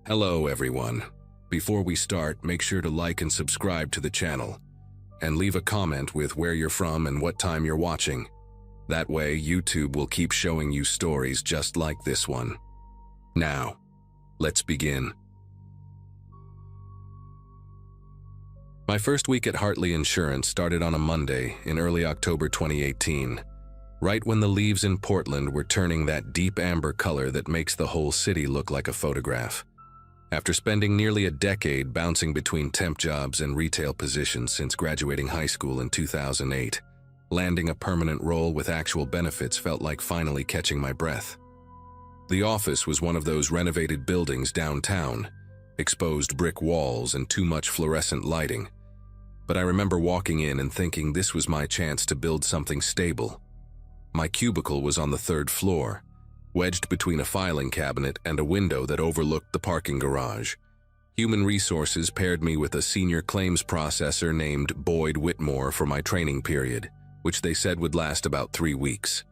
Hello everyone. Before we start, make sure to like and subscribe to the channel, and leave a comment with where you're from and what time you're watching. That way, YouTube will keep showing you stories just like this one. Now, let's begin. My first week at Hartley Insurance started on a Monday in early October 2018, right when the leaves in Portland were turning that deep amber color that makes the whole city look like a photograph. After spending nearly a decade bouncing between temp jobs and retail positions since graduating high school in 2008, landing a permanent role with actual benefits felt like finally catching my breath. The office was one of those renovated buildings downtown, exposed brick walls and too much fluorescent lighting. But I remember walking in and thinking this was my chance to build something stable. My cubicle was on the third floor, wedged between a filing cabinet and a window that overlooked the parking garage. Human Resources paired me with a senior claims processor named Boyd Whitmore for my training period, which they said would last about 3 weeks.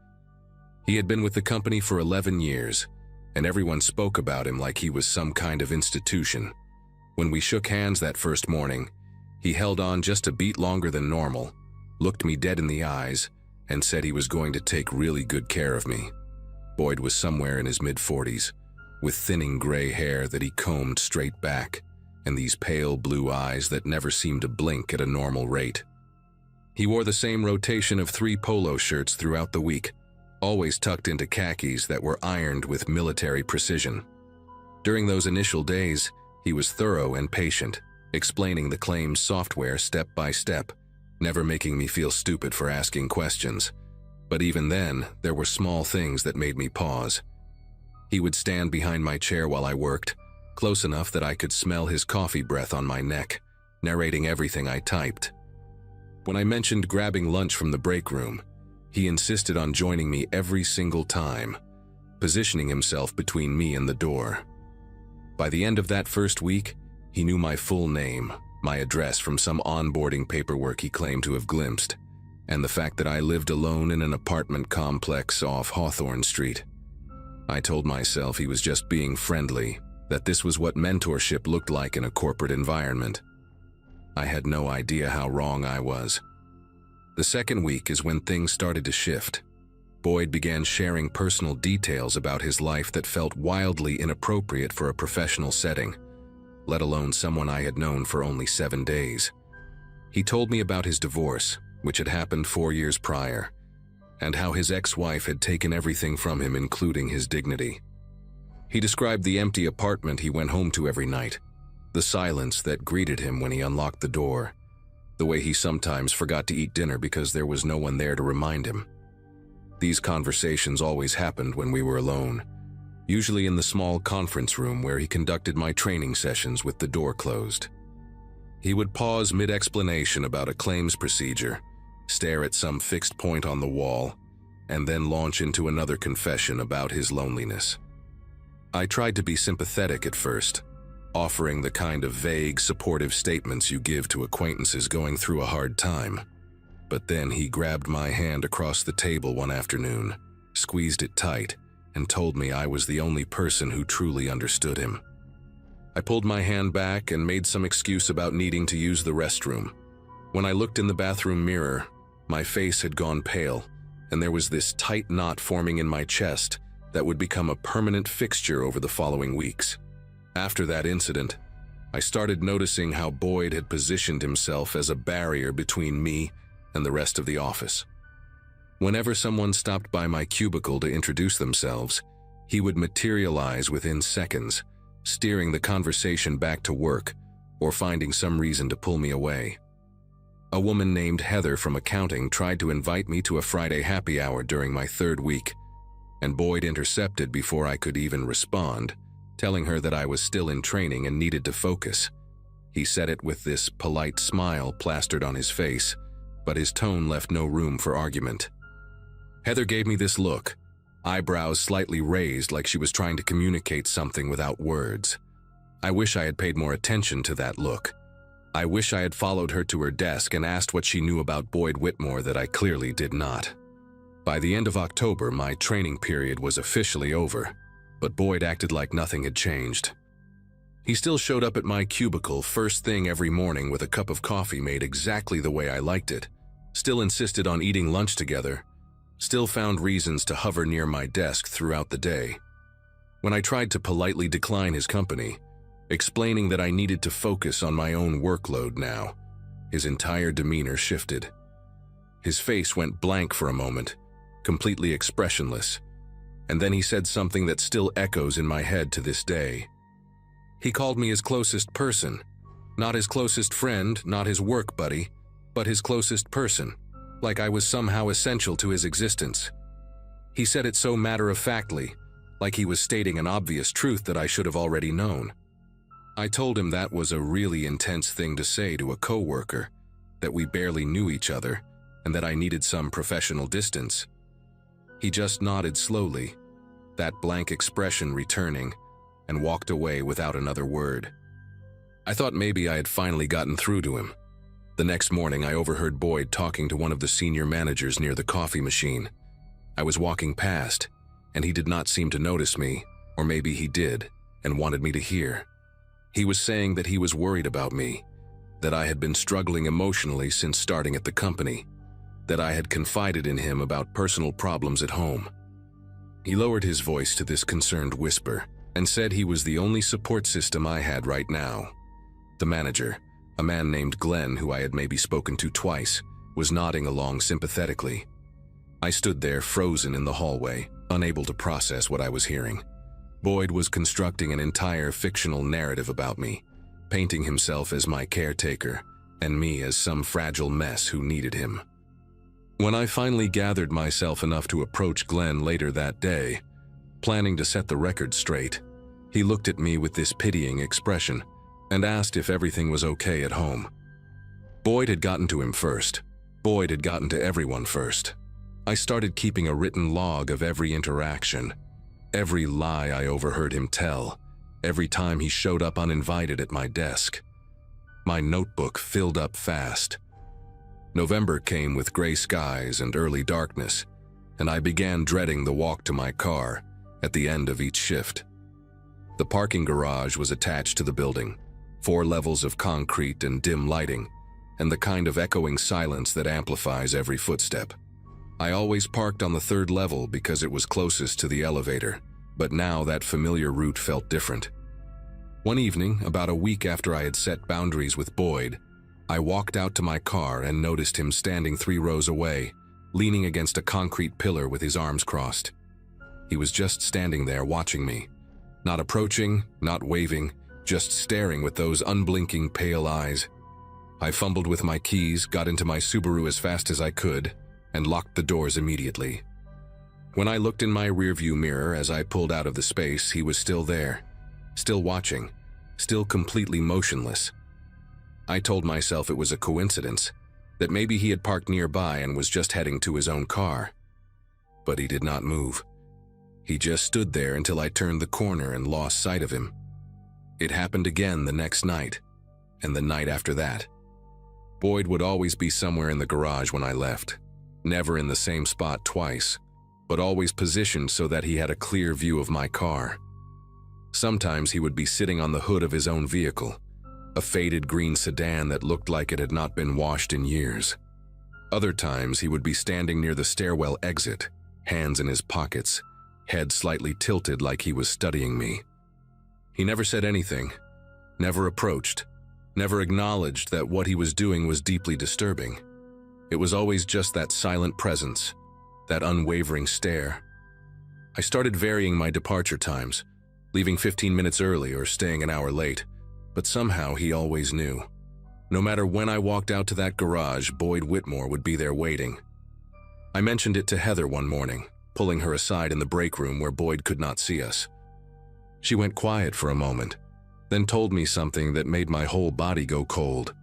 He had been with the company for 11 years, and everyone spoke about him like he was some kind of institution. When we shook hands that first morning, he held on just a beat longer than normal, looked me dead in the eyes, and said he was going to take really good care of me. Boyd was somewhere in his mid-40s, with thinning gray hair that he combed straight back, and these pale blue eyes that never seemed to blink at a normal rate. He wore the same rotation of 3 polo shirts throughout the week, always tucked into khakis that were ironed with military precision. During those initial days, he was thorough and patient, explaining the claims software step by step, never making me feel stupid for asking questions. But even then, there were small things that made me pause. He would stand behind my chair while I worked, close enough that I could smell his coffee breath on my neck, narrating everything I typed. When I mentioned grabbing lunch from the break room, he insisted on joining me every single time, positioning himself between me and the door. By the end of that first week, he knew my full name, my address from some onboarding paperwork he claimed to have glimpsed, and the fact that I lived alone in an apartment complex off Hawthorne Street. I told myself he was just being friendly, that this was what mentorship looked like in a corporate environment. I had no idea how wrong I was. The second week is when things started to shift. Boyd began sharing personal details about his life that felt wildly inappropriate for a professional setting, let alone someone I had known for only 7 days. He told me about his divorce, which had happened 4 years prior, and how his ex-wife had taken everything from him, including his dignity. He described the empty apartment he went home to every night, the silence that greeted him when he unlocked the door, the way he sometimes forgot to eat dinner because there was no one there to remind him. These conversations always happened when we were alone, usually in the small conference room where he conducted my training sessions with the door closed. He would pause mid-explanation about a claims procedure, stare at some fixed point on the wall, and then launch into another confession about his loneliness. I tried to be sympathetic at first, offering the kind of vague, supportive statements you give to acquaintances going through a hard time. But then he grabbed my hand across the table one afternoon, squeezed it tight, and told me I was the only person who truly understood him. I pulled my hand back and made some excuse about needing to use the restroom. When I looked in the bathroom mirror, my face had gone pale, and there was this tight knot forming in my chest that would become a permanent fixture over the following weeks. After that incident, I started noticing how Boyd had positioned himself as a barrier between me and the rest of the office. Whenever someone stopped by my cubicle to introduce themselves, he would materialize within seconds, steering the conversation back to work or finding some reason to pull me away. A woman named Heather from accounting tried to invite me to a Friday happy hour during my 3rd week, and Boyd intercepted before I could even respond, telling her that I was still in training and needed to focus. He said it with this polite smile plastered on his face, but his tone left no room for argument. Heather gave me this look, eyebrows slightly raised like she was trying to communicate something without words. I wish I had paid more attention to that look. I wish I had followed her to her desk and asked what she knew about Boyd Whitmore that I clearly did not. By the end of October, my training period was officially over, but Boyd acted like nothing had changed. He still showed up at my cubicle first thing every morning with a cup of coffee made exactly the way I liked it, still insisted on eating lunch together, still found reasons to hover near my desk throughout the day. When I tried to politely decline his company, explaining that I needed to focus on my own workload now, his entire demeanor shifted. His face went blank for a moment, completely expressionless, and then he said something that still echoes in my head to this day. He called me his closest person, not his closest friend, not his work buddy, but his closest person, like I was somehow essential to his existence. He said it so matter-of-factly, like he was stating an obvious truth that I should have already known. I told him that was a really intense thing to say to a coworker, that we barely knew each other, and that I needed some professional distance. He just nodded slowly, that blank expression returning, and walked away without another word. I thought maybe I had finally gotten through to him. The next morning, I overheard Boyd talking to one of the senior managers near the coffee machine. I was walking past, and he did not seem to notice me, or maybe he did, and wanted me to hear. He was saying that he was worried about me, that I had been struggling emotionally since starting at the company, that I had confided in him about personal problems at home. He lowered his voice to this concerned whisper and said he was the only support system I had right now. The manager, a man named Glenn who I had maybe spoken to twice, was nodding along sympathetically. I stood there frozen in the hallway, unable to process what I was hearing. Boyd was constructing an entire fictional narrative about me, painting himself as my caretaker and me as some fragile mess who needed him. When I finally gathered myself enough to approach Glenn later that day, planning to set the record straight, he looked at me with this pitying expression and asked if everything was okay at home. Boyd had gotten to him first. Boyd had gotten to everyone first. I started keeping a written log of every interaction, every lie I overheard him tell, every time he showed up uninvited at my desk. My notebook filled up fast. November came with gray skies and early darkness, and I began dreading the walk to my car at the end of each shift. The parking garage was attached to the building, 4 levels of concrete and dim lighting, and the kind of echoing silence that amplifies every footstep. I always parked on the 3rd level because it was closest to the elevator, but now that familiar route felt different. One evening, about a week after I had set boundaries with Boyd, I walked out to my car and noticed him standing 3 rows away, leaning against a concrete pillar with his arms crossed. He was just standing there watching me, not approaching, not waving, just staring with those unblinking pale eyes. I fumbled with my keys, got into my Subaru as fast as I could, and locked the doors immediately. When I looked in my rearview mirror as I pulled out of the space, he was still there, still watching, still completely motionless. I told myself it was a coincidence, that maybe he had parked nearby and was just heading to his own car. But he did not move. He just stood there until I turned the corner and lost sight of him. It happened again the next night, and the night after that. Boyd would always be somewhere in the garage when I left, never in the same spot twice, but always positioned so that he had a clear view of my car. Sometimes he would be sitting on the hood of his own vehicle, a faded green sedan that looked like it had not been washed in years. Other times he would be standing near the stairwell exit, hands in his pockets, head slightly tilted like he was studying me. He never said anything, never approached, never acknowledged that what he was doing was deeply disturbing. It was always just that silent presence, that unwavering stare. I started varying my departure times, leaving 15 minutes early or staying an hour late, but somehow he always knew. No matter when I walked out to that garage, Boyd Whitmore would be there waiting. I mentioned it to Heather one morning, pulling her aside in the break room where Boyd could not see us. She went quiet for a moment, then told me something that made my whole body go cold.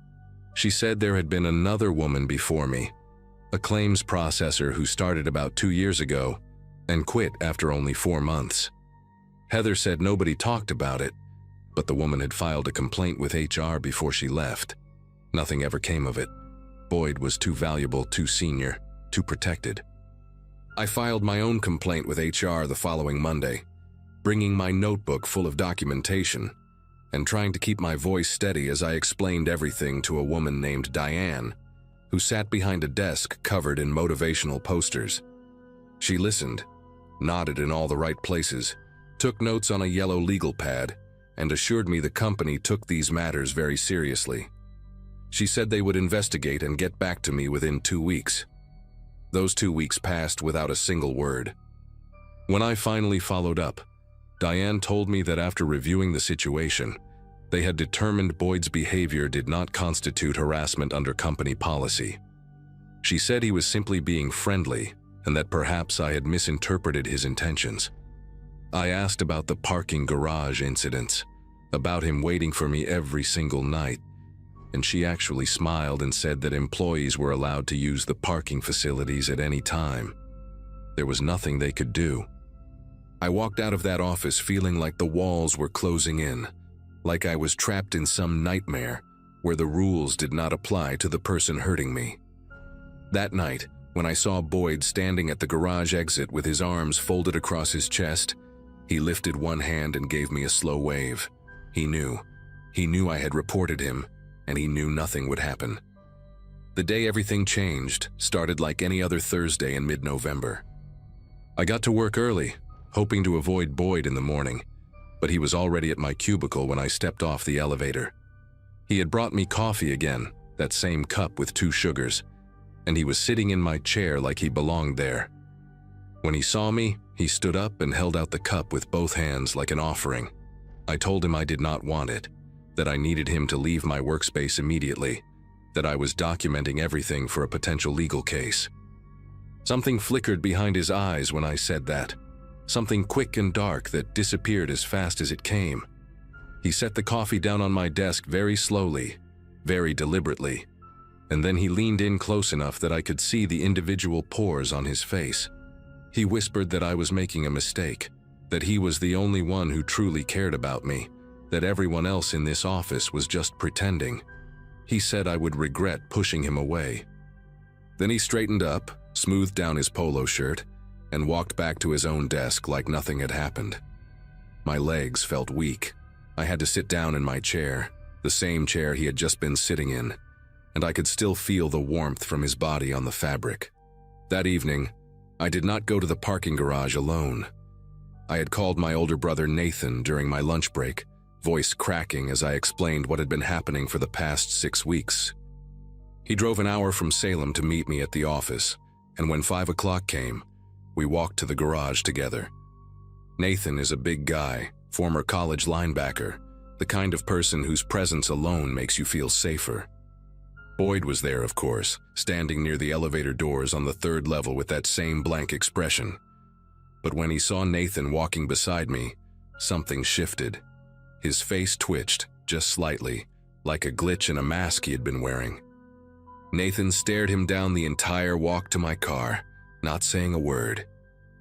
She said there had been another woman before me, a claims processor who started about 2 years ago and quit after only 4 months. Heather said nobody talked about it, but the woman had filed a complaint with HR before she left. Nothing ever came of it. Boyd was too valuable, too senior, too protected. I filed my own complaint with HR the following Monday, bringing my notebook full of documentation, and trying to keep my voice steady as I explained everything to a woman named Diane, who sat behind a desk covered in motivational posters. She listened, nodded in all the right places, took notes on a yellow legal pad, and assured me the company took these matters very seriously. She said they would investigate and get back to me within 2 weeks. Those 2 weeks passed without a single word. When I finally followed up, Diane told me that after reviewing the situation, they had determined Boyd's behavior did not constitute harassment under company policy. She said he was simply being friendly and that perhaps I had misinterpreted his intentions. I asked about the parking garage incidents, about him waiting for me every single night, and she actually smiled and said that employees were allowed to use the parking facilities at any time. There was nothing they could do. I walked out of that office feeling like the walls were closing in, like I was trapped in some nightmare where the rules did not apply to the person hurting me. That night, when I saw Boyd standing at the garage exit with his arms folded across his chest, he lifted one hand and gave me a slow wave. He knew I had reported him, and he knew nothing would happen. The day everything changed started like any other Thursday in mid-November. I got to work early, hoping to avoid Boyd in the morning, but he was already at my cubicle when I stepped off the elevator. He had brought me coffee again, that same cup with 2 sugars, and he was sitting in my chair like he belonged there. When he saw me, he stood up and held out the cup with both hands like an offering. I told him I did not want it, that I needed him to leave my workspace immediately, that I was documenting everything for a potential legal case. Something flickered behind his eyes when I said that, something quick and dark that disappeared as fast as it came. He set the coffee down on my desk very slowly, very deliberately, and then he leaned in close enough that I could see the individual pores on his face. He whispered that I was making a mistake, that he was the only one who truly cared about me, that everyone else in this office was just pretending. He said I would regret pushing him away. Then he straightened up, smoothed down his polo shirt, and walked back to his own desk like nothing had happened. My legs felt weak. I had to sit down in my chair, the same chair he had just been sitting in, and I could still feel the warmth from his body on the fabric. That evening, I did not go to the parking garage alone. I had called my older brother Nathan during my lunch break, voice cracking as I explained what had been happening for the past 6 weeks. He drove an hour from Salem to meet me at the office, and when 5 o'clock came, we walked to the garage together. Nathan is a big guy, former college linebacker, the kind of person whose presence alone makes you feel safer. Boyd was there, of course, standing near the elevator doors on the 3rd level with that same blank expression. But when he saw Nathan walking beside me, something shifted. His face twitched, just slightly, like a glitch in a mask he had been wearing. Nathan stared him down the entire walk to my car, not saying a word,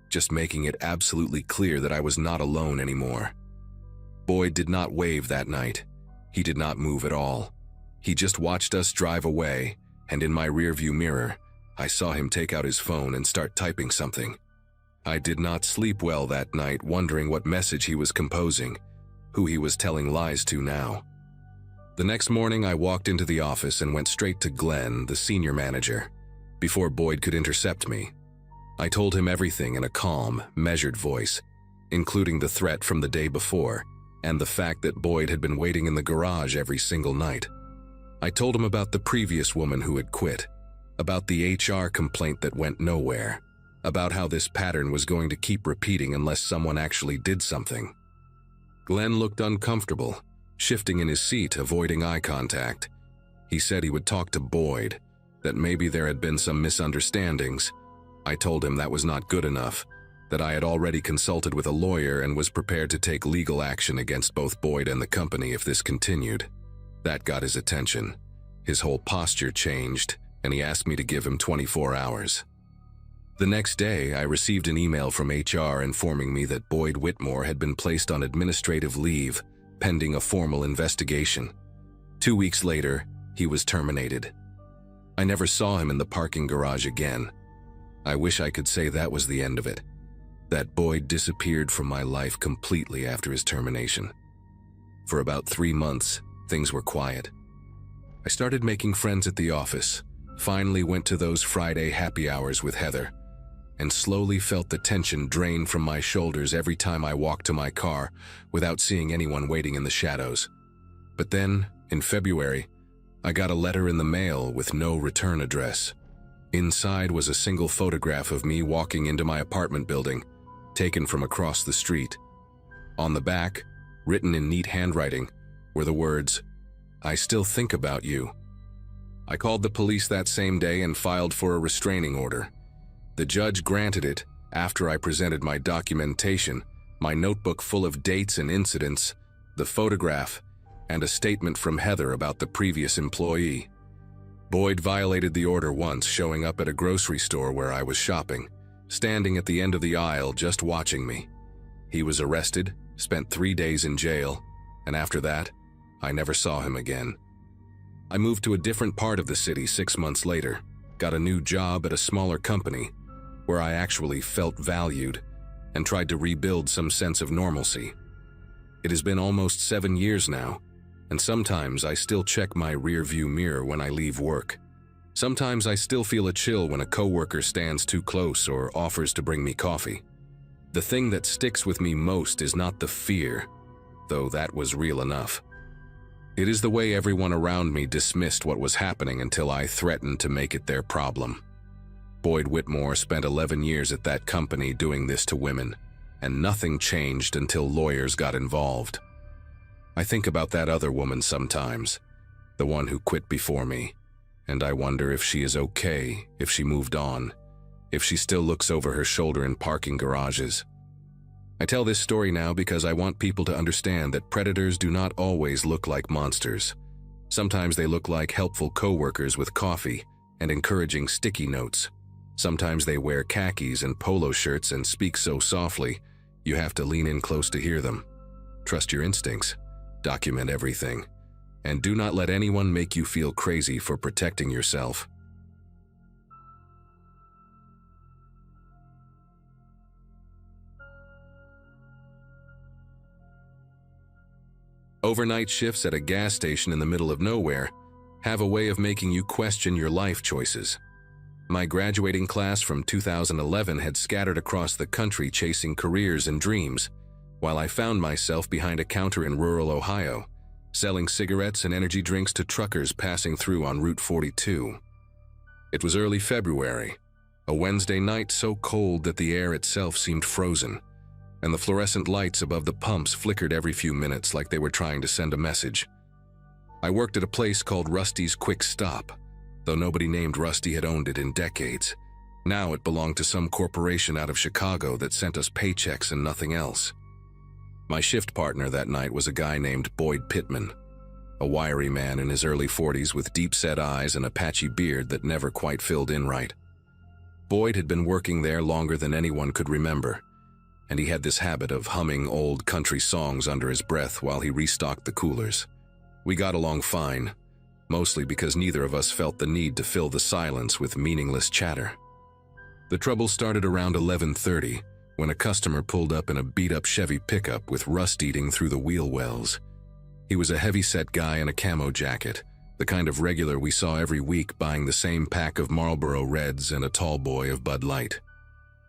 just making it absolutely clear that I was not alone anymore. Boyd did not wave that night. He did not move at all. He just watched us drive away, and in my rearview mirror, I saw him take out his phone and start typing something. I did not sleep well that night, wondering what message he was composing, who he was telling lies to now. The next morning, I walked into the office and went straight to Glenn, the senior manager, before Boyd could intercept me. I told him everything in a calm, measured voice, including the threat from the day before and the fact that Boyd had been waiting in the garage every single night. I told him about the previous woman who had quit, about the HR complaint that went nowhere, about how this pattern was going to keep repeating unless someone actually did something. Glenn looked uncomfortable, shifting in his seat, avoiding eye contact. He said he would talk to Boyd, that maybe there had been some misunderstandings. I told him that was not good enough, that I had already consulted with a lawyer and was prepared to take legal action against both Boyd and the company if this continued. That got his attention. His whole posture changed, and he asked me to give him 24 hours. The next day, I received an email from HR informing me that Boyd Whitmore had been placed on administrative leave, pending a formal investigation. 2 weeks later, he was terminated. I never saw him in the parking garage again. I wish I could say that was the end of it, that Boyd disappeared from my life completely after his termination. For about 3 months, things were quiet. I started making friends at the office, finally went to those Friday happy hours with Heather, and slowly felt the tension drain from my shoulders every time I walked to my car without seeing anyone waiting in the shadows. But then, in February, I got a letter in the mail with no return address. Inside was a single photograph of me walking into my apartment building, taken from across the street. On the back, written in neat handwriting, were the words, "I still think about you." I called the police that same day and filed for a restraining order. The judge granted it after I presented my documentation, my notebook full of dates and incidents, the photograph, and a statement from Heather about the previous employee. Boyd violated the order once, showing up at a grocery store where I was shopping, standing at the end of the aisle just watching me. He was arrested, spent 3 days in jail, and after that, I never saw him again. I moved to a different part of the city 6 months later, got a new job at a smaller company, where I actually felt valued, and tried to rebuild some sense of normalcy. It has been almost 7 years now, and sometimes I still check my rearview mirror when I leave work. Sometimes I still feel a chill when a coworker stands too close or offers to bring me coffee. The thing that sticks with me most is not the fear, though that was real enough. It is the way everyone around me dismissed what was happening until I threatened to make it their problem. Boyd Whitmore spent 11 years at that company doing this to women, and nothing changed until lawyers got involved. I think about that other woman sometimes, the one who quit before me, and I wonder if she is okay, if she moved on, if she still looks over her shoulder in parking garages. I tell this story now because I want people to understand that predators do not always look like monsters. Sometimes they look like helpful coworkers with coffee and encouraging sticky notes. Sometimes they wear khakis and polo shirts and speak so softly, you have to lean in close to hear them. Trust your instincts. Document everything. And do not let anyone make you feel crazy for protecting yourself. Overnight shifts at a gas station in the middle of nowhere have a way of making you question your life choices. My graduating class from 2011 had scattered across the country chasing careers and dreams, while I found myself behind a counter in rural Ohio, selling cigarettes and energy drinks to truckers passing through on Route 42. It was early February, a Wednesday night so cold that the air itself seemed frozen, and the fluorescent lights above the pumps flickered every few minutes like they were trying to send a message. I worked at a place called Rusty's Quick Stop, though nobody named Rusty had owned it in decades. Now it belonged to some corporation out of Chicago that sent us paychecks and nothing else. My shift partner that night was a guy named Boyd Pittman, a wiry man in his early 40s with deep-set eyes and a patchy beard that never quite filled in right. Boyd had been working there longer than anyone could remember, and he had this habit of humming old country songs under his breath while he restocked the coolers. We got along fine, mostly because neither of us felt the need to fill the silence with meaningless chatter. The trouble started around 11:30, when a customer pulled up in a beat-up Chevy pickup with rust eating through the wheel wells. He was a heavy-set guy in a camo jacket, the kind of regular we saw every week buying the same pack of Marlboro Reds and a tall boy of Bud Light.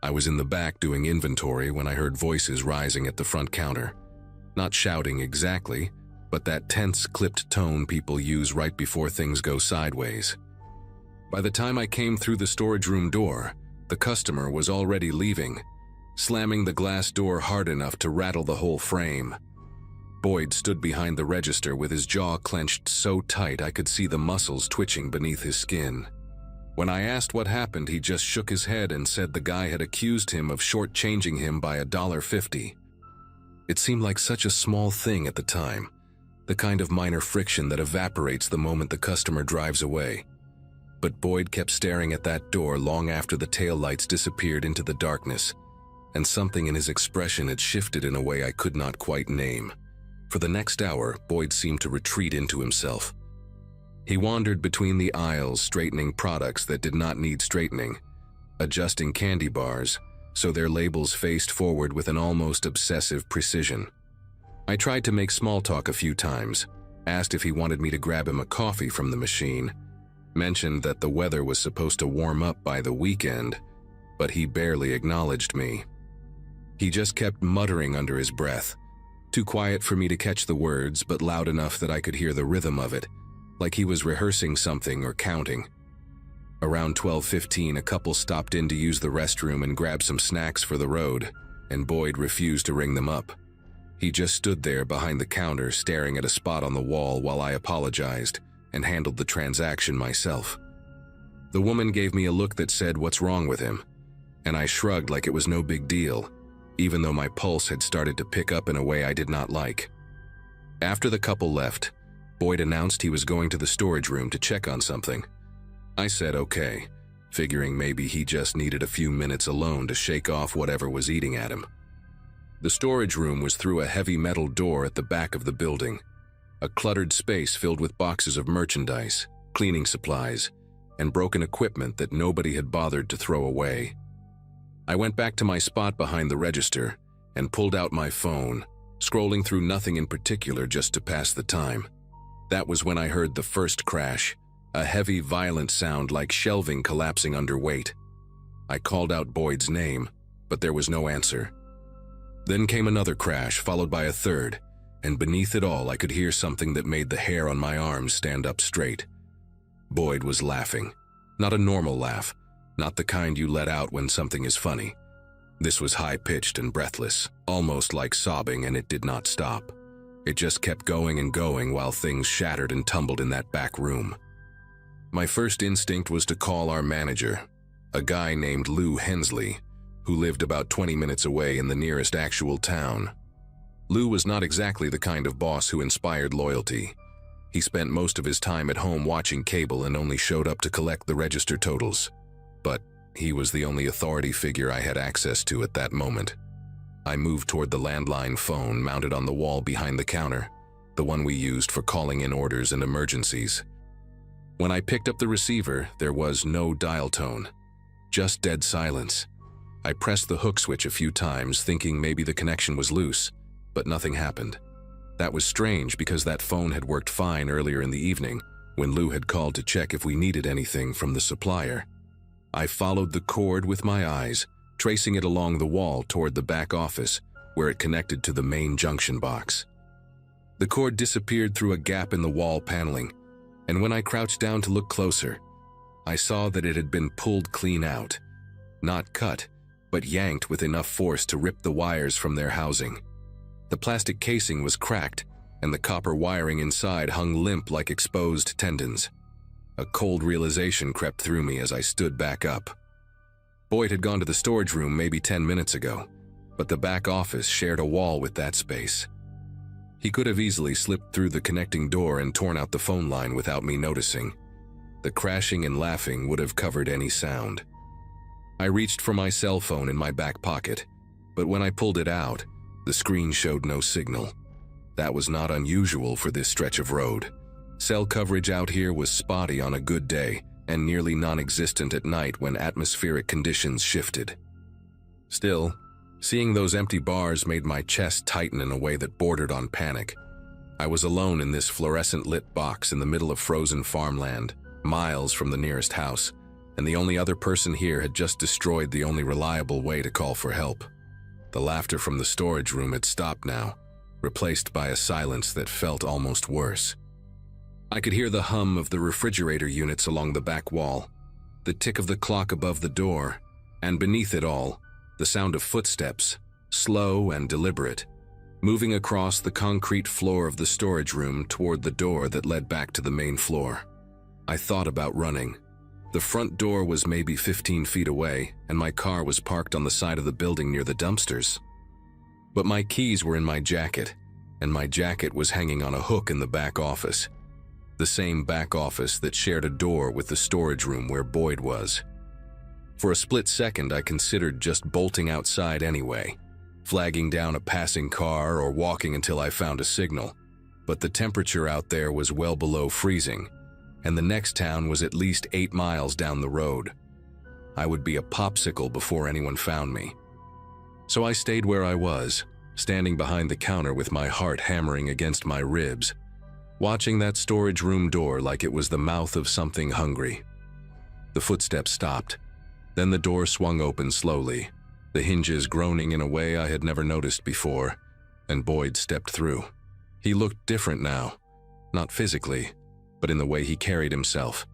I was in the back doing inventory when I heard voices rising at the front counter. Not shouting exactly, but that tense, clipped tone people use right before things go sideways. By the time I came through the storage room door, the customer was already leaving, slamming the glass door hard enough to rattle the whole frame. Boyd stood behind the register with his jaw clenched so tight I could see the muscles twitching beneath his skin. When I asked what happened, he just shook his head and said the guy had accused him of shortchanging him by $1.50. It seemed like such a small thing at the time, the kind of minor friction that evaporates the moment the customer drives away. But Boyd kept staring at that door long after the taillights disappeared into the darkness, and something in his expression had shifted in a way I could not quite name. For the next hour, Boyd seemed to retreat into himself. He wandered between the aisles, straightening products that did not need straightening, adjusting candy bars so their labels faced forward with an almost obsessive precision. I tried to make small talk a few times, asked if he wanted me to grab him a coffee from the machine, mentioned that the weather was supposed to warm up by the weekend, but he barely acknowledged me. He just kept muttering under his breath, too quiet for me to catch the words, but loud enough that I could hear the rhythm of it, like he was rehearsing something or counting. Around 12:15, a couple stopped in to use the restroom and grab some snacks for the road, and Boyd refused to ring them up. He just stood there behind the counter staring at a spot on the wall while I apologized and handled the transaction myself. The woman gave me a look that said, "What's wrong with him?" And I shrugged like it was no big deal, even though my pulse had started to pick up in a way I did not like. After the couple left, Boyd announced he was going to the storage room to check on something. I said okay, figuring maybe he just needed a few minutes alone to shake off whatever was eating at him. The storage room was through a heavy metal door at the back of the building, a cluttered space filled with boxes of merchandise, cleaning supplies, and broken equipment that nobody had bothered to throw away. I went back to my spot behind the register and pulled out my phone, scrolling through nothing in particular just to pass the time. That was when I heard the first crash, a heavy, violent sound like shelving collapsing under weight. I called out Boyd's name, but there was no answer. Then came another crash, followed by a third, and beneath it all I could hear something that made the hair on my arms stand up straight. Boyd was laughing. Not a normal laugh, not the kind you let out when something is funny. This was high-pitched and breathless, almost like sobbing, and it did not stop. It just kept going and going while things shattered and tumbled in that back room. My first instinct was to call our manager, a guy named Lou Hensley, who lived about 20 minutes away in the nearest actual town. Lou was not exactly the kind of boss who inspired loyalty. He spent most of his time at home watching cable and only showed up to collect the register totals. But he was the only authority figure I had access to at that moment. I moved toward the landline phone mounted on the wall behind the counter, the one we used for calling in orders and emergencies. When I picked up the receiver, there was no dial tone, just dead silence. I pressed the hook switch a few times, thinking maybe the connection was loose, but nothing happened. That was strange because that phone had worked fine earlier in the evening when Lou had called to check if we needed anything from the supplier. I followed the cord with my eyes, tracing it along the wall toward the back office, where it connected to the main junction box. The cord disappeared through a gap in the wall paneling, and when I crouched down to look closer, I saw that it had been pulled clean out. Not cut, but yanked with enough force to rip the wires from their housing. The plastic casing was cracked, and the copper wiring inside hung limp like exposed tendons. A cold realization crept through me as I stood back up. Boyd had gone to the storage room maybe 10 minutes ago, but the back office shared a wall with that space. He could have easily slipped through the connecting door and torn out the phone line without me noticing. The crashing and laughing would have covered any sound. I reached for my cell phone in my back pocket, but when I pulled it out, the screen showed no signal. That was not unusual for this stretch of road. Cell coverage out here was spotty on a good day and nearly non-existent at night when atmospheric conditions shifted. Still, seeing those empty bars made my chest tighten in a way that bordered on panic. I was alone in this fluorescent-lit box in the middle of frozen farmland, miles from the nearest house, and the only other person here had just destroyed the only reliable way to call for help. The laughter from the storage room had stopped now, replaced by a silence that felt almost worse. I could hear the hum of the refrigerator units along the back wall, the tick of the clock above the door, and beneath it all, the sound of footsteps, slow and deliberate, moving across the concrete floor of the storage room toward the door that led back to the main floor. I thought about running. The front door was maybe 15 feet away, and my car was parked on the side of the building near the dumpsters. But my keys were in my jacket, and my jacket was hanging on a hook in the back office. The same back office that shared a door with the storage room where Boyd was. For a split second, I considered just bolting outside anyway, flagging down a passing car or walking until I found a signal. But the temperature out there was well below freezing, and the next town was at least 8 miles down the road. I would be a popsicle before anyone found me. So I stayed where I was, standing behind the counter with my heart hammering against my ribs, watching that storage room door like it was the mouth of something hungry. The footsteps stopped. Then the door swung open slowly, the hinges groaning in a way I had never noticed before, and Boyd stepped through. He looked different now, not physically, but in the way he carried himself.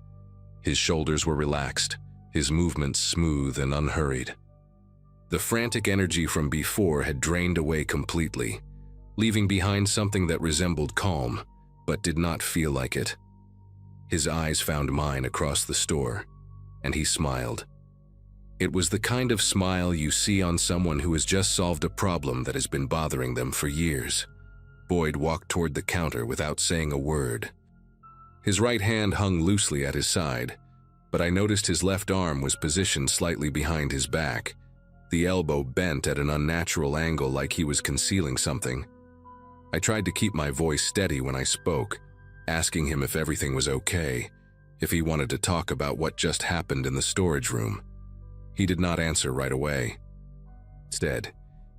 His shoulders were relaxed, his movements smooth and unhurried. The frantic energy from before had drained away completely, leaving behind something that resembled calm, but did not feel like it. His eyes found mine across the store, and he smiled. It was the kind of smile you see on someone who has just solved a problem that has been bothering them for years. Boyd walked toward the counter without saying a word. His right hand hung loosely at his side, but I noticed his left arm was positioned slightly behind his back, the elbow bent at an unnatural angle like he was concealing something. I tried to keep my voice steady when I spoke, asking him if everything was okay, if he wanted to talk about what just happened in the storage room. He did not answer right away. Instead,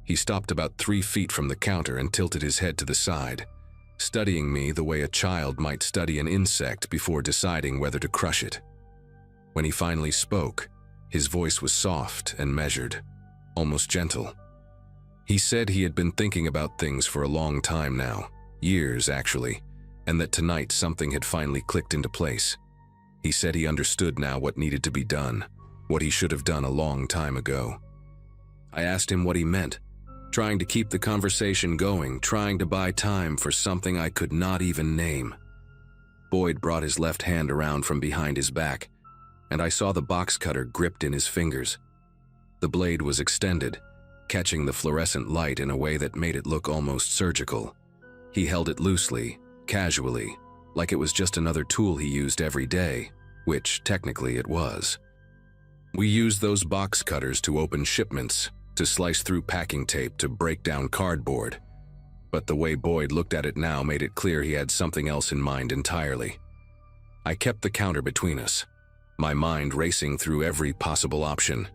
he stopped about 3 feet from the counter and tilted his head to the side, studying me the way a child might study an insect before deciding whether to crush it. When he finally spoke, his voice was soft and measured, almost gentle. He said he had been thinking about things for a long time now, years actually, and that tonight something had finally clicked into place. He said he understood now what needed to be done, what he should have done a long time ago. I asked him what he meant, trying to keep the conversation going, trying to buy time for something I could not even name. Boyd brought his left hand around from behind his back, and I saw the box cutter gripped in his fingers. The blade was extended, catching the fluorescent light in a way that made it look almost surgical. He held it loosely, casually, like it was just another tool he used every day, which technically it was. We used those box cutters to open shipments, to slice through packing tape, to break down cardboard. But the way Boyd looked at it now made it clear he had something else in mind entirely. I kept the counter between us, my mind racing through every possible option.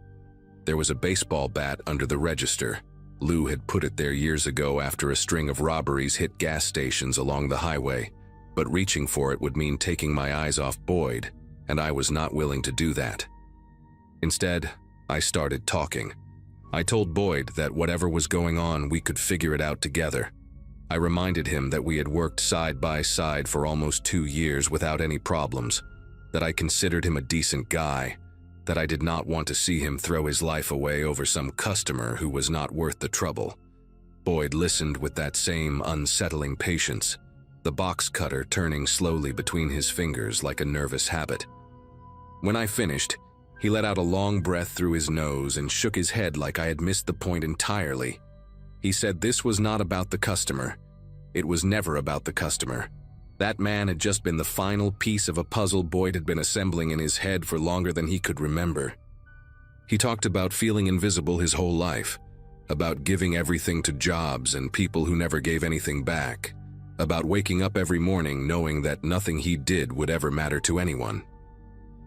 There was a baseball bat under the register. Lou had put it there years ago after a string of robberies hit gas stations along the highway, but reaching for it would mean taking my eyes off Boyd, and I was not willing to do that. Instead, I started talking. I told Boyd that whatever was going on, we could figure it out together. I reminded him that we had worked side by side for almost 2 years without any problems, that I considered him a decent guy, that I did not want to see him throw his life away over some customer who was not worth the trouble. Boyd listened with that same unsettling patience, the box cutter turning slowly between his fingers like a nervous habit. When I finished, he let out a long breath through his nose and shook his head like I had missed the point entirely. He said this was not about the customer. It was never about the customer. That man had just been the final piece of a puzzle Boyd had been assembling in his head for longer than he could remember. He talked about feeling invisible his whole life, about giving everything to jobs and people who never gave anything back, about waking up every morning knowing that nothing he did would ever matter to anyone.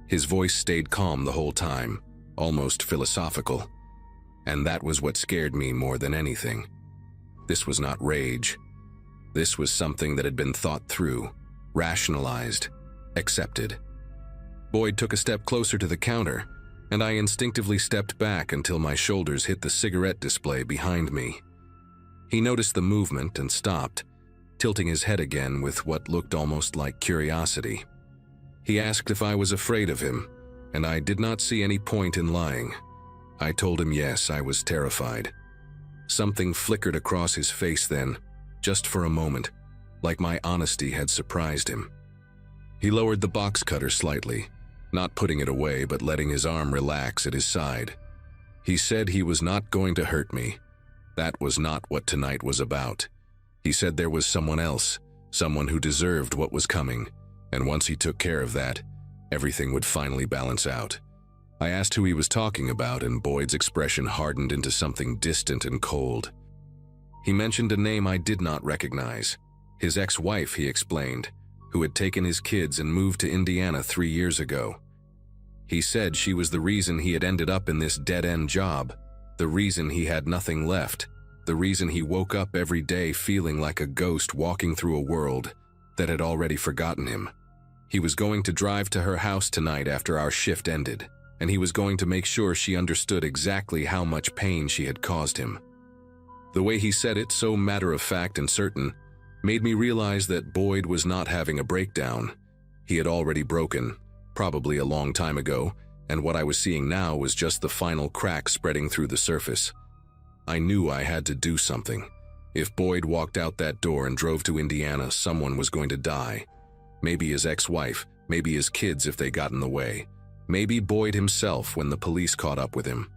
His voice stayed calm the whole time, almost philosophical, and that was what scared me more than anything. This was not rage. This was something that had been thought through, rationalized, accepted. Boyd took a step closer to the counter, and I instinctively stepped back until my shoulders hit the cigarette display behind me. He noticed the movement and stopped, tilting his head again with what looked almost like curiosity. He asked if I was afraid of him, and I did not see any point in lying. I told him yes, I was terrified. Something flickered across his face then, just for a moment, like my honesty had surprised him. He lowered the box cutter slightly, not putting it away but letting his arm relax at his side. He said he was not going to hurt me. That was not what tonight was about. He said there was someone else, someone who deserved what was coming, and once he took care of that, everything would finally balance out. I asked who he was talking about, and Boyd's expression hardened into something distant and cold. He mentioned a name I did not recognize. His ex-wife, he explained, who had taken his kids and moved to Indiana 3 years ago. He said she was the reason he had ended up in this dead-end job, the reason he had nothing left, the reason he woke up every day feeling like a ghost walking through a world that had already forgotten him. He was going to drive to her house tonight after our shift ended, and he was going to make sure she understood exactly how much pain she had caused him. The way he said it, so matter-of-fact and certain, made me realize that Boyd was not having a breakdown. He had already broken, probably a long time ago, and what I was seeing now was just the final crack spreading through the surface. I knew I had to do something. If Boyd walked out that door and drove to Indiana, someone was going to die. Maybe his ex-wife, maybe his kids if they got in the way, maybe Boyd himself when the police caught up with him.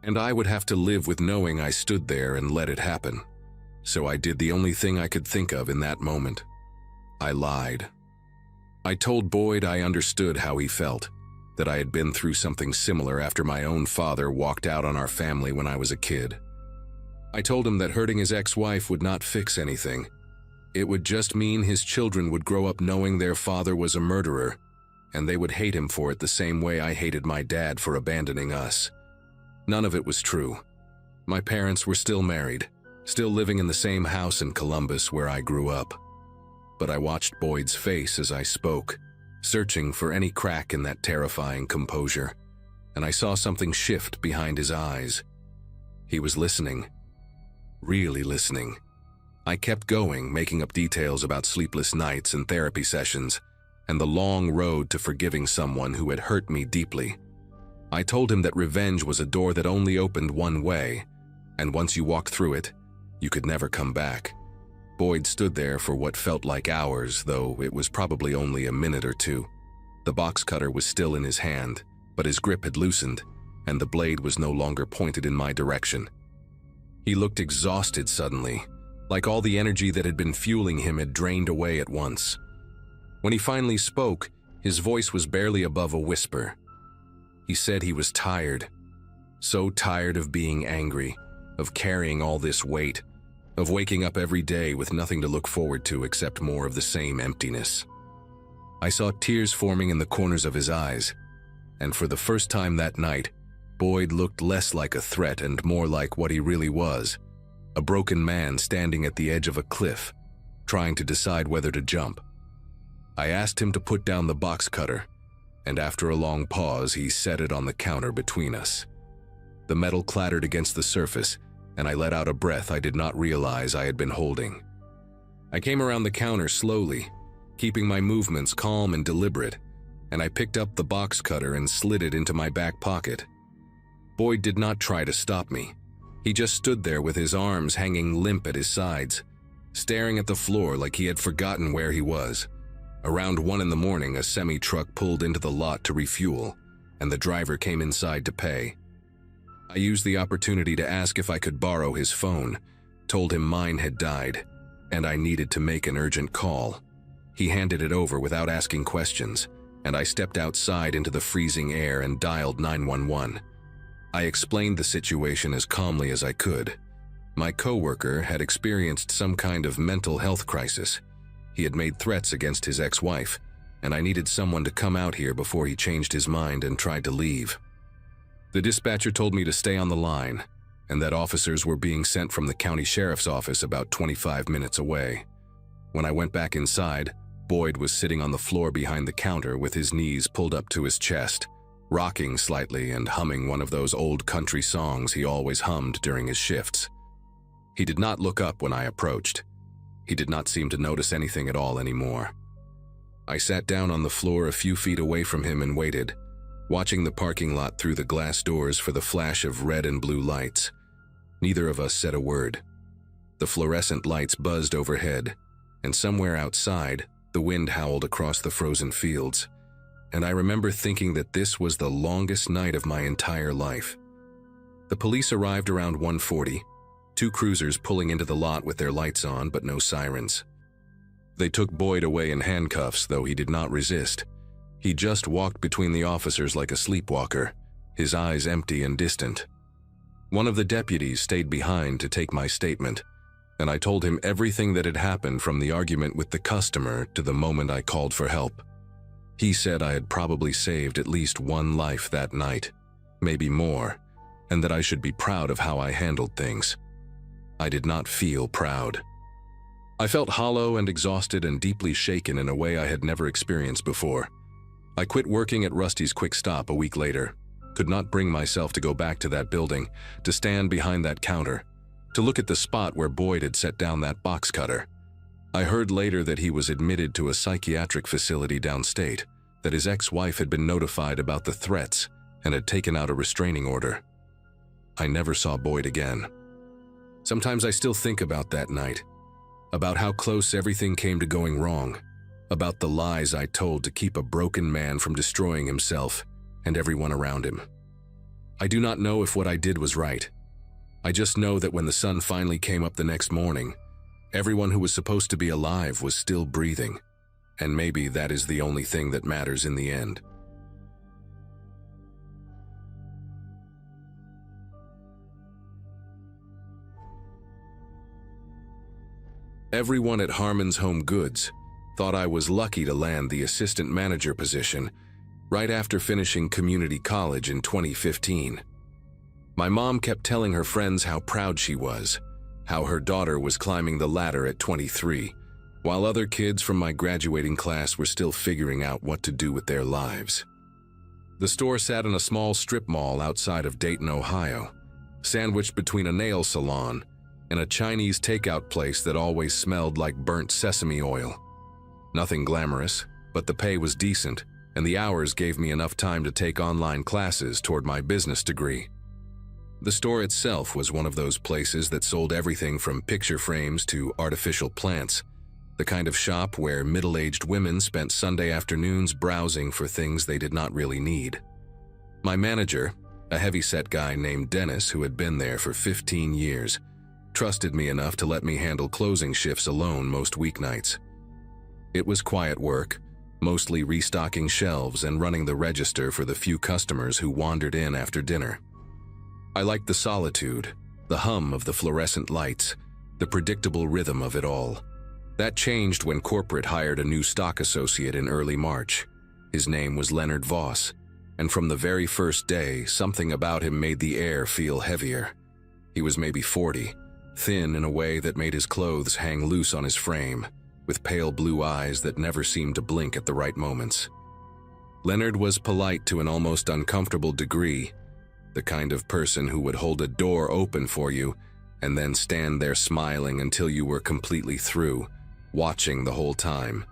And I would have to live with knowing I stood there and let it happen. So I did the only thing I could think of in that moment. I lied. I told Boyd I understood how he felt, that I had been through something similar after my own father walked out on our family when I was a kid. I told him that hurting his ex-wife would not fix anything. It would just mean his children would grow up knowing their father was a murderer, and they would hate him for it the same way I hated my dad for abandoning us. None of it was true. My parents were still married, still living in the same house in Columbus where I grew up. But I watched Boyd's face as I spoke, searching for any crack in that terrifying composure, and I saw something shift behind his eyes. He was listening. Really listening. I kept going, making up details about sleepless nights and therapy sessions, and the long road to forgiving someone who had hurt me deeply. I told him that revenge was a door that only opened one way, and once you walked through it, you could never come back. Boyd stood there for what felt like hours, though it was probably only a minute or two. The box cutter was still in his hand, but his grip had loosened, and the blade was no longer pointed in my direction. He looked exhausted suddenly, like all the energy that had been fueling him had drained away at once. When he finally spoke, his voice was barely above a whisper. He said he was tired. So tired of being angry, of carrying all this weight, of waking up every day with nothing to look forward to except more of the same emptiness. I saw tears forming in the corners of his eyes, and for the first time that night, Boyd looked less like a threat and more like what he really was, a broken man standing at the edge of a cliff, trying to decide whether to jump. I asked him to put down the box cutter, and after a long pause, he set it on the counter between us. The metal clattered against the surface, and I let out a breath I did not realize I had been holding. I came around the counter slowly, keeping my movements calm and deliberate, and I picked up the box cutter and slid it into my back pocket. Boyd did not try to stop me. He just stood there with his arms hanging limp at his sides, staring at the floor like he had forgotten where he was. Around 1 a.m, a semi-truck pulled into the lot to refuel, and the driver came inside to pay. I used the opportunity to ask if I could borrow his phone, told him mine had died, and I needed to make an urgent call. He handed it over without asking questions, and I stepped outside into the freezing air and dialed 911. I explained the situation as calmly as I could. My coworker had experienced some kind of mental health crisis. He had made threats against his ex-wife, and I needed someone to come out here before he changed his mind and tried to leave. The dispatcher told me to stay on the line, and that officers were being sent from the county sheriff's office about 25 minutes away. When I went back inside, Boyd was sitting on the floor behind the counter with his knees pulled up to his chest, rocking slightly and humming one of those old country songs he always hummed during his shifts. He did not look up when I approached. He did not seem to notice anything at all anymore. I sat down on the floor a few feet away from him and waited, watching the parking lot through the glass doors for the flash of red and blue lights. Neither of us said a word. The fluorescent lights buzzed overhead, and somewhere outside, the wind howled across the frozen fields, and I remember thinking that this was the longest night of my entire life. The police arrived around 1:40, 2 cruisers pulling into the lot with their lights on but no sirens. They took Boyd away in handcuffs, though he did not resist. He just walked between the officers like a sleepwalker, his eyes empty and distant. One of the deputies stayed behind to take my statement, and I told him everything that had happened from the argument with the customer to the moment I called for help. He said I had probably saved at least 1 life that night, maybe more, and that I should be proud of how I handled things. I did not feel proud. I felt hollow and exhausted and deeply shaken in a way I had never experienced before. I quit working at Rusty's Quick Stop a week later, could not bring myself to go back to that building, to stand behind that counter, to look at the spot where Boyd had set down that box cutter. I heard later that he was admitted to a psychiatric facility downstate, that his ex-wife had been notified about the threats and had taken out a restraining order. I never saw Boyd again. Sometimes I still think about that night, about how close everything came to going wrong, about the lies I told to keep a broken man from destroying himself and everyone around him. I do not know if what I did was right. I just know that when the sun finally came up the next morning, everyone who was supposed to be alive was still breathing, and maybe that is the only thing that matters in the end. Everyone at Harmon's Home Goods thought I was lucky to land the assistant manager position right after finishing community college in 2015. My mom kept telling her friends how proud she was, how her daughter was climbing the ladder at 23, while other kids from my graduating class were still figuring out what to do with their lives. The store sat in a small strip mall outside of Dayton, Ohio, sandwiched between a nail salon and a Chinese takeout place that always smelled like burnt sesame oil. Nothing glamorous, but the pay was decent, and the hours gave me enough time to take online classes toward my business degree. The store itself was one of those places that sold everything from picture frames to artificial plants, the kind of shop where middle-aged women spent Sunday afternoons browsing for things they did not really need. My manager, a heavy-set guy named Dennis who had been there for 15 years, trusted me enough to let me handle closing shifts alone most weeknights. It was quiet work, mostly restocking shelves and running the register for the few customers who wandered in after dinner. I liked the solitude, the hum of the fluorescent lights, the predictable rhythm of it all. That changed when corporate hired a new stock associate in early March. His name was Leonard Voss, and from the very first day, something about him made the air feel heavier. He was maybe 40, thin in a way that made his clothes hang loose on his frame, with pale blue eyes that never seemed to blink at the right moments. Leonard was polite to an almost uncomfortable degree, the kind of person who would hold a door open for you and then stand there smiling until you were completely through, watching the whole time.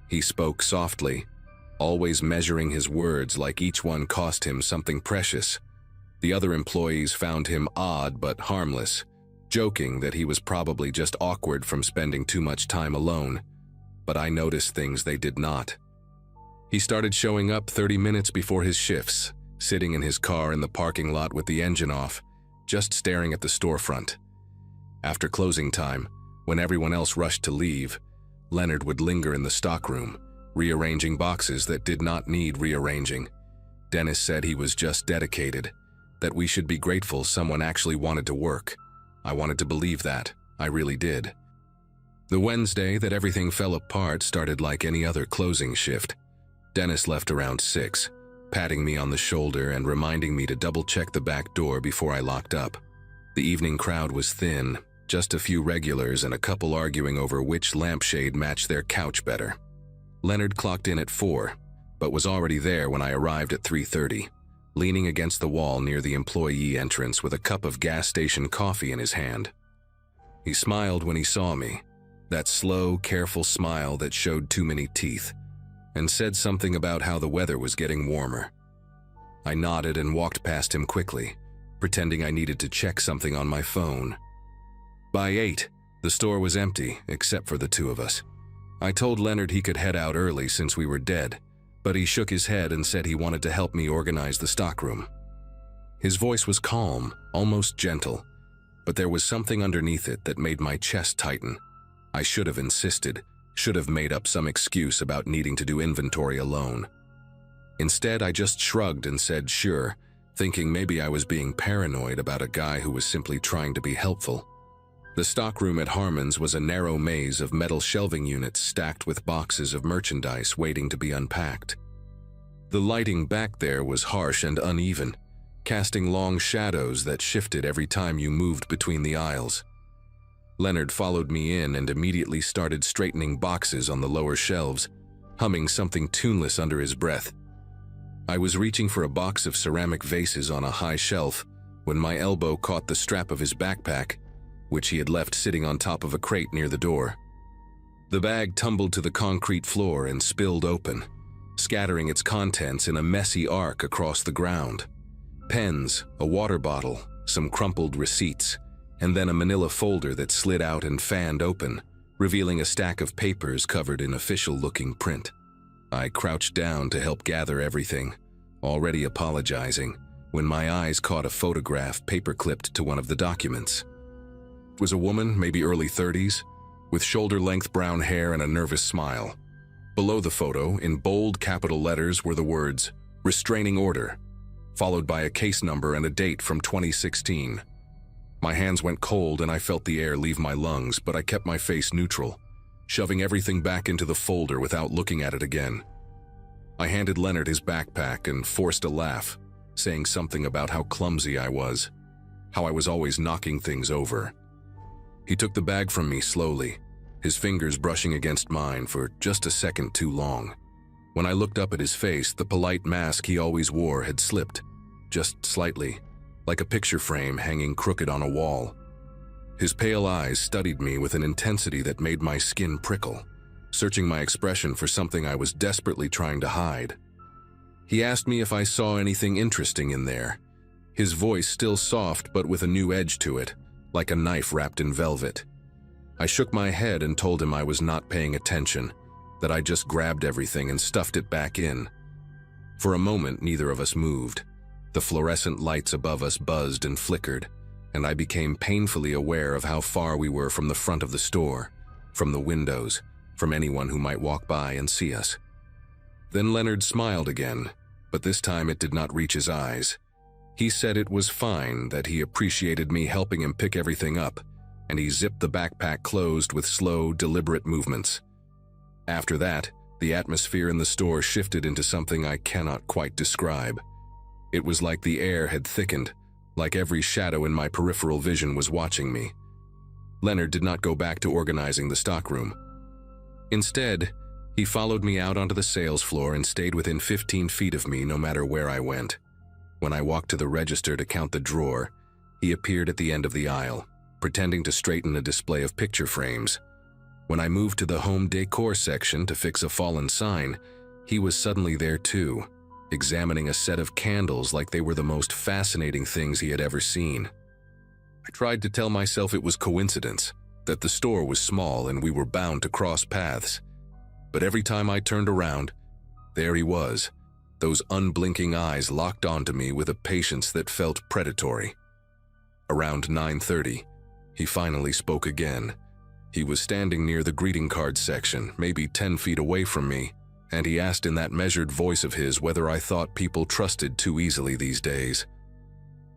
He spoke softly, always measuring his words like each one cost him something precious. The other employees found him odd but harmless, joking that he was probably just awkward from spending too much time alone, but I noticed things they did not. He started showing up 30 minutes before his shifts, sitting in his car in the parking lot with the engine off, just staring at the storefront. After closing time, when everyone else rushed to leave, Leonard would linger in the stockroom, rearranging boxes that did not need rearranging. Dennis said he was just dedicated, that we should be grateful someone actually wanted to work. I wanted to believe that. I really did. The Wednesday that everything fell apart started like any other closing shift. Dennis left around 6, patting me on the shoulder and reminding me to double-check the back door before I locked up. The evening crowd was thin, just a few regulars and a couple arguing over which lampshade matched their couch better. Leonard clocked in at 4, but was already there when I arrived at 3:30. Leaning against the wall near the employee entrance with a cup of gas station coffee in his hand. He smiled when he saw me, that slow, careful smile that showed too many teeth, and said something about how the weather was getting warmer. I nodded and walked past him quickly, pretending I needed to check something on my phone. By 8, the store was empty except for the two of us. I told Leonard he could head out early since we were dead, but he shook his head and said he wanted to help me organize the stockroom. His voice was calm, almost gentle, but there was something underneath it that made my chest tighten. I should have insisted, should have made up some excuse about needing to do inventory alone. Instead, I just shrugged and said sure, thinking maybe I was being paranoid about a guy who was simply trying to be helpful. The stockroom at Harmon's was a narrow maze of metal shelving units stacked with boxes of merchandise waiting to be unpacked. The lighting back there was harsh and uneven, casting long shadows that shifted every time you moved between the aisles. Leonard followed me in and immediately started straightening boxes on the lower shelves, humming something tuneless under his breath. I was reaching for a box of ceramic vases on a high shelf when my elbow caught the strap of his backpack, which he had left sitting on top of a crate near the door. The bag tumbled to the concrete floor and spilled open, scattering its contents in a messy arc across the ground. Pens, a water bottle, some crumpled receipts, and then a manila folder that slid out and fanned open, revealing a stack of papers covered in official-looking print. I crouched down to help gather everything, already apologizing, when my eyes caught a photograph paper-clipped to one of the documents. It was a woman, maybe early 30s, with shoulder-length brown hair and a nervous smile. Below the photo, in bold capital letters, were the words, "Restraining Order," followed by a case number and a date from 2016. My hands went cold and I felt the air leave my lungs, but I kept my face neutral, shoving everything back into the folder without looking at it again. I handed Leonard his backpack and forced a laugh, saying something about how clumsy I was, how I was always knocking things over. He took the bag from me slowly, his fingers brushing against mine for just a second too long. When I looked up at his face, the polite mask he always wore had slipped, just slightly, like a picture frame hanging crooked on a wall. His pale eyes studied me with an intensity that made my skin prickle, searching my expression for something I was desperately trying to hide. He asked me if I saw anything interesting in there, his voice still soft but with a new edge to it, like a knife wrapped in velvet. I shook my head and told him I was not paying attention, that I just grabbed everything and stuffed it back in. For a moment, neither of us moved. The fluorescent lights above us buzzed and flickered, and I became painfully aware of how far we were from the front of the store, from the windows, from anyone who might walk by and see us. Then Leonard smiled again, but this time it did not reach his eyes. He said it was fine, that he appreciated me helping him pick everything up, and he zipped the backpack closed with slow, deliberate movements. After that, the atmosphere in the store shifted into something I cannot quite describe. It was like the air had thickened, like every shadow in my peripheral vision was watching me. Leonard did not go back to organizing the stockroom. Instead, he followed me out onto the sales floor and stayed within 15 feet of me no matter where I went. When I walked to the register to count the drawer, he appeared at the end of the aisle, pretending to straighten a display of picture frames. When I moved to the home decor section to fix a fallen sign, he was suddenly there too, examining a set of candles like they were the most fascinating things he had ever seen. I tried to tell myself it was coincidence, that the store was small and we were bound to cross paths. But every time I turned around, there he was, those unblinking eyes locked onto me with a patience that felt predatory. Around 9:30, he finally spoke again. He was standing near the greeting card section, maybe 10 feet away from me, and he asked in that measured voice of his whether I thought people trusted too easily these days.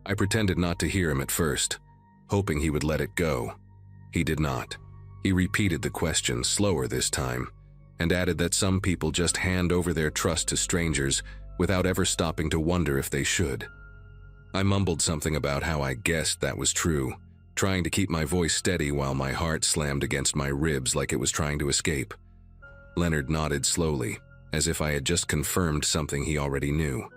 I pretended not to hear him at first, hoping he would let it go. He did not. He repeated the question, slower this time, and added that some people just hand over their trust to strangers without ever stopping to wonder if they should. I mumbled something about how I guessed that was true, trying to keep my voice steady while my heart slammed against my ribs like it was trying to escape. Leonard nodded slowly, as if I had just confirmed something he already knew.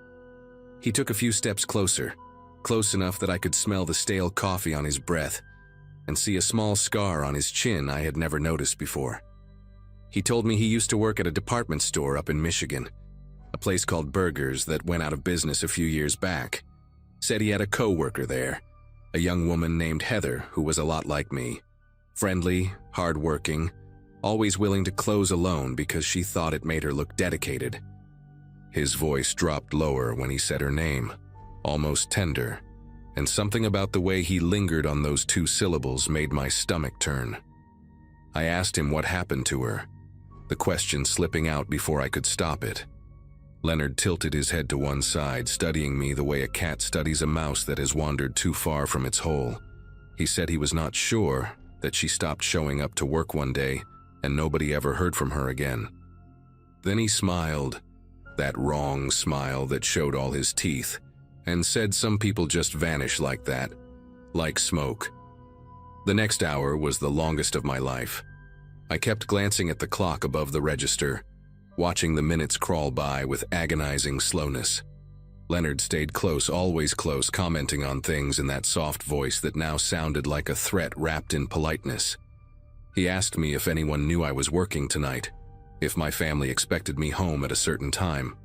He took a few steps closer, close enough that I could smell the stale coffee on his breath and see a small scar on his chin I had never noticed before. He told me he used to work at a department store up in Michigan, a place called Burgers that went out of business a few years back. Said he had a coworker there, a young woman named Heather who was a lot like me. Friendly, hardworking, always willing to close alone because she thought it made her look dedicated. His voice dropped lower when he said her name, almost tender, and something about the way he lingered on those two syllables made my stomach turn. I asked him what happened to her, the question slipping out before I could stop it. Leonard tilted his head to one side, studying me the way a cat studies a mouse that has wandered too far from its hole. He said he was not sure, that she stopped showing up to work one day and nobody ever heard from her again. Then he smiled, that wrong smile that showed all his teeth, and said some people just vanish like that, like smoke. The next hour was the longest of my life. I kept glancing at the clock above the register, watching the minutes crawl by with agonizing slowness. Leonard stayed close, always close, commenting on things in that soft voice that now sounded like a threat wrapped in politeness. He asked me if anyone knew I was working tonight, if my family expected me home at a certain time.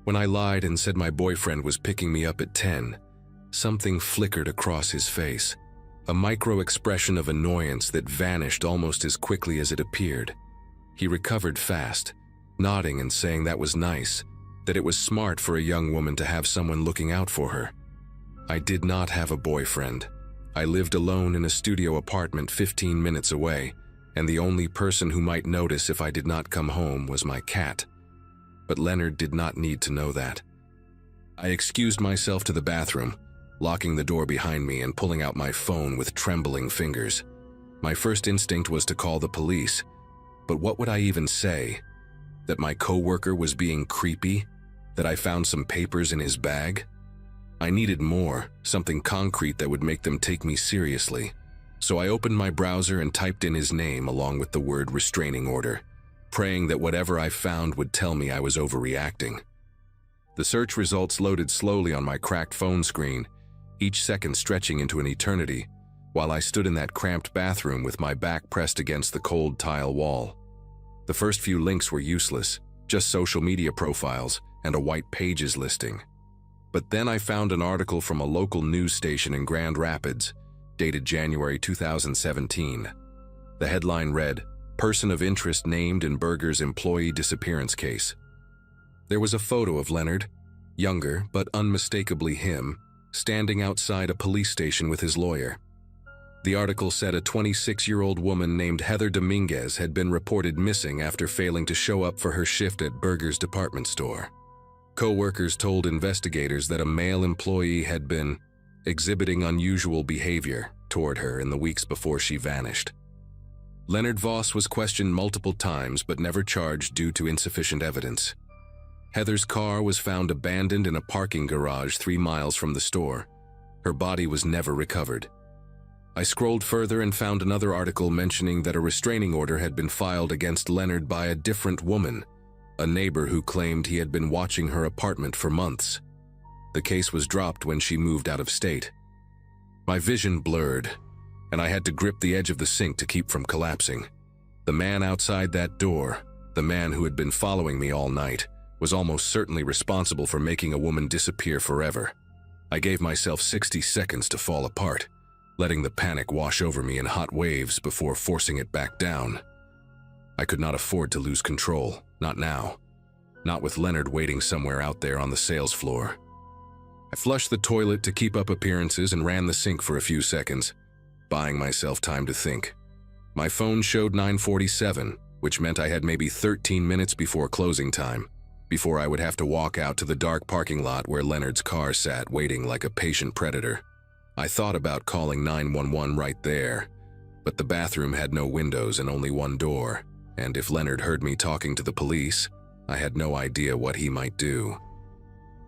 When I lied and said my boyfriend was picking me up at 10, something flickered across his face, a micro-expression of annoyance that vanished almost as quickly as it appeared. He recovered fast, nodding and saying that was nice, that it was smart for a young woman to have someone looking out for her. I did not have a boyfriend. I lived alone in a studio apartment 15 minutes away, and the only person who might notice if I did not come home was my cat. But Leonard did not need to know that. I excused myself to the bathroom, locking the door behind me and pulling out my phone with trembling fingers. My first instinct was to call the police, but what would I even say? That my coworker was being creepy? That I found some papers in his bag? I needed more, something concrete that would make them take me seriously. So I opened my browser and typed in his name along with the word restraining order, praying that whatever I found would tell me I was overreacting. The search results loaded slowly on my cracked phone screen, each second stretching into an eternity, while I stood in that cramped bathroom with my back pressed against the cold tile wall. The first few links were useless, just social media profiles and a white pages listing. But then I found an article from a local news station in Grand Rapids, dated January 2017. The headline read, "Person of interest named in Berger's employee disappearance case." There was a photo of Leonard, younger but unmistakably him, standing outside a police station with his lawyer. The article said a 26-year-old woman named Heather Dominguez had been reported missing after failing to show up for her shift at Berger's department store. Co-workers told investigators that a male employee had been exhibiting unusual behavior toward her in the weeks before she vanished. Leonard Voss was questioned multiple times but never charged due to insufficient evidence. Heather's car was found abandoned in a parking garage 3 miles from the store. Her body was never recovered. I scrolled further and found another article mentioning that a restraining order had been filed against Leonard by a different woman, a neighbor who claimed he had been watching her apartment for months. The case was dropped when she moved out of state. My vision blurred, and I had to grip the edge of the sink to keep from collapsing. The man outside that door, the man who had been following me all night, was almost certainly responsible for making a woman disappear forever. I gave myself 60 seconds to fall apart, letting the panic wash over me in hot waves before forcing it back down. I could not afford to lose control, not now. Not with Leonard waiting somewhere out there on the sales floor. I flushed the toilet to keep up appearances and ran the sink for a few seconds, buying myself time to think. My phone showed 9:47, which meant I had maybe 13 minutes before closing time, before I would have to walk out to the dark parking lot where Leonard's car sat waiting like a patient predator. I thought about calling 911 right there, but the bathroom had no windows and only one door, and if Leonard heard me talking to the police, I had no idea what he might do.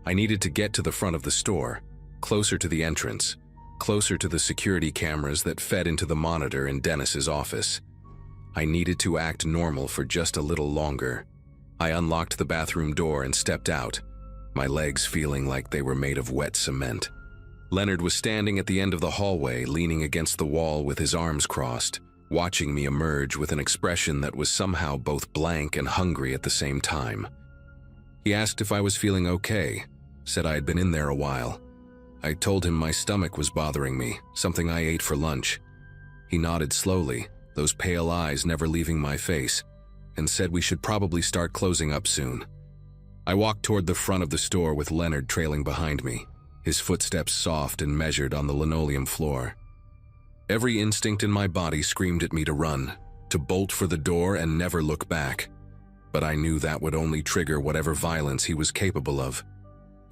I needed to get to the front of the store, closer to the entrance, closer to the security cameras that fed into the monitor in Dennis's office. I needed to act normal for just a little longer. I unlocked the bathroom door and stepped out, my legs feeling like they were made of wet cement. Leonard was standing at the end of the hallway, leaning against the wall with his arms crossed, watching me emerge with an expression that was somehow both blank and hungry at the same time. He asked if I was feeling okay, said I had been in there a while. I told him my stomach was bothering me, something I ate for lunch. He nodded slowly, those pale eyes never leaving my face, and said we should probably start closing up soon. I walked toward the front of the store with Leonard trailing behind me, his footsteps soft and measured on the linoleum floor. Every instinct in my body screamed at me to run, to bolt for the door and never look back. But I knew that would only trigger whatever violence he was capable of.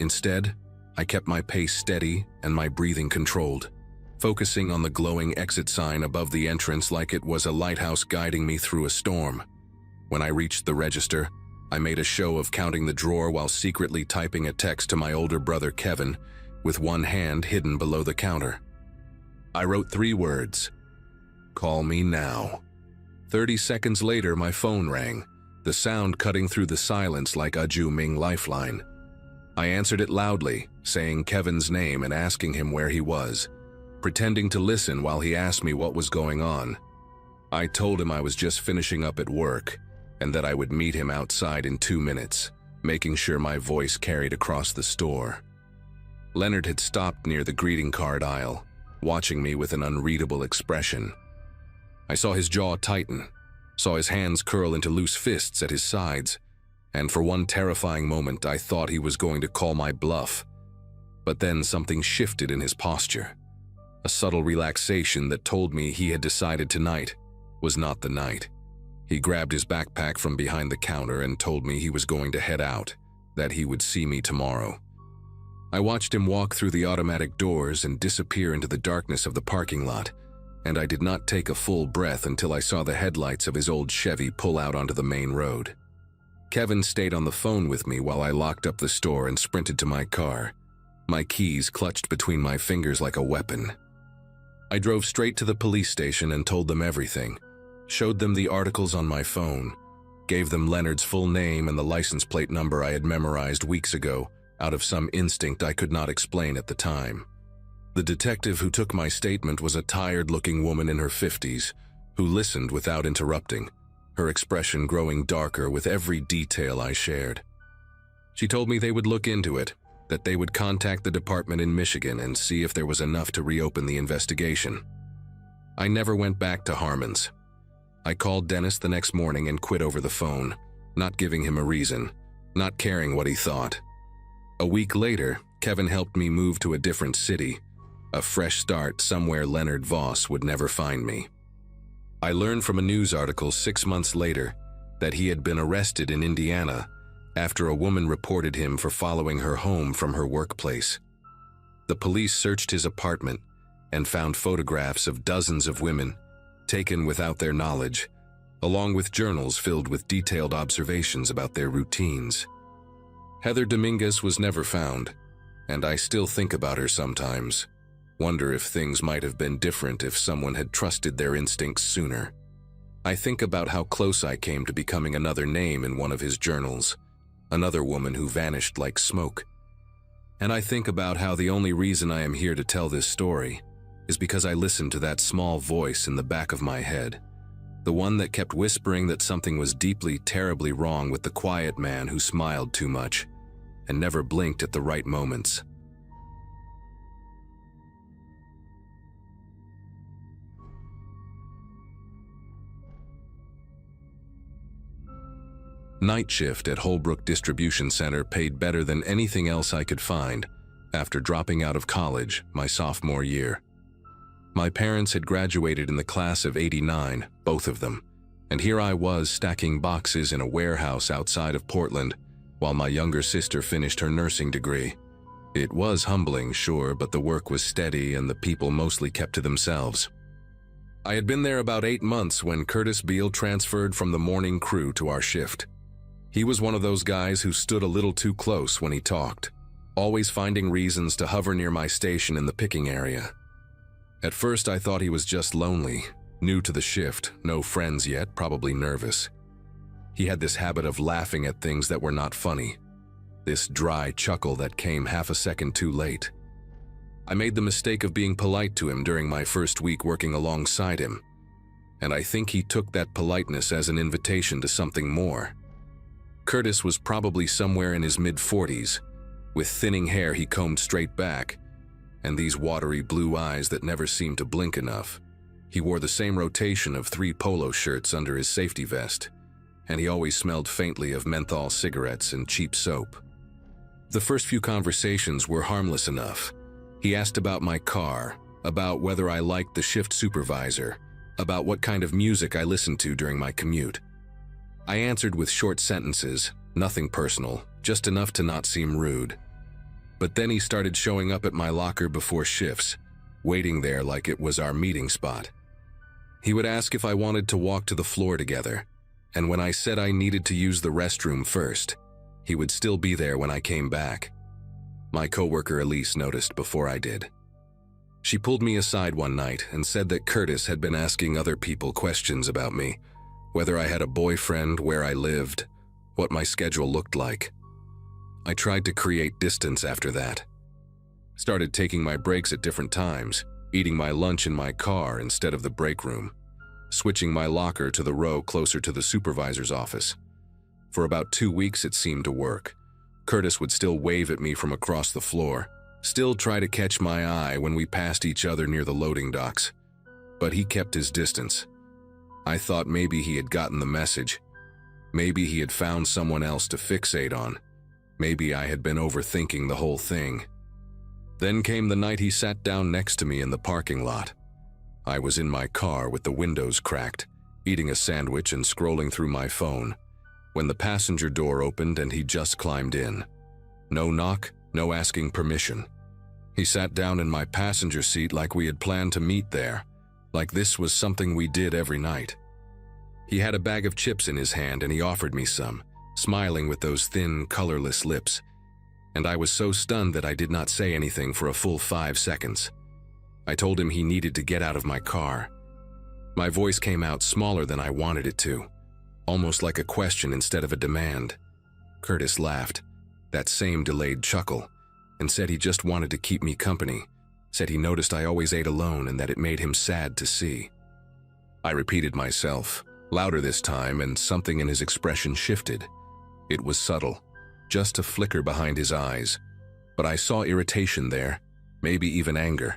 Instead, I kept my pace steady and my breathing controlled, focusing on the glowing exit sign above the entrance like it was a lighthouse guiding me through a storm. When I reached the register, I made a show of counting the drawer while secretly typing a text to my older brother Kevin, with one hand hidden below the counter. I wrote 3 words, Call me now." 30 seconds later, my phone rang, the sound cutting through the silence like a Ju-Ming lifeline. I answered it loudly, saying Kevin's name and asking him where he was, pretending to listen while he asked me what was going on. I told him I was just finishing up at work and that I would meet him outside in 2 minutes, making sure my voice carried across the store. Leonard had stopped near the greeting card aisle, watching me with an unreadable expression. I saw his jaw tighten, saw his hands curl into loose fists at his sides, and for one terrifying moment I thought he was going to call my bluff. But then something shifted in his posture, a subtle relaxation that told me he had decided tonight was not the night. He grabbed his backpack from behind the counter and told me he was going to head out, that he would see me tomorrow. I watched him walk through the automatic doors and disappear into the darkness of the parking lot, and I did not take a full breath until I saw the headlights of his old Chevy pull out onto the main road. Kevin stayed on the phone with me while I locked up the store and sprinted to my car, my keys clutched between my fingers like a weapon. I drove straight to the police station and told them everything, showed them the articles on my phone, gave them Leonard's full name and the license plate number I had memorized weeks ago out of some instinct I could not explain at the time. The detective who took my statement was a tired-looking woman in her 50s who listened without interrupting, her expression growing darker with every detail I shared. She told me they would look into it, that they would contact the department in Michigan and see if there was enough to reopen the investigation. I never went back to Harmon's. I called Dennis the next morning and quit over the phone, not giving him a reason, not caring what he thought. A week later, Kevin helped me move to a different city, a fresh start somewhere Leonard Voss would never find me. I learned from a news article 6 months later that he had been arrested in Indiana after a woman reported him for following her home from her workplace. The police searched his apartment and found photographs of dozens of women, taken without their knowledge, along with journals filled with detailed observations about their routines. Heather Dominguez was never found, and I still think about her sometimes, wonder if things might have been different if someone had trusted their instincts sooner. I think about how close I came to becoming another name in one of his journals, another woman who vanished like smoke. And I think about how the only reason I am here to tell this story is because I listened to that small voice in the back of my head, the one that kept whispering that something was deeply, terribly wrong with the quiet man who smiled too much and never blinked at the right moments. Night shift at Holbrook Distribution Center paid better than anything else I could find after dropping out of college my sophomore year. My parents had graduated in the class of '89, both of them, and here I was stacking boxes in a warehouse outside of Portland while my younger sister finished her nursing degree. It was humbling, sure, but the work was steady and the people mostly kept to themselves. I had been there about 8 months when Curtis Beale transferred from the morning crew to our shift. He was one of those guys who stood a little too close when he talked, always finding reasons to hover near my station in the picking area. At first I thought he was just lonely, new to the shift, no friends yet, probably nervous. He had this habit of laughing at things that were not funny, this dry chuckle that came half a second too late. I made the mistake of being polite to him during my first week working alongside him, and I think he took that politeness as an invitation to something more. Curtis was probably somewhere in his mid-40s, with thinning hair he combed straight back, and these watery blue eyes that never seemed to blink enough. He wore the same rotation of 3 polo shirts under his safety vest, and he always smelled faintly of menthol cigarettes and cheap soap. The first few conversations were harmless enough. He asked about my car, about whether I liked the shift supervisor, about what kind of music I listened to during my commute. I answered with short sentences, nothing personal, just enough to not seem rude. But then he started showing up at my locker before shifts, waiting there like it was our meeting spot. He would ask if I wanted to walk to the floor together, and when I said I needed to use the restroom first, he would still be there when I came back. My coworker Elise noticed before I did. She pulled me aside one night and said that Curtis had been asking other people questions about me, whether I had a boyfriend, where I lived, what my schedule looked like. I tried to create distance after that. Started taking my breaks at different times, eating my lunch in my car instead of the break room, switching my locker to the row closer to the supervisor's office. For about 2 weeks it seemed to work. Curtis would still wave at me from across the floor, still try to catch my eye when we passed each other near the loading docks. But he kept his distance. I thought maybe he had gotten the message. Maybe he had found someone else to fixate on. Maybe I had been overthinking the whole thing. Then came the night he sat down next to me in the parking lot. I was in my car with the windows cracked, eating a sandwich and scrolling through my phone, when the passenger door opened and he just climbed in. No knock, no asking permission. He sat down in my passenger seat like we had planned to meet there, like this was something we did every night. He had a bag of chips in his hand and he offered me some, smiling with those thin, colorless lips. And I was so stunned that I did not say anything for a full 5 seconds. I told him he needed to get out of my car. My voice came out smaller than I wanted it to, almost like a question instead of a demand. Curtis laughed, that same delayed chuckle, and said he just wanted to keep me company, said he noticed I always ate alone and that it made him sad to see. I repeated myself, louder this time, and something in his expression shifted. It was subtle, just a flicker behind his eyes, but I saw irritation there, maybe even anger.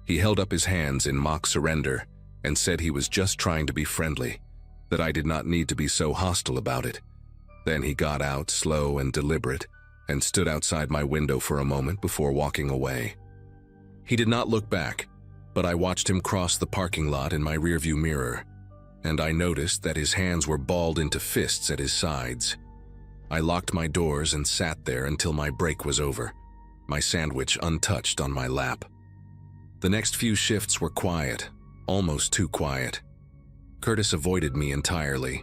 He held up his hands in mock surrender and said he was just trying to be friendly, that I did not need to be so hostile about it. Then he got out, slow and deliberate, and stood outside my window for a moment before walking away. He did not look back, but I watched him cross the parking lot in my rearview mirror, and I noticed that his hands were balled into fists at his sides. I locked my doors and sat there until my break was over, my sandwich untouched on my lap. The next few shifts were quiet, almost too quiet. Curtis avoided me entirely,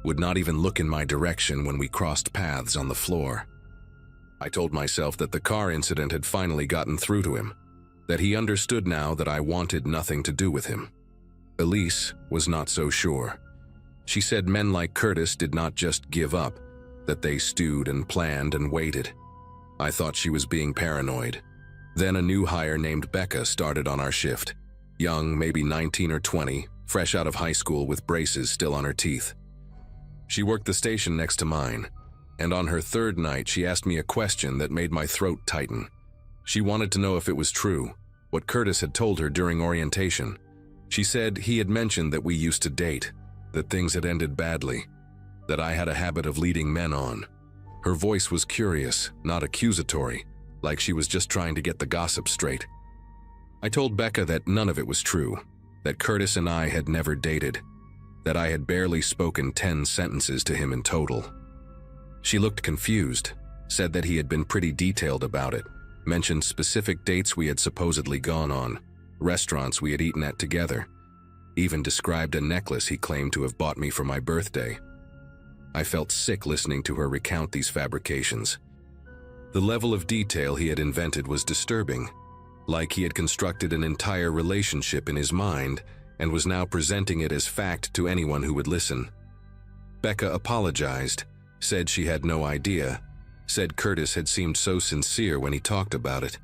would not even look in my direction when we crossed paths on the floor. I told myself that the car incident had finally gotten through to him, that he understood now that I wanted nothing to do with him. Elise was not so sure. She said men like Curtis did not just give up, that they stewed and planned and waited. I thought she was being paranoid. Then a new hire named Becca started on our shift. Young, maybe 19 or 20, fresh out of high school with braces still on her teeth. She worked the station next to mine, and on her 3rd night she asked me a question that made my throat tighten. She wanted to know if it was true, what Curtis had told her during orientation. She said he had mentioned that we used to date, that things had ended badly, that I had a habit of leading men on. Her voice was curious, not accusatory, like she was just trying to get the gossip straight. I told Becca that none of it was true, that Curtis and I had never dated, that I had barely spoken 10 sentences to him in total. She looked confused, said that he had been pretty detailed about it, mentioned specific dates we had supposedly gone on, restaurants we had eaten at together, even described a necklace he claimed to have bought me for my birthday. I felt sick listening to her recount these fabrications. The level of detail he had invented was disturbing, like he had constructed an entire relationship in his mind and was now presenting it as fact to anyone who would listen. Becca apologized, said she had no idea, said Curtis had seemed so sincere when he talked about it.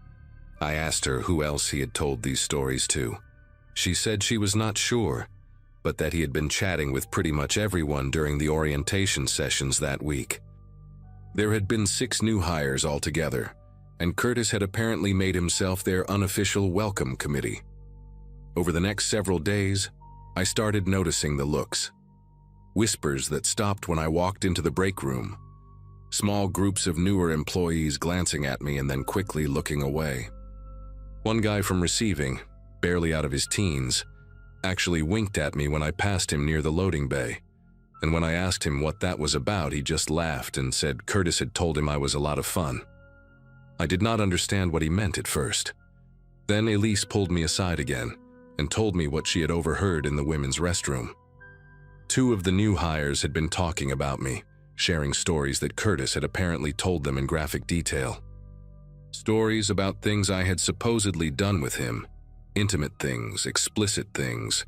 I asked her who else he had told these stories to. She said she was not sure, but that he had been chatting with pretty much everyone during the orientation sessions that week. There had been 6 new hires altogether, and Curtis had apparently made himself their unofficial welcome committee. Over the next several days, I started noticing the looks. Whispers that stopped when I walked into the break room. Small groups of newer employees glancing at me and then quickly looking away. One guy from receiving, barely out of his teens, actually winked at me when I passed him near the loading bay, and when I asked him what that was about, he just laughed and said Curtis had told him I was a lot of fun. I did not understand what he meant at first. Then Elise pulled me aside again and told me what she had overheard in the women's restroom. 2 of the new hires had been talking about me, sharing stories that Curtis had apparently told them in graphic detail. Stories about things I had supposedly done with him, Intimate things, explicit things,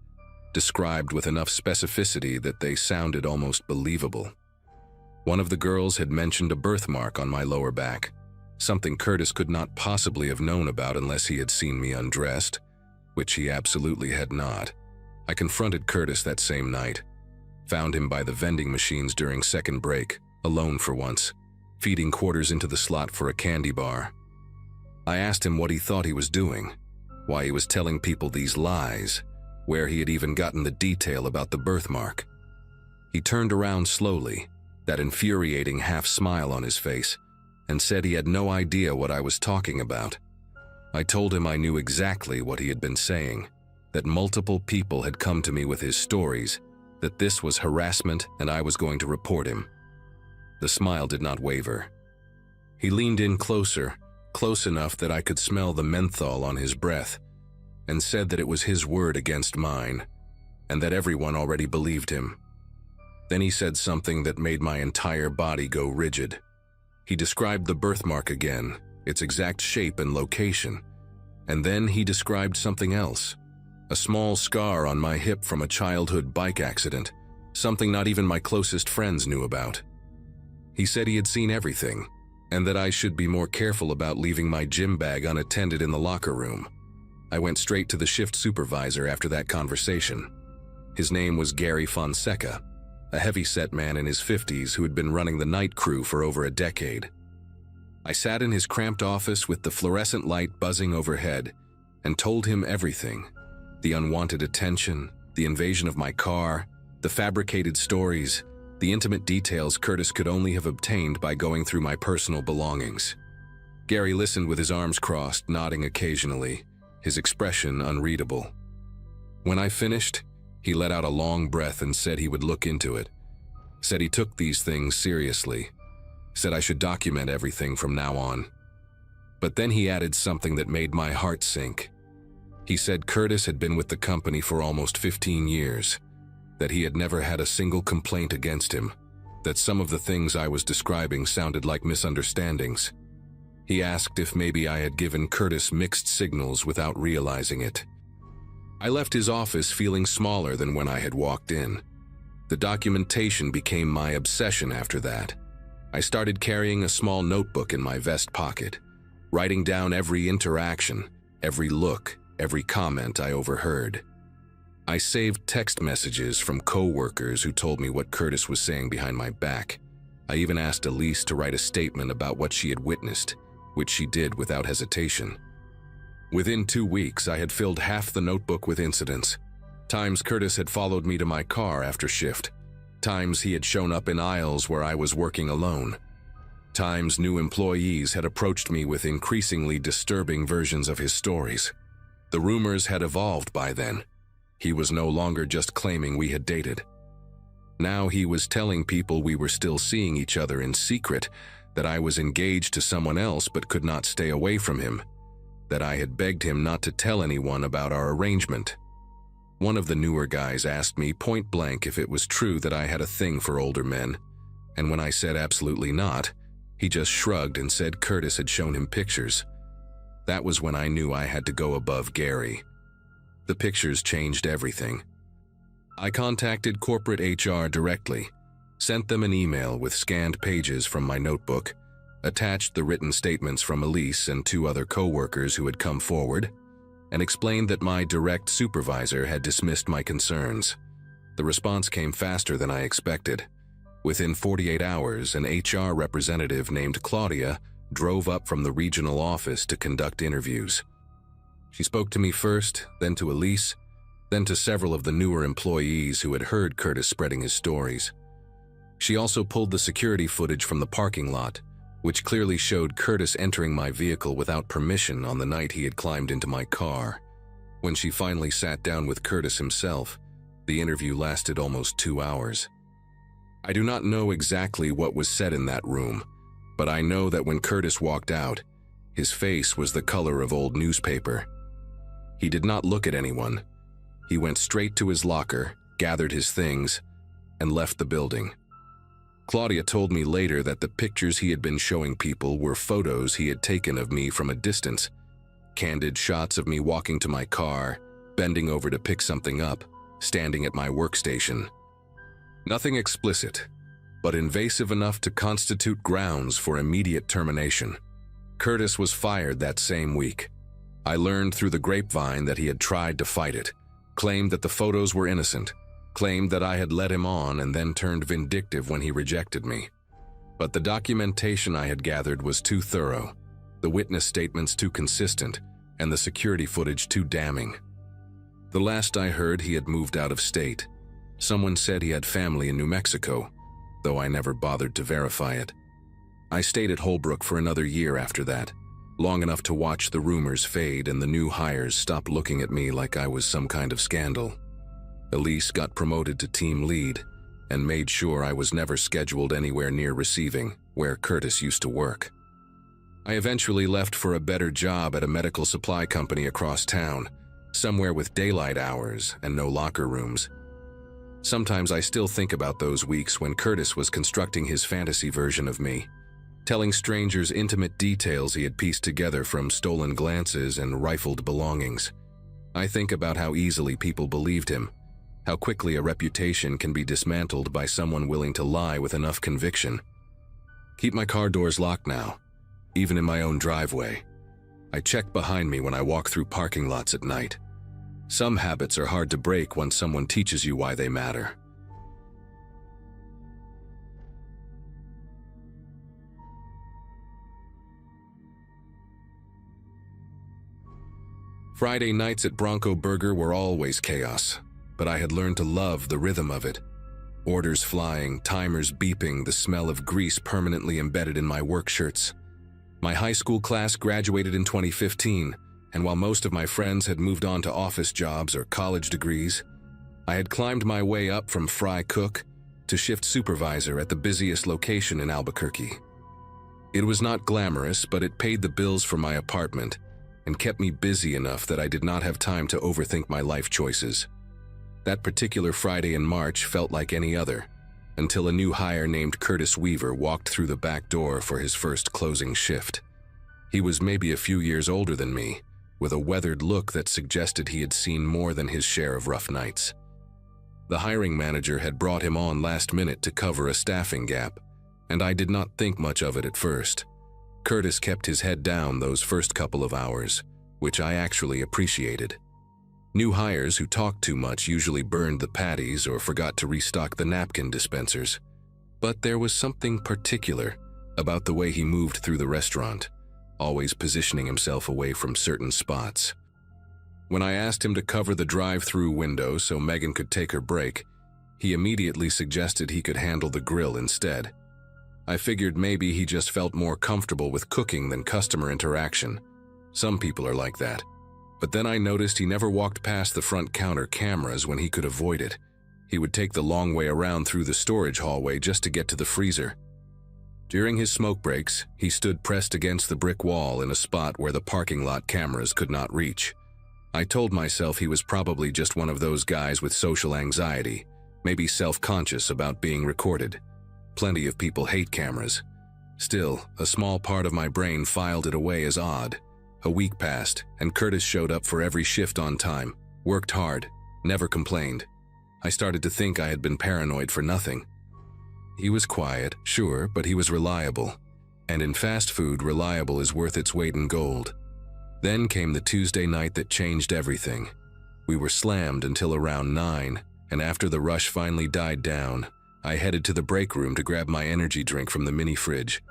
described with enough specificity that they sounded almost believable. One of the girls had mentioned a birthmark on my lower back, something Curtis could not possibly have known about unless he had seen me undressed, which he absolutely had not. I confronted Curtis that same night, found him by the vending machines during second break, alone for once, feeding quarters into the slot for a candy bar. I asked him what he thought he was doing, why he was telling people these lies, where he had even gotten the detail about the birthmark. He turned around slowly, that infuriating half smile on his face, and said he had no idea what I was talking about. I told him I knew exactly what he had been saying, that multiple people had come to me with his stories, that this was harassment and I was going to report him. The smile did not waver. He leaned in closer, close enough that I could smell the menthol on his breath, and said that it was his word against mine, and that everyone already believed him. Then he said something that made my entire body go rigid. He described the birthmark again, its exact shape and location, and then he described something else. A small scar on my hip from a childhood bike accident, something not even my closest friends knew about. He said he had seen everything, and that I should be more careful about leaving my gym bag unattended in the locker room. I went straight to the shift supervisor after that conversation. His name was Gary Fonseca, a heavy-set man in his 50s who had been running the night crew for over a decade. I sat in his cramped office with the fluorescent light buzzing overhead and told him everything. The unwanted attention, the invasion of my car, the fabricated stories, the intimate details Curtis could only have obtained by going through my personal belongings. Gary listened with his arms crossed, nodding occasionally, his expression unreadable. When I finished, he let out a long breath and said he would look into it. Said he took these things seriously. Said I should document everything from now on. But then he added something that made my heart sink. He said Curtis had been with the company for almost 15 years, that he had never had a single complaint against him, that some of the things I was describing sounded like misunderstandings. He asked if maybe I had given Curtis mixed signals without realizing it. I left his office feeling smaller than when I had walked in. The documentation became my obsession after that. I started carrying a small notebook in my vest pocket, writing down every interaction, every look, every comment I overheard. I saved text messages from coworkers who told me what Curtis was saying behind my back. I even asked Elise to write a statement about what she had witnessed, which she did without hesitation. Within 2 weeks, I had filled half the notebook with incidents. Times Curtis had followed me to my car after shift. Times he had shown up in aisles where I was working alone. Times new employees had approached me with increasingly disturbing versions of his stories. The rumors had evolved by then. He was no longer just claiming we had dated. Now he was telling people we were still seeing each other in secret, that I was engaged to someone else but could not stay away from him, that I had begged him not to tell anyone about our arrangement. One of the newer guys asked me point blank if it was true that I had a thing for older men, and when I said absolutely not, he just shrugged and said Curtis had shown him pictures. That was when I knew I had to go above Gary. The pictures changed everything. I contacted corporate HR directly, sent them an email with scanned pages from my notebook, attached the written statements from Elise and 2 other coworkers who had come forward, and explained that my direct supervisor had dismissed my concerns. The response came faster than I expected. Within 48 hours, an HR representative named Claudia drove up from the regional office to conduct interviews. She spoke to me first, then to Elise, then to several of the newer employees who had heard Curtis spreading his stories. She also pulled the security footage from the parking lot, which clearly showed Curtis entering my vehicle without permission on the night he had climbed into my car. When she finally sat down with Curtis himself, the interview lasted almost 2 hours. I do not know exactly what was said in that room, but I know that when Curtis walked out, his face was the color of old newspaper. He did not look at anyone. He went straight to his locker, gathered his things, and left the building. Claudia told me later that the pictures he had been showing people were photos he had taken of me from a distance, Candid shots of me walking to my car, bending over to pick something up, standing at my workstation. Nothing explicit, but invasive enough to constitute grounds for immediate termination. Curtis was fired that same week. I learned through the grapevine that he had tried to fight it, claimed that the photos were innocent, claimed that I had led him on and then turned vindictive when he rejected me. But the documentation I had gathered was too thorough, the witness statements too consistent, and the security footage too damning. The last I heard, he had moved out of state. Someone said he had family in New Mexico, though I never bothered to verify it. I stayed at Holbrook for another year after that, long enough to watch the rumors fade and the new hires stop looking at me like I was some kind of scandal. Elise got promoted to team lead and made sure I was never scheduled anywhere near receiving, where Curtis used to work. I eventually left for a better job at a medical supply company across town, somewhere with daylight hours and no locker rooms. Sometimes I still think about those weeks when Curtis was constructing his fantasy version of me, telling strangers intimate details he had pieced together from stolen glances and rifled belongings. I think about how easily people believed him, how quickly a reputation can be dismantled by someone willing to lie with enough conviction. Keep my car doors locked now, even in my own driveway. I check behind me when I walk through parking lots at night. Some habits are hard to break once someone teaches you why they matter. Friday nights at Bronco Burger were always chaos, but I had learned to love the rhythm of it. Orders flying, timers beeping, the smell of grease permanently embedded in my work shirts. My high school class graduated in 2015, and while most of my friends had moved on to office jobs or college degrees, I had climbed my way up from fry cook to shift supervisor at the busiest location in Albuquerque. It was not glamorous, but it paid the bills for my apartment and kept me busy enough that I did not have time to overthink my life choices. That particular Friday in March felt like any other, until a new hire named Curtis Weaver walked through the back door for his first closing shift. He was maybe a few years older than me, with a weathered look that suggested he had seen more than his share of rough nights. The hiring manager had brought him on last minute to cover a staffing gap, and I did not think much of it at first. Curtis kept his head down those first couple of hours, which I actually appreciated. New hires who talked too much usually burned the patties or forgot to restock the napkin dispensers. But there was something particular about the way he moved through the restaurant, always positioning himself away from certain spots. When I asked him to cover the drive-through window so Megan could take her break, he immediately suggested he could handle the grill instead. I figured maybe he just felt more comfortable with cooking than customer interaction. Some people are like that. But then I noticed he never walked past the front counter cameras when he could avoid it. He would take the long way around through the storage hallway just to get to the freezer. During his smoke breaks, he stood pressed against the brick wall in a spot where the parking lot cameras could not reach. I told myself he was probably just one of those guys with social anxiety, maybe self-conscious about being recorded. Plenty of people hate cameras. Still, a small part of my brain filed it away as odd. A week passed, and Curtis showed up for every shift on time, worked hard, never complained. I started to think I had been paranoid for nothing. He was quiet, sure, but he was reliable. And in fast food, reliable is worth its weight in gold. Then came the Tuesday night that changed everything. We were slammed until around 9, and after the rush finally died down, I headed to the break room to grab my energy drink from the mini fridge.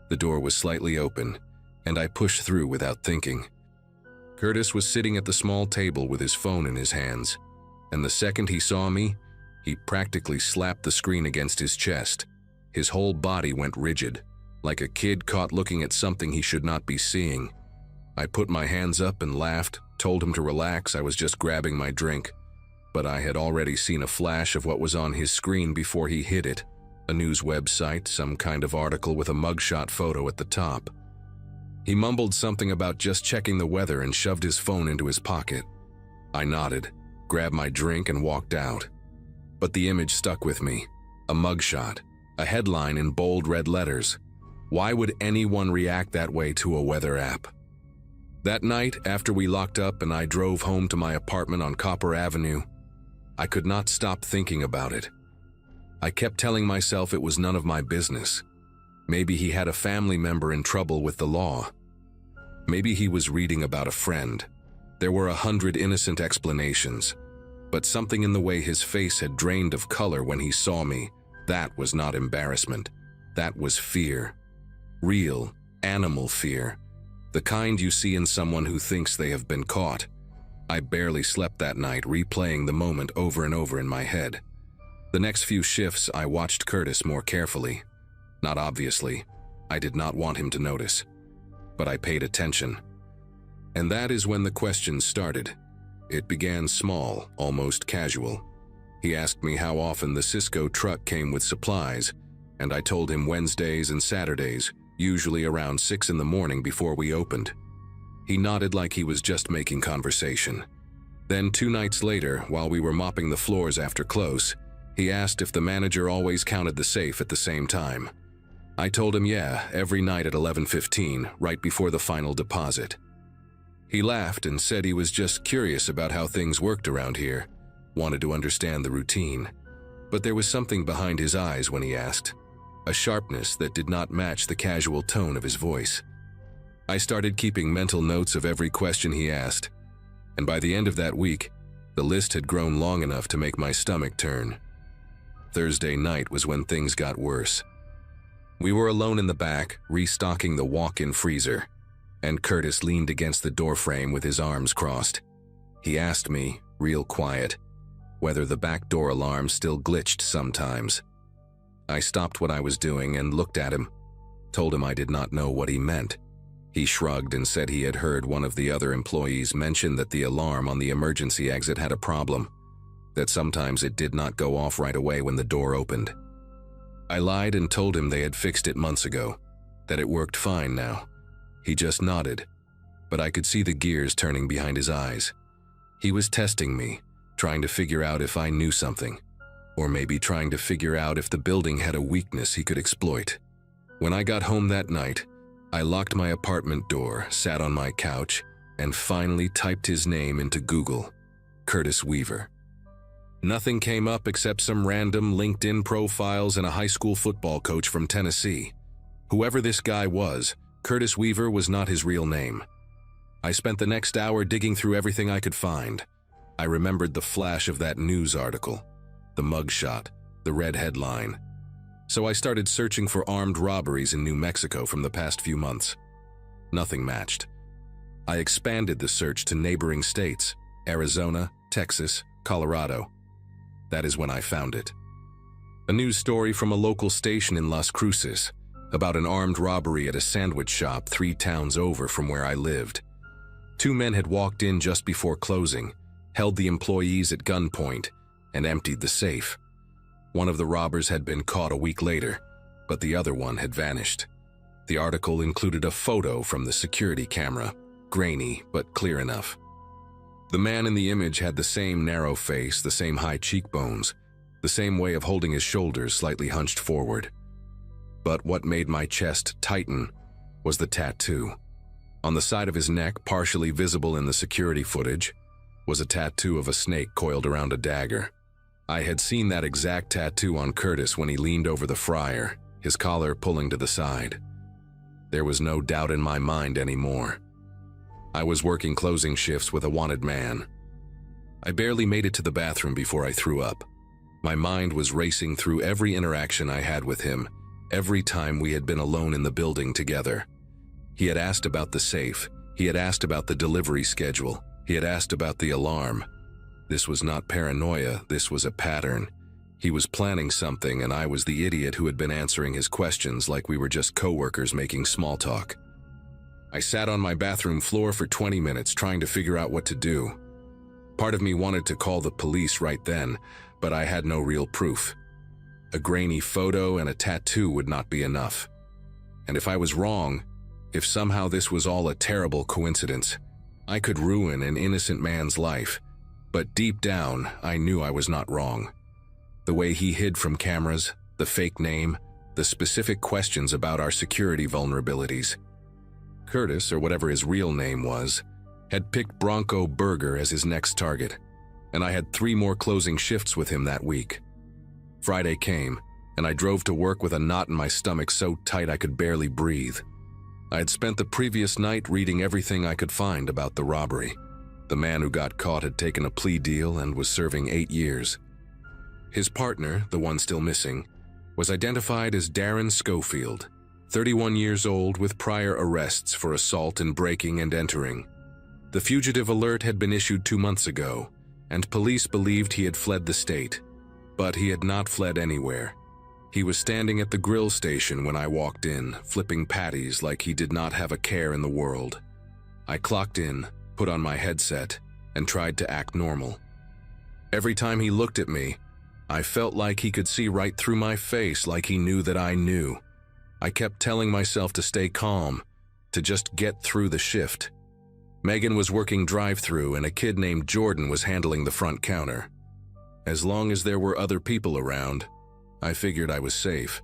The door was slightly open, and I pushed through without thinking. Curtis was sitting at the small table with his phone in his hands, and the second he saw me, he practically slapped the screen against his chest. His whole body went rigid, like a kid caught looking at something he should not be seeing. I put my hands up and laughed, told him to relax, I was just grabbing my drink. But I had already seen a flash of what was on his screen before he hit it. A news website, some kind of article with a mugshot photo at the top. He mumbled something about just checking the weather and shoved his phone into his pocket. I nodded, grabbed my drink and walked out. But the image stuck with me. A mugshot, a headline in bold red letters. Why would anyone react that way to a weather app? That night, after we locked up and I drove home to my apartment on Copper Avenue, I could not stop thinking about it. I kept telling myself it was none of my business. Maybe he had a family member in trouble with the law. Maybe he was reading about a friend. There were 100 innocent explanations, but something in the way his face had drained of color when he saw me, that was not embarrassment. That was fear. Real, animal fear. The kind you see in someone who thinks they have been caught. I barely slept that night, replaying the moment over and over in my head. The next few shifts, I watched Curtis more carefully. Not obviously. I did not want him to notice. But I paid attention. And that is when the questions started. It began small, almost casual. He asked me how often the Cisco truck came with supplies, and I told him Wednesdays and Saturdays, usually around 6 in the morning before we opened. He nodded like he was just making conversation. Then 2 nights later, while we were mopping the floors after close, he asked if the manager always counted the safe at the same time. I told him yeah, every night at 11:15, right before the final deposit. He laughed and said he was just curious about how things worked around here, wanted to understand the routine. But there was something behind his eyes when he asked, a sharpness that did not match the casual tone of his voice. I started keeping mental notes of every question he asked, and by the end of that week, the list had grown long enough to make my stomach turn. Thursday night was when things got worse. We were alone in the back, restocking the walk-in freezer, and Curtis leaned against the doorframe with his arms crossed. He asked me, real quiet, whether the back door alarm still glitched sometimes. I stopped what I was doing and looked at him, told him I did not know what he meant. He shrugged and said he had heard one of the other employees mention that the alarm on the emergency exit had a problem, that sometimes it did not go off right away when the door opened. I lied and told him they had fixed it months ago, that it worked fine now. He just nodded, but I could see the gears turning behind his eyes. He was testing me, trying to figure out if I knew something, or maybe trying to figure out if the building had a weakness he could exploit. When I got home that night, I locked my apartment door, sat on my couch, and finally typed his name into Google, Curtis Weaver. Nothing came up except some random LinkedIn profiles and a high school football coach from Tennessee. Whoever this guy was, Curtis Weaver was not his real name. I spent the next hour digging through everything I could find. I remembered the flash of that news article, the mugshot, the red headline. So I started searching for armed robberies in New Mexico from the past few months. Nothing matched. I expanded the search to neighboring states, Arizona, Texas, Colorado. That is when I found it. A news story from a local station in Las Cruces about an armed robbery at a sandwich shop 3 towns over from where I lived. 2 men had walked in just before closing, held the employees at gunpoint, and emptied the safe. One of the robbers had been caught a week later, but the other one had vanished. The article included a photo from the security camera, grainy but clear enough. The man in the image had the same narrow face, the same high cheekbones, the same way of holding his shoulders slightly hunched forward. But what made my chest tighten was the tattoo. On the side of his neck, partially visible in the security footage, was a tattoo of a snake coiled around a dagger. I had seen that exact tattoo on Curtis when he leaned over the fryer, his collar pulling to the side. There was no doubt in my mind anymore. I was working closing shifts with a wanted man. I barely made it to the bathroom before I threw up. My mind was racing through every interaction I had with him, every time we had been alone in the building together. He had asked about the safe. He had asked about the delivery schedule. He had asked about the alarm. This was not paranoia, this was a pattern. He was planning something, and I was the idiot who had been answering his questions like we were just coworkers making small talk. I sat on my bathroom floor for 20 minutes trying to figure out what to do. Part of me wanted to call the police right then, but I had no real proof. A grainy photo and a tattoo would not be enough. And if I was wrong, if somehow this was all a terrible coincidence, I could ruin an innocent man's life. But deep down, I knew I was not wrong. The way he hid from cameras, the fake name, the specific questions about our security vulnerabilities. Curtis, or whatever his real name was, had picked Bronco Burger as his next target, and I had 3 more closing shifts with him that week. Friday came, and I drove to work with a knot in my stomach so tight I could barely breathe. I had spent the previous night reading everything I could find about the robbery. The man who got caught had taken a plea deal and was serving 8 years. His partner, the one still missing, was identified as Darren Schofield, 31 years old with prior arrests for assault and breaking and entering. The fugitive alert had been issued 2 months ago, and police believed he had fled the state, but he had not fled anywhere. He was standing at the grill station when I walked in, flipping patties like he did not have a care in the world. I clocked in, put on my headset, and tried to act normal. Every time he looked at me, I felt like he could see right through my face, like he knew that I knew. I kept telling myself to stay calm, to just get through the shift. Megan was working drive-through and a kid named Jordan was handling the front counter. As long as there were other people around, I figured I was safe.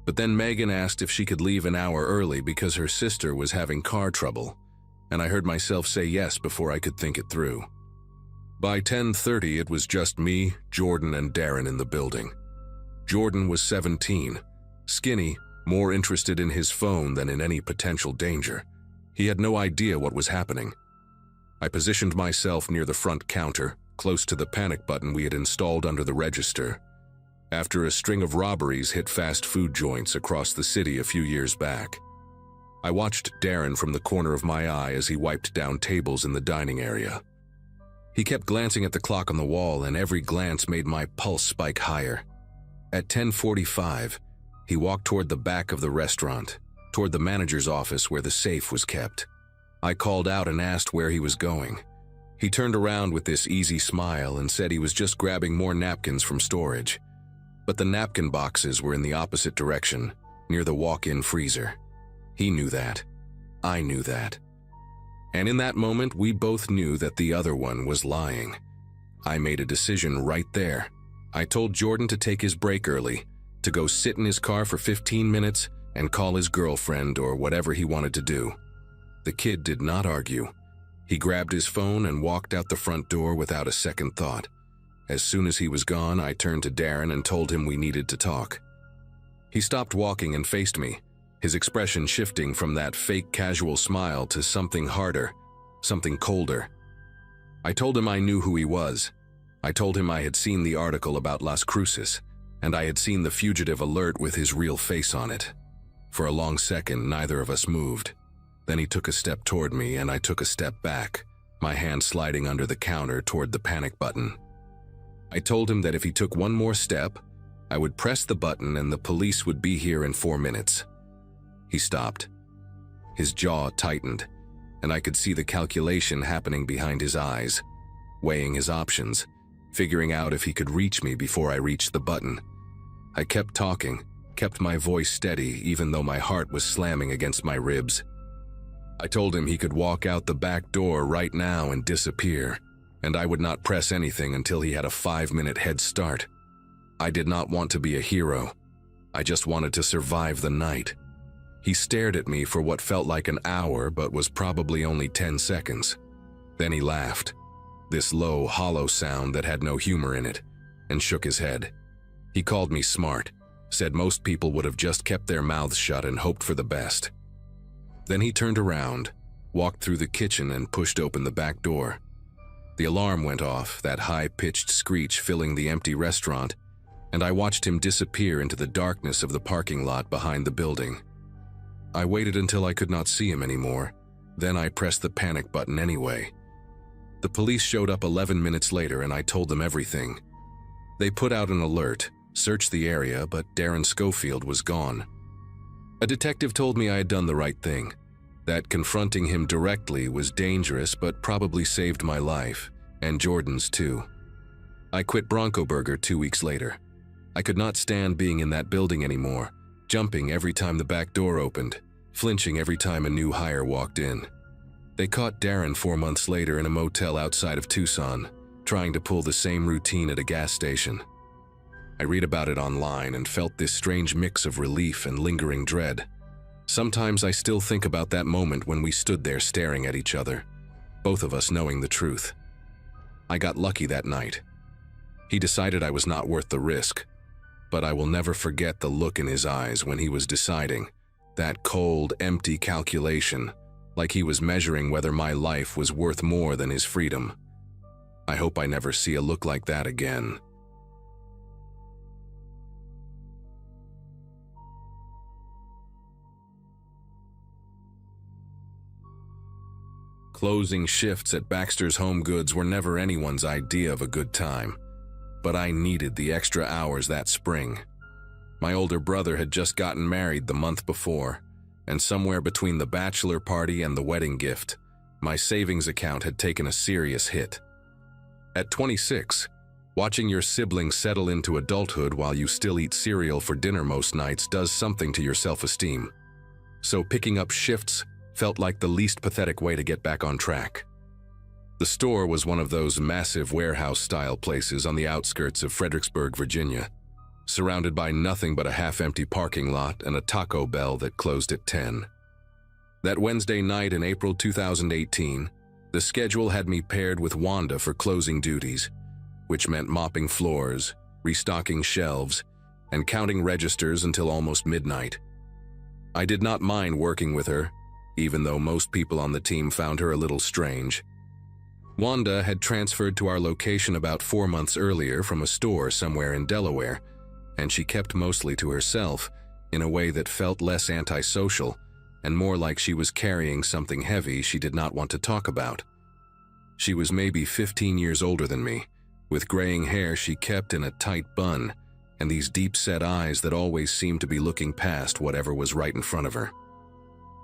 But then Megan asked if she could leave an hour early because her sister was having car trouble, and I heard myself say yes before I could think it through. By 10:30, it was just me, Jordan, and Darren in the building. Jordan was 17, skinny, more interested in his phone than in any potential danger. He had no idea what was happening. I positioned myself near the front counter, close to the panic button we had installed under the register. After a string of robberies hit fast food joints across the city a few years back. I watched Darren from the corner of my eye as he wiped down tables in the dining area. He kept glancing at the clock on the wall, and every glance made my pulse spike higher. At 10:45, he walked toward the back of the restaurant, toward the manager's office where the safe was kept. I called out and asked where he was going. He turned around with this easy smile and said he was just grabbing more napkins from storage. But the napkin boxes were in the opposite direction, near the walk-in freezer. He knew that. I knew that. And in that moment, we both knew that the other one was lying. I made a decision right there. I told Jordan to take his break early, to go sit in his car for 15 minutes and call his girlfriend or whatever he wanted to do. The kid did not argue. He grabbed his phone and walked out the front door without a second thought. As soon as he was gone, I turned to Darren and told him we needed to talk. He stopped walking and faced me, his expression shifting from that fake casual smile to something harder, something colder. I told him I knew who he was. I told him I had seen the article about Las Cruces, and I had seen the fugitive alert with his real face on it. For a long second, neither of us moved. Then he took a step toward me, and I took a step back, my hand sliding under the counter toward the panic button. I told him that if he took one more step, I would press the button and the police would be here in 4 minutes. He stopped. His jaw tightened, and I could see the calculation happening behind his eyes, weighing his options, figuring out if he could reach me before I reached the button. I kept talking, kept my voice steady even though my heart was slamming against my ribs. I told him he could walk out the back door right now and disappear, and I would not press anything until he had a 5-minute head start. I did not want to be a hero. I just wanted to survive the night. He stared at me for what felt like an hour but was probably only 10 seconds. Then he laughed, this low, hollow sound that had no humor in it, and shook his head. He called me smart, said most people would have just kept their mouths shut and hoped for the best. Then he turned around, walked through the kitchen and pushed open the back door. The alarm went off, that high-pitched screech filling the empty restaurant, and I watched him disappear into the darkness of the parking lot behind the building. I waited until I could not see him anymore. Then I pressed the panic button anyway. The police showed up 11 minutes later and I told them everything. They put out an alert, searched the area, but Darren Schofield was gone. A detective told me I had done the right thing, that confronting him directly was dangerous but probably saved my life, and Jordan's too. I quit Bronco Burger 2 weeks later. I could not stand being in that building anymore, jumping every time the back door opened, flinching every time a new hire walked in. They caught Darren 4 months later in a motel outside of Tucson, trying to pull the same routine at a gas station. I read about it online and felt this strange mix of relief and lingering dread. Sometimes I still think about that moment when we stood there staring at each other, both of us knowing the truth. I got lucky that night. He decided I was not worth the risk, but I will never forget the look in his eyes when he was deciding, that cold, empty calculation, like he was measuring whether my life was worth more than his freedom. I hope I never see a look like that again. Closing shifts at Baxter's Home Goods were never anyone's idea of a good time, but I needed the extra hours that spring. My older brother had just gotten married the month before, and somewhere between the bachelor party and the wedding gift, my savings account had taken a serious hit. At 26, watching your siblings settle into adulthood while you still eat cereal for dinner most nights does something to your self-esteem. So picking up shifts felt like the least pathetic way to get back on track. The store was one of those massive warehouse-style places on the outskirts of Fredericksburg, Virginia, surrounded by nothing but a half-empty parking lot and a Taco Bell that closed at 10. That Wednesday night in April 2018, the schedule had me paired with Wanda for closing duties, which meant mopping floors, restocking shelves, and counting registers until almost midnight. I did not mind working with her, even though most people on the team found her a little strange. Wanda had transferred to our location about 4 months earlier from a store somewhere in Delaware, and she kept mostly to herself in a way that felt less antisocial and more like she was carrying something heavy she did not want to talk about. She was maybe 15 years older than me, with graying hair she kept in a tight bun and these deep-set eyes that always seemed to be looking past whatever was right in front of her.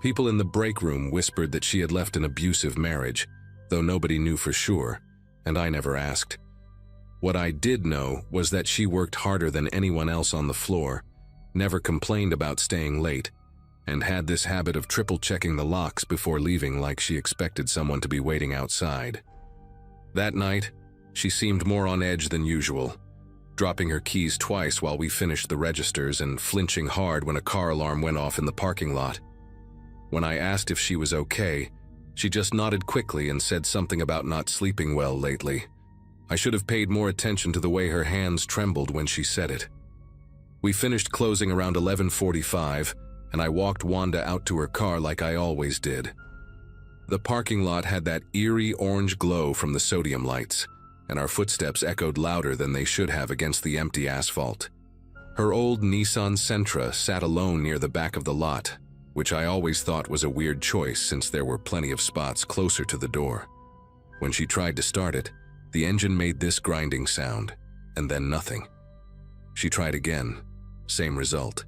People in the break room whispered that she had left an abusive marriage, though nobody knew for sure, and I never asked. What I did know was that she worked harder than anyone else on the floor, never complained about staying late, and had this habit of triple-checking the locks before leaving like she expected someone to be waiting outside. That night, she seemed more on edge than usual, dropping her keys twice while we finished the registers and flinching hard when a car alarm went off in the parking lot. When I asked if she was okay, she just nodded quickly and said something about not sleeping well lately. I should have paid more attention to the way her hands trembled when she said it. We finished closing around 11:45, and I walked Wanda out to her car like I always did. The parking lot had that eerie orange glow from the sodium lights, and our footsteps echoed louder than they should have against the empty asphalt. Her old Nissan Sentra sat alone near the back of the lot, which I always thought was a weird choice since there were plenty of spots closer to the door. When she tried to start it, the engine made this grinding sound, and then nothing. She tried again, same result.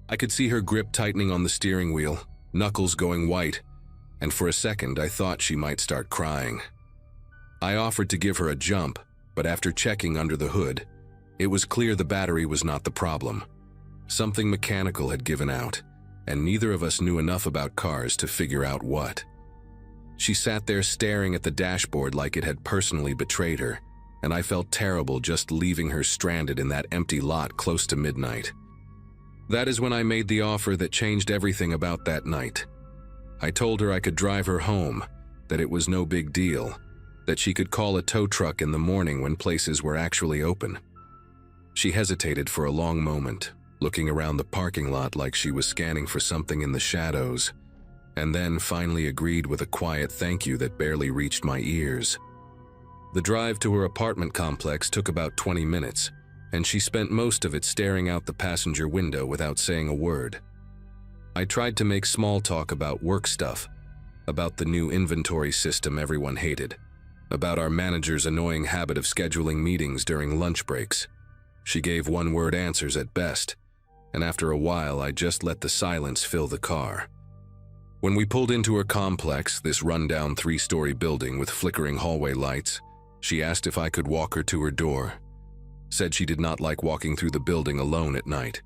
I could see her grip tightening on the steering wheel, knuckles going white, and for a second I thought she might start crying. I offered to give her a jump, but after checking under the hood, it was clear the battery was not the problem. Something mechanical had given out, and neither of us knew enough about cars to figure out what. She sat there staring at the dashboard like it had personally betrayed her, and I felt terrible just leaving her stranded in that empty lot close to midnight. That is when I made the offer that changed everything about that night. I told her I could drive her home, that it was no big deal, that she could call a tow truck in the morning when places were actually open. She hesitated for a long moment, looking around the parking lot like she was scanning for something in the shadows, and then finally agreed with a quiet thank you that barely reached my ears. The drive to her apartment complex took about 20 minutes, and she spent most of it staring out the passenger window without saying a word. I tried to make small talk about work stuff, about the new inventory system everyone hated, about our manager's annoying habit of scheduling meetings during lunch breaks. She gave one-word answers at best, and after a while I just let the silence fill the car. When we pulled into her complex, this rundown 3-story building with flickering hallway lights, she asked if I could walk her to her door. Said she did not like walking through the building alone at night.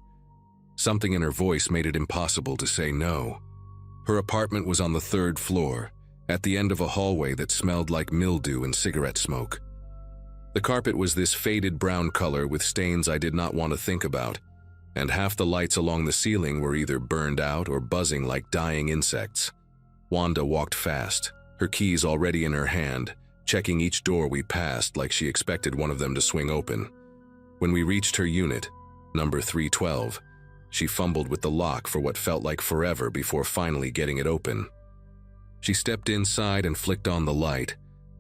Something in her voice made it impossible to say no. Her apartment was on the 3rd floor, at the end of a hallway that smelled like mildew and cigarette smoke. The carpet was this faded brown color with stains I did not want to think about, and half the lights along the ceiling were either burned out or buzzing like dying insects. Wanda walked fast, her keys already in her hand, checking each door we passed like she expected one of them to swing open. When we reached her unit, number 312, she fumbled with the lock for what felt like forever before finally getting it open. She stepped inside and flicked on the light,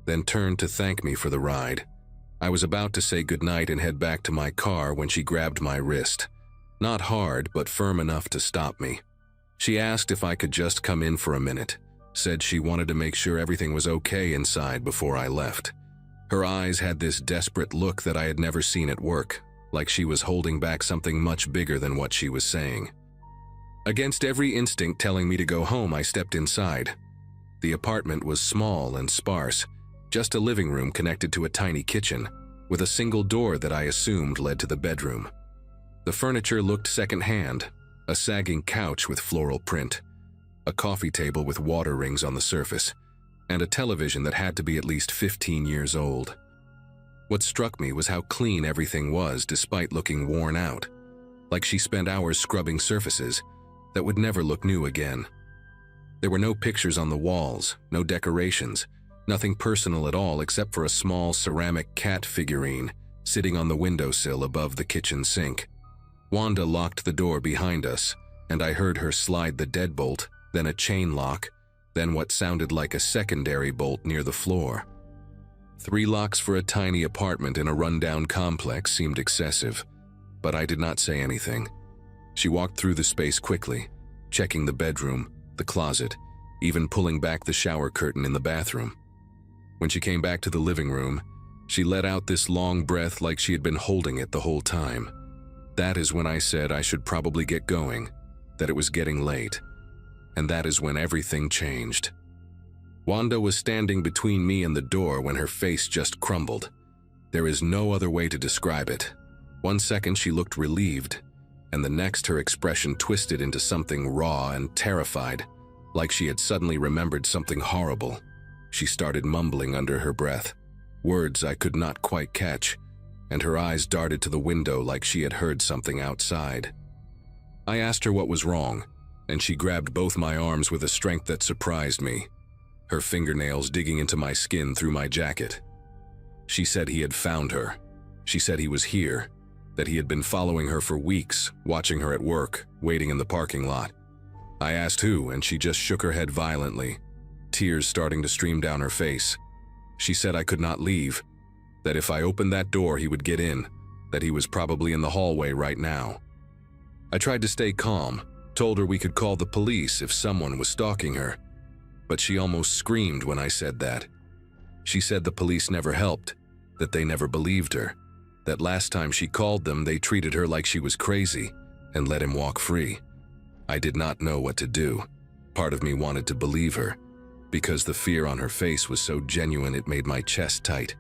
then turned to thank me for the ride. I was about to say goodnight and head back to my car when she grabbed my wrist. Not hard, but firm enough to stop me. She asked if I could just come in for a minute, said she wanted to make sure everything was okay inside before I left. Her eyes had this desperate look that I had never seen at work, like she was holding back something much bigger than what she was saying. Against every instinct telling me to go home, I stepped inside. The apartment was small and sparse, just a living room connected to a tiny kitchen, with a single door that I assumed led to the bedroom. The furniture looked secondhand, a sagging couch with floral print, a coffee table with water rings on the surface, and a television that had to be at least 15 years old. What struck me was how clean everything was despite looking worn out, like she spent hours scrubbing surfaces that would never look new again. There were no pictures on the walls, no decorations, nothing personal at all except for a small ceramic cat figurine sitting on the windowsill above the kitchen sink. Wanda locked the door behind us, and I heard her slide the deadbolt, then a chain lock, then what sounded like a secondary bolt near the floor. 3 locks for a tiny apartment in a rundown complex seemed excessive, but I did not say anything. She walked through the space quickly, checking the bedroom, the closet, even pulling back the shower curtain in the bathroom. When she came back to the living room, she let out this long breath like she had been holding it the whole time. That is when I said I should probably get going, that it was getting late. And that is when everything changed. Wanda was standing between me and the door when her face just crumbled. There is no other way to describe it. 1 second she looked relieved, and the next her expression twisted into something raw and terrified, like she had suddenly remembered something horrible. She started mumbling under her breath, words I could not quite catch, and her eyes darted to the window like she had heard something outside. I asked her what was wrong, and she grabbed both my arms with a strength that surprised me, her fingernails digging into my skin through my jacket. She said he had found her. She said he was here, that he had been following her for weeks, watching her at work, waiting in the parking lot. I asked who, and she just shook her head violently, tears starting to stream down her face. She said I could not leave, that if I opened that door he would get in, that he was probably in the hallway right now. I tried to stay calm, told her we could call the police if someone was stalking her, but she almost screamed when I said that. She said the police never helped, that they never believed her, that last time she called them they treated her like she was crazy and let him walk free. I did not know what to do. Part of me wanted to believe her, because the fear on her face was so genuine it made my chest tight.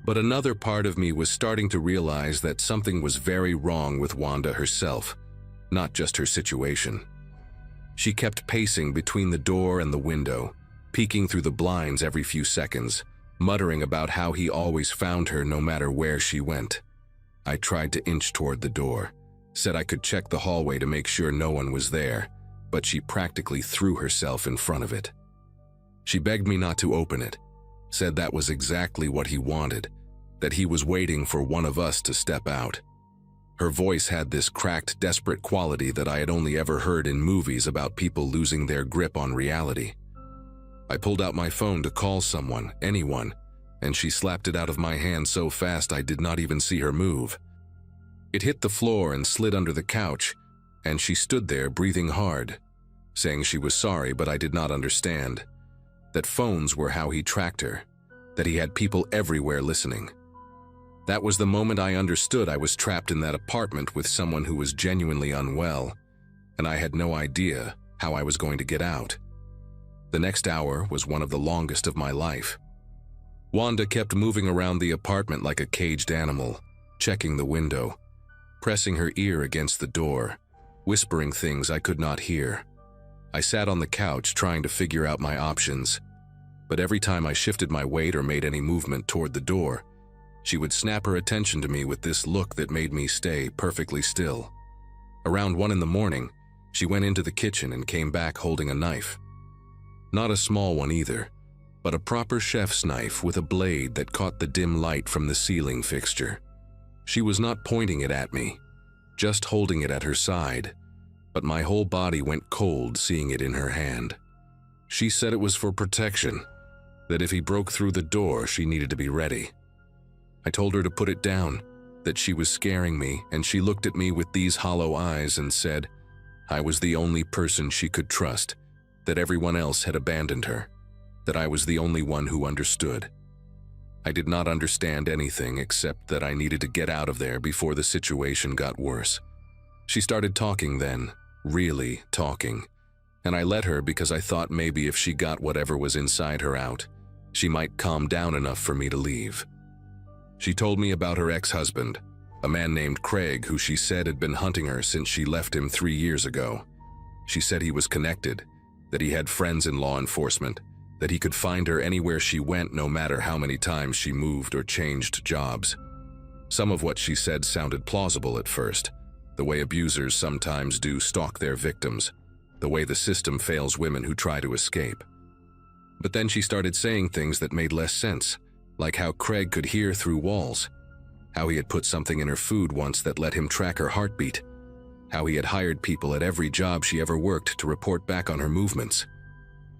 But another part of me was starting to realize that something was very wrong with Wanda herself, not just her situation. She kept pacing between the door and the window, peeking through the blinds every few seconds, muttering about how he always found her no matter where she went. I tried to inch toward the door, said I could check the hallway to make sure no one was there, but she practically threw herself in front of it. She begged me not to open it, said that was exactly what he wanted, that he was waiting for one of us to step out. Her voice had this cracked, desperate quality that I had only ever heard in movies about people losing their grip on reality. I pulled out my phone to call someone, anyone, and she slapped it out of my hand so fast I did not even see her move. It hit the floor and slid under the couch, and she stood there breathing hard, saying she was sorry but I did not understand, that phones were how he tracked her, that he had people everywhere listening. That was the moment I understood I was trapped in that apartment with someone who was genuinely unwell, and I had no idea how I was going to get out. The next hour was one of the longest of my life. Wanda kept moving around the apartment like a caged animal, checking the window, pressing her ear against the door, whispering things I could not hear. I sat on the couch trying to figure out my options, but every time I shifted my weight or made any movement toward the door, she would snap her attention to me with this look that made me stay perfectly still. Around 1 in the morning, she went into the kitchen and came back holding a knife. Not a small one either, but a proper chef's knife with a blade that caught the dim light from the ceiling fixture. She was not pointing it at me, just holding it at her side, but my whole body went cold seeing it in her hand. She said it was for protection, that if he broke through the door, she needed to be ready. I told her to put it down, that she was scaring me, and she looked at me with these hollow eyes and said I was the only person she could trust, that everyone else had abandoned her, that I was the only one who understood. I did not understand anything except that I needed to get out of there before the situation got worse. She started talking then, really talking, and I let her because I thought maybe if she got whatever was inside her out, she might calm down enough for me to leave. She told me about her ex-husband, a man named Craig who she said had been hunting her since she left him 3 years ago. She said he was connected, that he had friends in law enforcement, that he could find her anywhere she went no matter how many times she moved or changed jobs. Some of what she said sounded plausible at first, the way abusers sometimes do stalk their victims, the way the system fails women who try to escape. But then she started saying things that made less sense, like how Craig could hear through walls, how he had put something in her food once that let him track her heartbeat, how he had hired people at every job she ever worked to report back on her movements.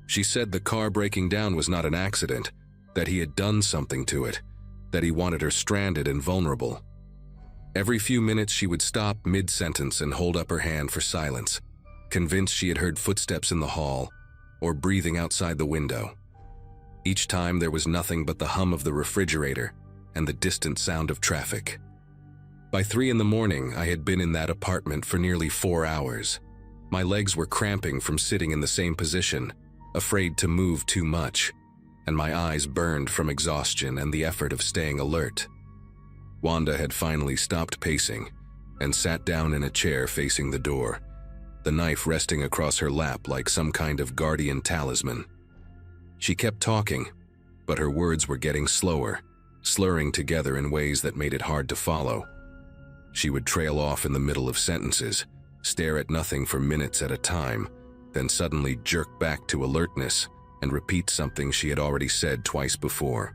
She said the car breaking down was not an accident, that he had done something to it, that he wanted her stranded and vulnerable. Every few minutes she would stop mid-sentence and hold up her hand for silence, convinced she had heard footsteps in the hall or breathing outside the window. Each time there was nothing but the hum of the refrigerator and the distant sound of traffic. By 3 in the morning, I had been in that apartment for nearly 4 hours. My legs were cramping from sitting in the same position, afraid to move too much, and my eyes burned from exhaustion and the effort of staying alert. Wanda had finally stopped pacing and sat down in a chair facing the door, the knife resting across her lap like some kind of guardian talisman. She kept talking, but her words were getting slower, slurring together in ways that made it hard to follow. She would trail off in the middle of sentences, stare at nothing for minutes at a time, then suddenly jerk back to alertness and repeat something she had already said twice before.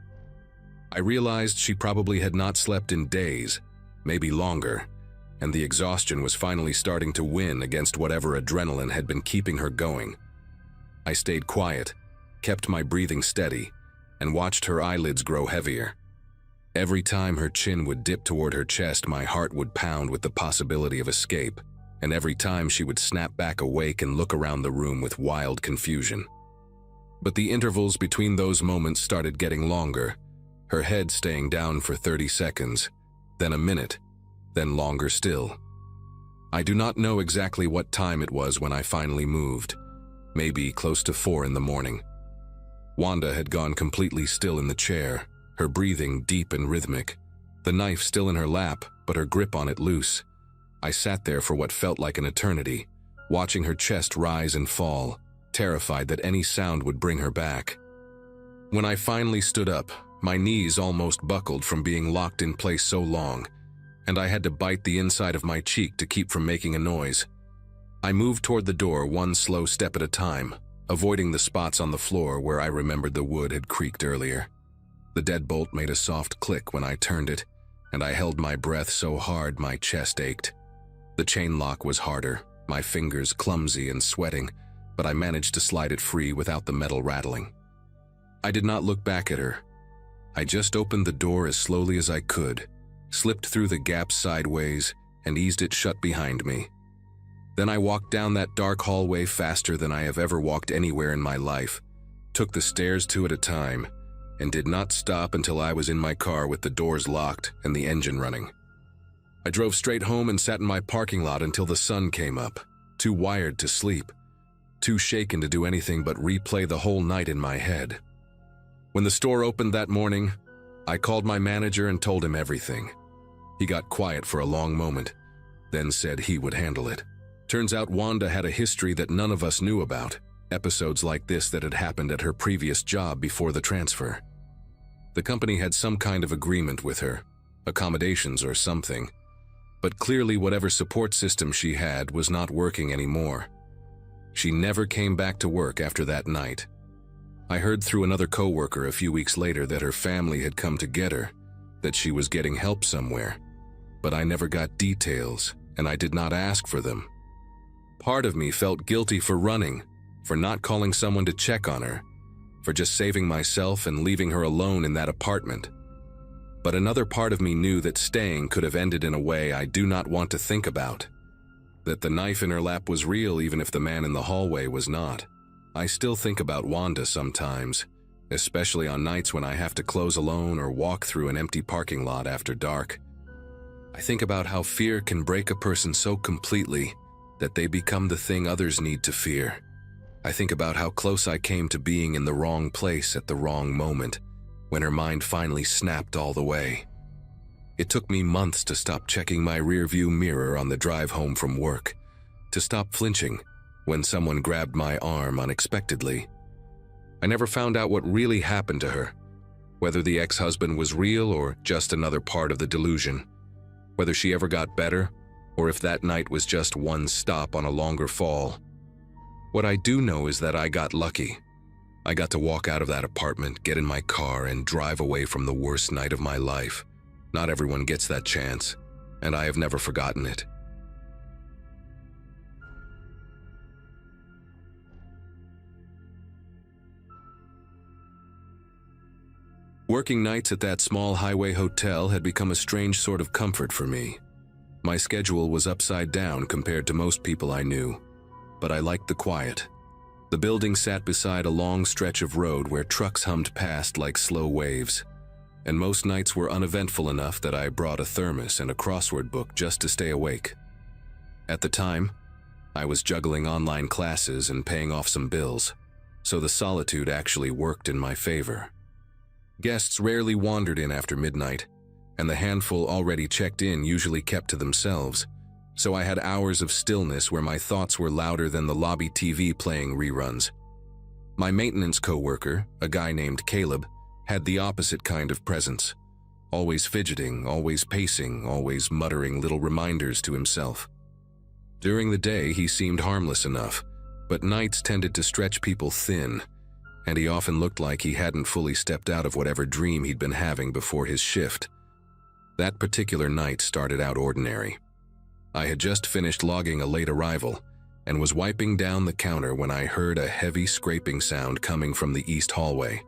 I realized she probably had not slept in days, maybe longer, and the exhaustion was finally starting to win against whatever adrenaline had been keeping her going. I stayed quiet, kept my breathing steady, and watched her eyelids grow heavier. Every time her chin would dip toward her chest, my heart would pound with the possibility of escape, and every time she would snap back awake and look around the room with wild confusion. But the intervals between those moments started getting longer, her head staying down for 30 seconds, then a minute, then longer still. I do not know exactly what time it was when I finally moved, maybe close to 4 in the morning. Wanda had gone completely still in the chair, her breathing deep and rhythmic, the knife still in her lap, but her grip on it loose. I sat there for what felt like an eternity, watching her chest rise and fall, terrified that any sound would bring her back. When I finally stood up, my knees almost buckled from being locked in place so long, and I had to bite the inside of my cheek to keep from making a noise. I moved toward the door one slow step at a time, avoiding the spots on the floor where I remembered the wood had creaked earlier. The deadbolt made a soft click when I turned it, and I held my breath so hard my chest ached. The chain lock was harder, my fingers clumsy and sweating, but I managed to slide it free without the metal rattling. I did not look back at her. I just opened the door as slowly as I could, slipped through the gap sideways, and eased it shut behind me. Then I walked down that dark hallway faster than I have ever walked anywhere in my life, took the stairs 2 at a time, and did not stop until I was in my car with the doors locked and the engine running. I drove straight home and sat in my parking lot until the sun came up, too wired to sleep, too shaken to do anything but replay the whole night in my head. When the store opened that morning, I called my manager and told him everything. He got quiet for a long moment, then said he would handle it. Turns out Wanda had a history that none of us knew about, episodes like this that had happened at her previous job before the transfer. The company had some kind of agreement with her, accommodations or something. But clearly whatever support system she had was not working anymore. She never came back to work after that night. I heard through another coworker a few weeks later that her family had come to get her, that she was getting help somewhere. But I never got details, and I did not ask for them. Part of me felt guilty for running, for not calling someone to check on her, for just saving myself and leaving her alone in that apartment. But another part of me knew that staying could have ended in a way I do not want to think about. That the knife in her lap was real even if the man in the hallway was not. I still think about Wanda sometimes, especially on nights when I have to close alone or walk through an empty parking lot after dark. I think about how fear can break a person so completely that they become the thing others need to fear. I think about how close I came to being in the wrong place at the wrong moment, when her mind finally snapped all the way. It took me months to stop checking my rearview mirror on the drive home from work, to stop flinching when someone grabbed my arm unexpectedly. I never found out what really happened to her, whether the ex-husband was real or just another part of the delusion, whether she ever got better, or if that night was just one stop on a longer fall. What I do know is that I got lucky. I got to walk out of that apartment, get in my car, and drive away from the worst night of my life. Not everyone gets that chance, and I have never forgotten it. Working nights at that small highway hotel had become a strange sort of comfort for me. My schedule was upside down compared to most people I knew, but I liked the quiet. The building sat beside a long stretch of road where trucks hummed past like slow waves, and most nights were uneventful enough that I brought a thermos and a crossword book just to stay awake. At the time, I was juggling online classes and paying off some bills, so the solitude actually worked in my favor. Guests rarely wandered in after midnight, and the handful already checked in usually kept to themselves, so I had hours of stillness where my thoughts were louder than the lobby TV playing reruns. My maintenance coworker, a guy named Caleb, had the opposite kind of presence. Always fidgeting, always pacing, always muttering little reminders to himself. During the day, he seemed harmless enough, but nights tended to stretch people thin, and he often looked like he hadn't fully stepped out of whatever dream he'd been having before his shift. That particular night started out ordinary. I had just finished logging a late arrival and was wiping down the counter when I heard a heavy scraping sound coming from the east hallway,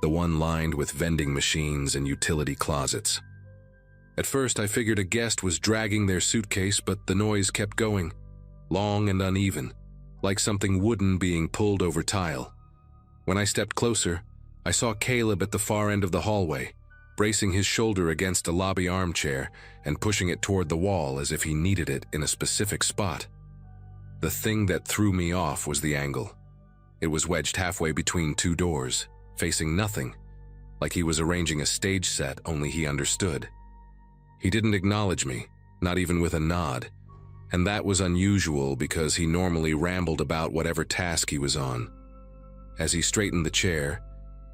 the one lined with vending machines and utility closets. At first I figured a guest was dragging their suitcase, but the noise kept going, long and uneven, like something wooden being pulled over tile. When I stepped closer, I saw Caleb at the far end of the hallway, bracing his shoulder against a lobby armchair and pushing it toward the wall as if he needed it in a specific spot. The thing that threw me off was the angle. It was wedged halfway between two doors, facing nothing, like he was arranging a stage set, only he understood. He didn't acknowledge me, not even with a nod, and that was unusual because he normally rambled about whatever task he was on. As he straightened the chair,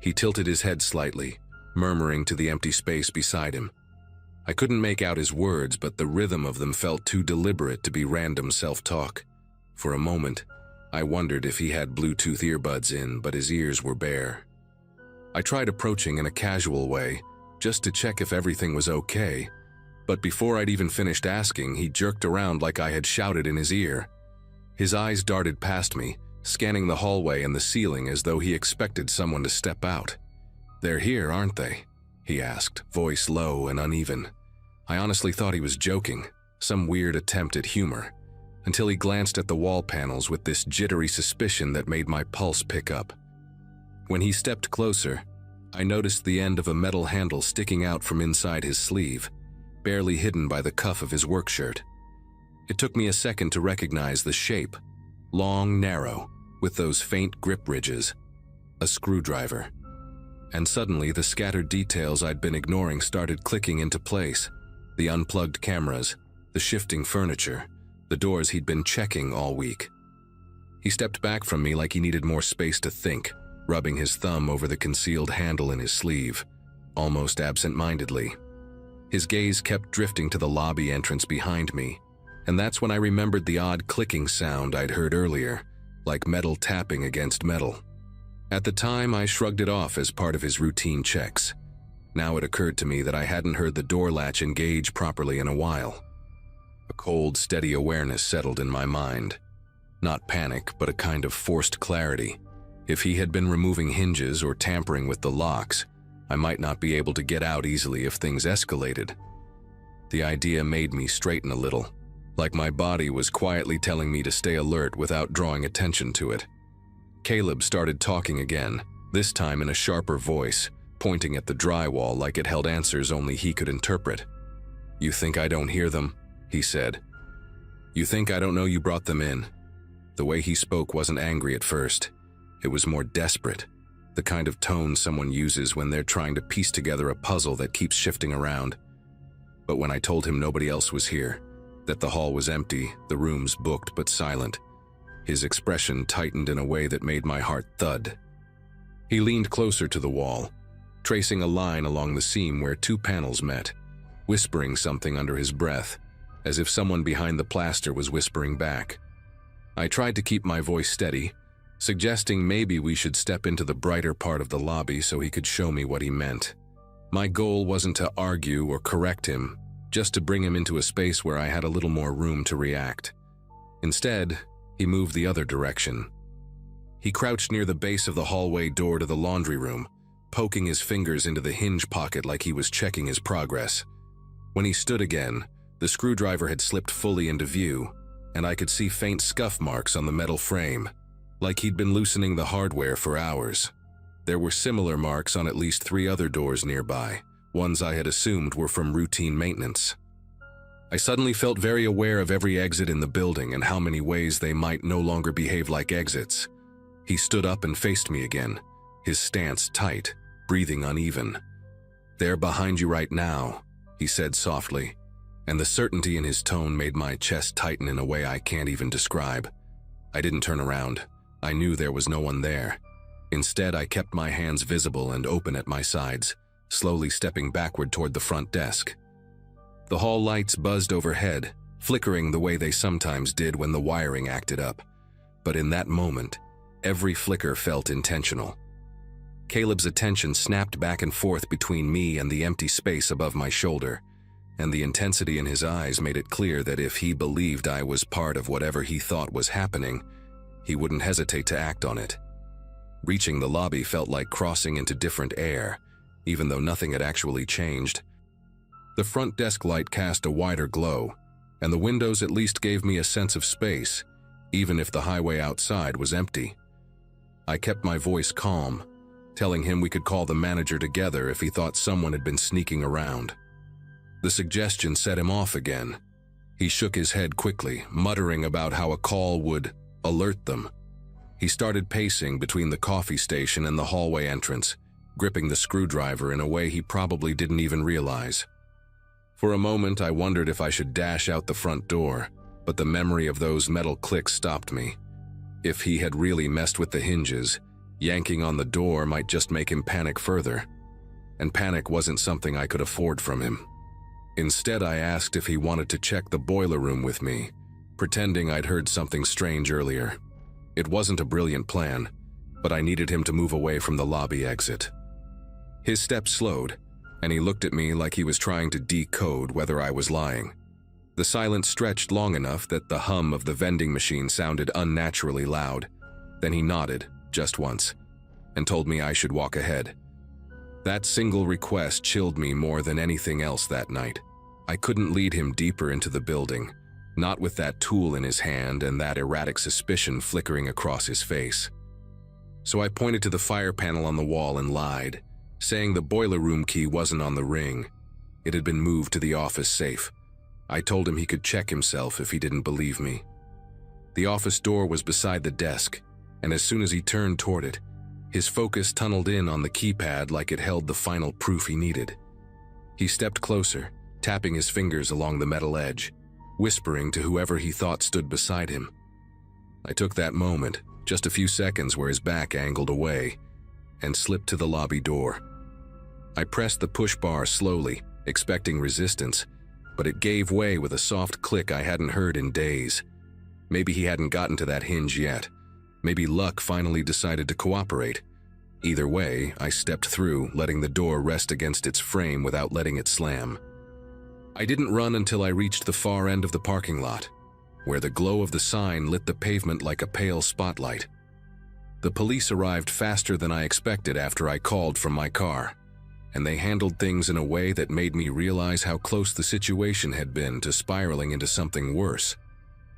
he tilted his head slightly, murmuring to the empty space beside him. I couldn't make out his words, but the rhythm of them felt too deliberate to be random self-talk. For a moment, I wondered if he had Bluetooth earbuds in, but his ears were bare. I tried approaching in a casual way, just to check if everything was okay, but before I'd even finished asking, he jerked around like I had shouted in his ear. His eyes darted past me, scanning the hallway and the ceiling as though he expected someone to step out. "They're here, aren't they?" he asked, voice low and uneven. I honestly thought he was joking, some weird attempt at humor, until he glanced at the wall panels with this jittery suspicion that made my pulse pick up. When he stepped closer, I noticed the end of a metal handle sticking out from inside his sleeve, barely hidden by the cuff of his work shirt. It took me a second to recognize the shape, long, narrow, with those faint grip ridges. A screwdriver. And suddenly the scattered details I'd been ignoring started clicking into place. The unplugged cameras, the shifting furniture, the doors he'd been checking all week. He stepped back from me like he needed more space to think, rubbing his thumb over the concealed handle in his sleeve, almost absent-mindedly. His gaze kept drifting to the lobby entrance behind me, and that's when I remembered the odd clicking sound I'd heard earlier, like metal tapping against metal. At the time, I shrugged it off as part of his routine checks. Now it occurred to me that I hadn't heard the door latch engage properly in a while. A cold, steady awareness settled in my mind. Not panic, but a kind of forced clarity. If he had been removing hinges or tampering with the locks, I might not be able to get out easily if things escalated. The idea made me straighten a little, like my body was quietly telling me to stay alert without drawing attention to it. Caleb started talking again, this time in a sharper voice, pointing at the drywall like it held answers only he could interpret. "You think I don't hear them?" he said. "You think I don't know you brought them in?" The way he spoke wasn't angry at first. It was more desperate, the kind of tone someone uses when they're trying to piece together a puzzle that keeps shifting around. But when I told him nobody else was here, that the hall was empty, the rooms booked but silent, his expression tightened in a way that made my heart thud. He leaned closer to the wall, tracing a line along the seam where two panels met, whispering something under his breath, as if someone behind the plaster was whispering back. I tried to keep my voice steady, suggesting maybe we should step into the brighter part of the lobby so he could show me what he meant. My goal wasn't to argue or correct him, just to bring him into a space where I had a little more room to react. Instead, he moved the other direction. He crouched near the base of the hallway door to the laundry room, poking his fingers into the hinge pocket like he was checking his progress. When he stood again, the screwdriver had slipped fully into view, and I could see faint scuff marks on the metal frame, like he'd been loosening the hardware for hours. There were similar marks on at least 3 other doors nearby, ones I had assumed were from routine maintenance. I suddenly felt very aware of every exit in the building and how many ways they might no longer behave like exits. He stood up and faced me again, his stance tight, breathing uneven. "They're behind you right now," he said softly, and the certainty in his tone made my chest tighten in a way I can't even describe. I didn't turn around. I knew there was no one there. Instead, I kept my hands visible and open at my sides, slowly stepping backward toward the front desk. The hall lights buzzed overhead, flickering the way they sometimes did when the wiring acted up. But in that moment, every flicker felt intentional. Caleb's attention snapped back and forth between me and the empty space above my shoulder, and the intensity in his eyes made it clear that if he believed I was part of whatever he thought was happening, he wouldn't hesitate to act on it. Reaching the lobby felt like crossing into different air, even though nothing had actually changed. The front desk light cast a wider glow, and the windows at least gave me a sense of space, even if the highway outside was empty. I kept my voice calm, telling him we could call the manager together if he thought someone had been sneaking around. The suggestion set him off again. He shook his head quickly, muttering about how a call would alert them. He started pacing between the coffee station and the hallway entrance, gripping the screwdriver in a way he probably didn't even realize. For a moment, I wondered if I should dash out the front door, but the memory of those metal clicks stopped me. If he had really messed with the hinges, yanking on the door might just make him panic further. And panic wasn't something I could afford from him. Instead, I asked if he wanted to check the boiler room with me, pretending I'd heard something strange earlier. It wasn't a brilliant plan, but I needed him to move away from the lobby exit. His steps slowed, and he looked at me like he was trying to decode whether I was lying. The silence stretched long enough that the hum of the vending machine sounded unnaturally loud. Then he nodded, just once, and told me I should walk ahead. That single request chilled me more than anything else that night. I couldn't lead him deeper into the building, not with that tool in his hand and that erratic suspicion flickering across his face. So I pointed to the fire panel on the wall and lied, saying the boiler room key wasn't on the ring. It had been moved to the office safe. I told him he could check himself if he didn't believe me. The office door was beside the desk, and as soon as he turned toward it, his focus tunneled in on the keypad like it held the final proof he needed. He stepped closer, tapping his fingers along the metal edge, whispering to whoever he thought stood beside him. I took that moment, just a few seconds where his back angled away, and slipped to the lobby door. I pressed the push bar slowly, expecting resistance, but it gave way with a soft click I hadn't heard in days. Maybe he hadn't gotten to that hinge yet. Maybe luck finally decided to cooperate. Either way, I stepped through, letting the door rest against its frame without letting it slam. I didn't run until I reached the far end of the parking lot, where the glow of the sign lit the pavement like a pale spotlight. The police arrived faster than I expected after I called from my car, and they handled things in a way that made me realize how close the situation had been to spiraling into something worse.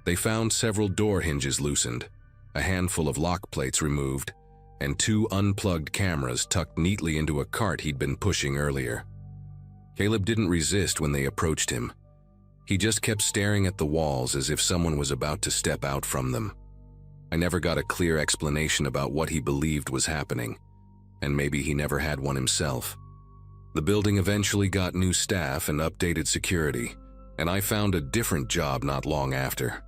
They found several door hinges loosened, a handful of lock plates removed, and 2 unplugged cameras tucked neatly into a cart he'd been pushing earlier. Caleb didn't resist when they approached him. He just kept staring at the walls as if someone was about to step out from them. I never got a clear explanation about what he believed was happening, and maybe he never had one himself. The building eventually got new staff and updated security, and I found a different job not long after.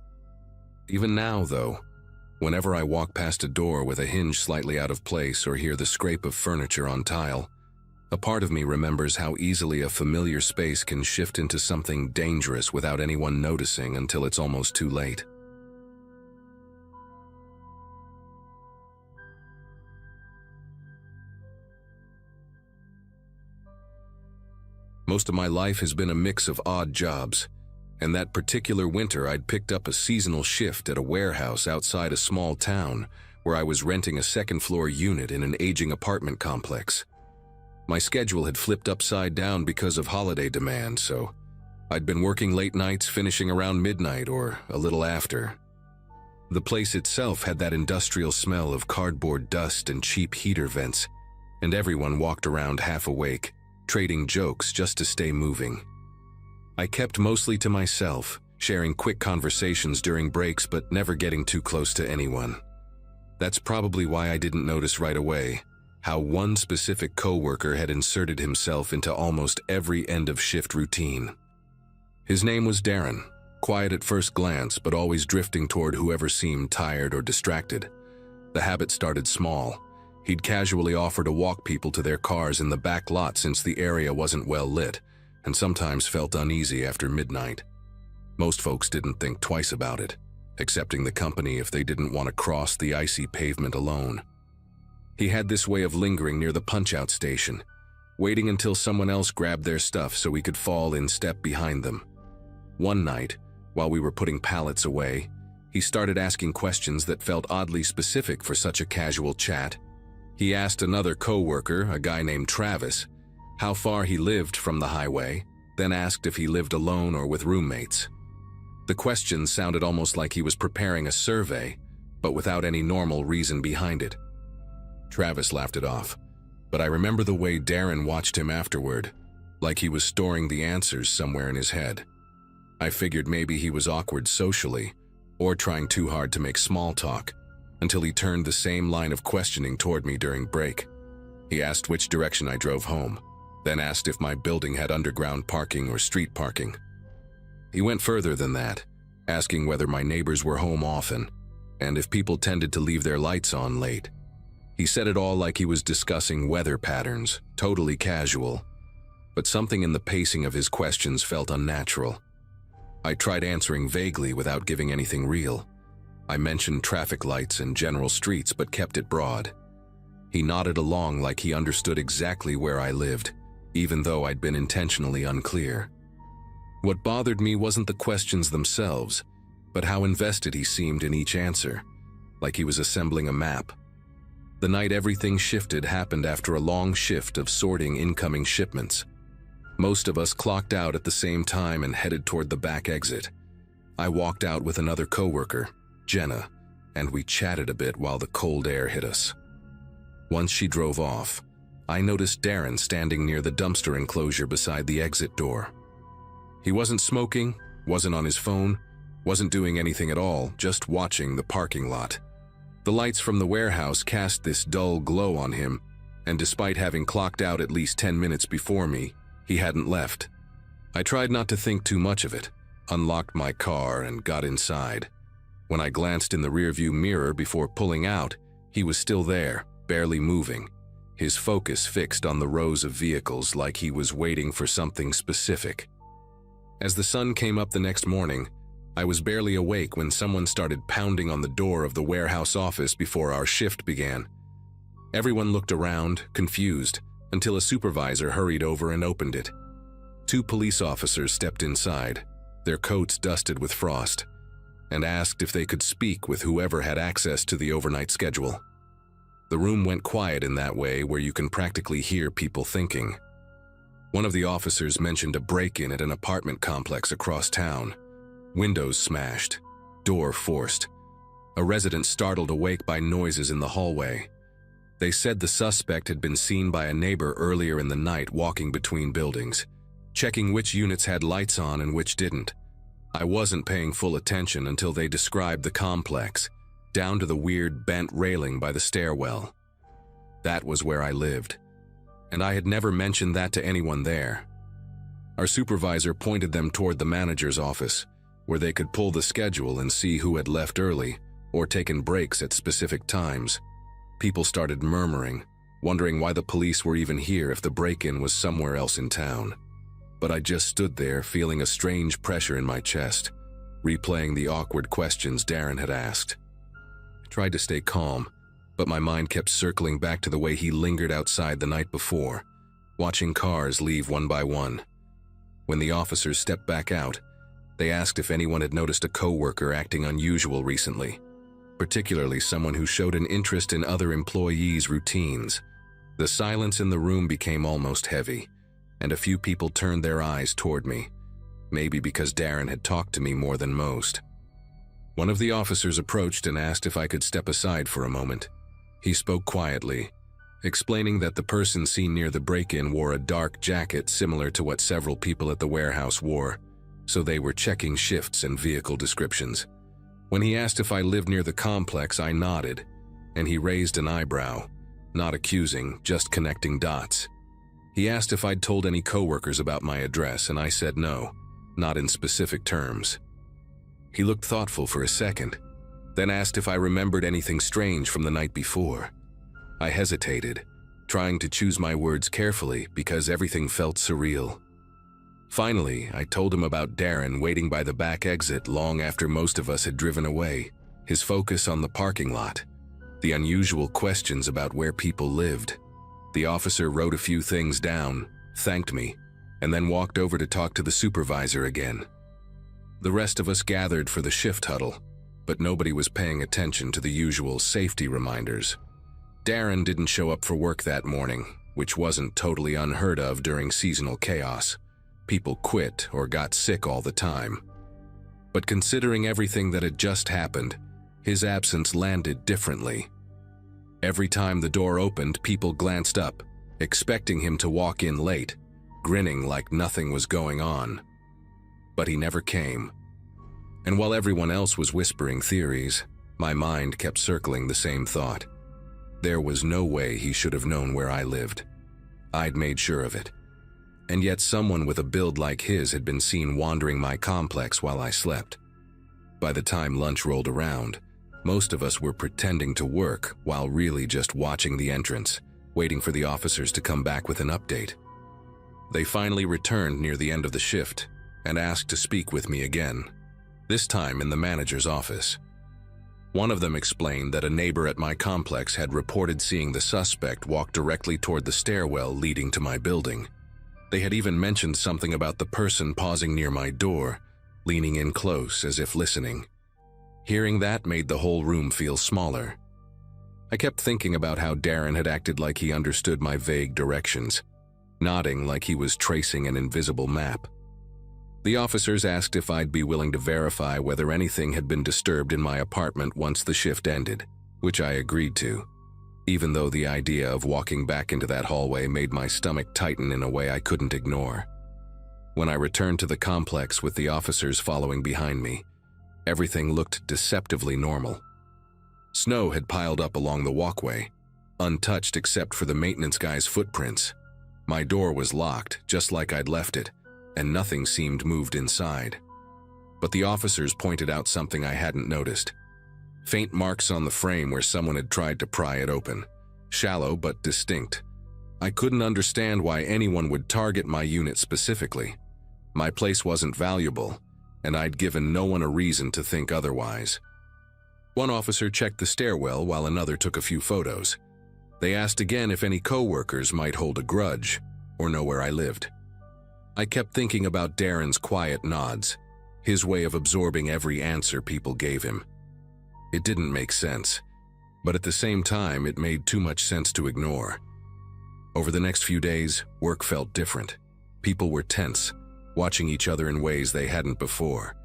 Even now, though, whenever I walk past a door with a hinge slightly out of place or hear the scrape of furniture on tile, a part of me remembers how easily a familiar space can shift into something dangerous without anyone noticing until it's almost too late. Most of my life has been a mix of odd jobs, and that particular winter I'd picked up a seasonal shift at a warehouse outside a small town where I was renting a second-floor unit in an aging apartment complex. My schedule had flipped upside down because of holiday demand, so I'd been working late nights finishing around midnight or a little after. The place itself had that industrial smell of cardboard dust and cheap heater vents, and everyone walked around half awake, trading jokes just to stay moving. I kept mostly to myself, sharing quick conversations during breaks but never getting too close to anyone. That's probably why I didn't notice right away how one specific coworker had inserted himself into almost every end-of-shift routine. His name was Darren, quiet at first glance but always drifting toward whoever seemed tired or distracted. The habit started small. He'd casually offer to walk people to their cars in the back lot since the area wasn't well lit, and sometimes felt uneasy after midnight. Most folks didn't think twice about it, accepting the company if they didn't want to cross the icy pavement alone. He had this way of lingering near the punch-out station, waiting until someone else grabbed their stuff so he could fall in step behind them. One night, while we were putting pallets away, he started asking questions that felt oddly specific for such a casual chat. He asked another coworker, a guy named Travis, how far he lived from the highway, then asked if he lived alone or with roommates. The questions sounded almost like he was preparing a survey, but without any normal reason behind it. Travis laughed it off, but I remember the way Darren watched him afterward, like he was storing the answers somewhere in his head. I figured maybe he was awkward socially, or trying too hard to make small talk, until he turned the same line of questioning toward me during break. He asked which direction I drove home, then asked if my building had underground parking or street parking. He went further than that, asking whether my neighbors were home often, and if people tended to leave their lights on late. He said it all like he was discussing weather patterns, totally casual, but something in the pacing of his questions felt unnatural. I tried answering vaguely without giving anything real. I mentioned traffic lights and general streets but kept it broad. He nodded along like he understood exactly where I lived, even though I'd been intentionally unclear. What bothered me wasn't the questions themselves, but how invested he seemed in each answer, like he was assembling a map. The night everything shifted happened after a long shift of sorting incoming shipments. Most of us clocked out at the same time and headed toward the back exit. I walked out with another coworker, Jenna, and we chatted a bit while the cold air hit us. Once she drove off, I noticed Darren standing near the dumpster enclosure beside the exit door. He wasn't smoking, wasn't on his phone, wasn't doing anything at all, just watching the parking lot. The lights from the warehouse cast this dull glow on him, and despite having clocked out at least 10 minutes before me, he hadn't left. I tried not to think too much of it, unlocked my car, and got inside. When I glanced in the rearview mirror before pulling out, he was still there, barely moving, his focus fixed on the rows of vehicles like he was waiting for something specific. As the sun came up the next morning, I was barely awake when someone started pounding on the door of the warehouse office before our shift began. Everyone looked around, confused, until a supervisor hurried over and opened it. 2 police officers stepped inside, their coats dusted with frost, and asked if they could speak with whoever had access to the overnight schedule. The room went quiet in that way where you can practically hear people thinking. One of the officers mentioned a break-in at an apartment complex across town. Windows smashed, door forced. A resident startled awake by noises in the hallway. They said the suspect had been seen by a neighbor earlier in the night walking between buildings, checking which units had lights on and which didn't. I wasn't paying full attention until they described the complex, down to the weird bent railing by the stairwell. That was where I lived, and I had never mentioned that to anyone there. Our supervisor pointed them toward the manager's office, where they could pull the schedule and see who had left early or taken breaks at specific times. People started murmuring, wondering why the police were even here if the break-in was somewhere else in town. But I just stood there feeling a strange pressure in my chest, replaying the awkward questions Darren had asked. I tried to stay calm, but my mind kept circling back to the way he lingered outside the night before, watching cars leave one by one. When the officers stepped back out, they asked if anyone had noticed a coworker acting unusual recently, particularly someone who showed an interest in other employees' routines. The silence in the room became almost heavy, and a few people turned their eyes toward me, maybe because Darren had talked to me more than most. One of the officers approached and asked if I could step aside for a moment. He spoke quietly, explaining that the person seen near the break-in wore a dark jacket similar to what several people at the warehouse wore, so they were checking shifts and vehicle descriptions. When he asked if I lived near the complex, I nodded, and he raised an eyebrow, not accusing, just connecting dots. He asked if I'd told any coworkers about my address, and I said no, not in specific terms. He looked thoughtful for a second, then asked if I remembered anything strange from the night before. I hesitated, trying to choose my words carefully because everything felt surreal. Finally, I told him about Darren waiting by the back exit long after most of us had driven away, his focus on the parking lot, the unusual questions about where people lived. The officer wrote a few things down, thanked me, and then walked over to talk to the supervisor again. The rest of us gathered for the shift huddle, but nobody was paying attention to the usual safety reminders. Darren didn't show up for work that morning, which wasn't totally unheard of during seasonal chaos. People quit or got sick all the time. But considering everything that had just happened, his absence landed differently. Every time the door opened, people glanced up, expecting him to walk in late, grinning like nothing was going on. But he never came. And while everyone else was whispering theories, my mind kept circling the same thought. There was no way he should have known where I lived. I'd made sure of it. And yet someone with a build like his had been seen wandering my complex while I slept. By the time lunch rolled around, most of us were pretending to work while really just watching the entrance, waiting for the officers to come back with an update. They finally returned near the end of the shift and asked to speak with me again, this time in the manager's office. One of them explained that a neighbor at my complex had reported seeing the suspect walk directly toward the stairwell leading to my building. They had even mentioned something about the person pausing near my door, leaning in close as if listening. Hearing that made the whole room feel smaller. I kept thinking about how Darren had acted like he understood my vague directions, nodding like he was tracing an invisible map. The officers asked if I'd be willing to verify whether anything had been disturbed in my apartment once the shift ended, which I agreed to, even though the idea of walking back into that hallway made my stomach tighten in a way I couldn't ignore. When I returned to the complex with the officers following behind me, everything looked deceptively normal. Snow had piled up along the walkway, untouched except for the maintenance guy's footprints. My door was locked, just like I'd left it, and nothing seemed moved inside. But the officers pointed out something I hadn't noticed. Faint marks on the frame where someone had tried to pry it open. Shallow but distinct, I couldn't understand why anyone would target my unit specifically. My place wasn't valuable, and I'd given no one a reason to think otherwise. One officer checked the stairwell while another took a few photos. They asked again if any coworkers might hold a grudge or know where I lived. I kept thinking about Darren's quiet nods, his way of absorbing every answer people gave him. It didn't make sense, but at the same time, it made too much sense to ignore. Over the next few days, work felt different. People were tense, watching each other in ways they hadn't before.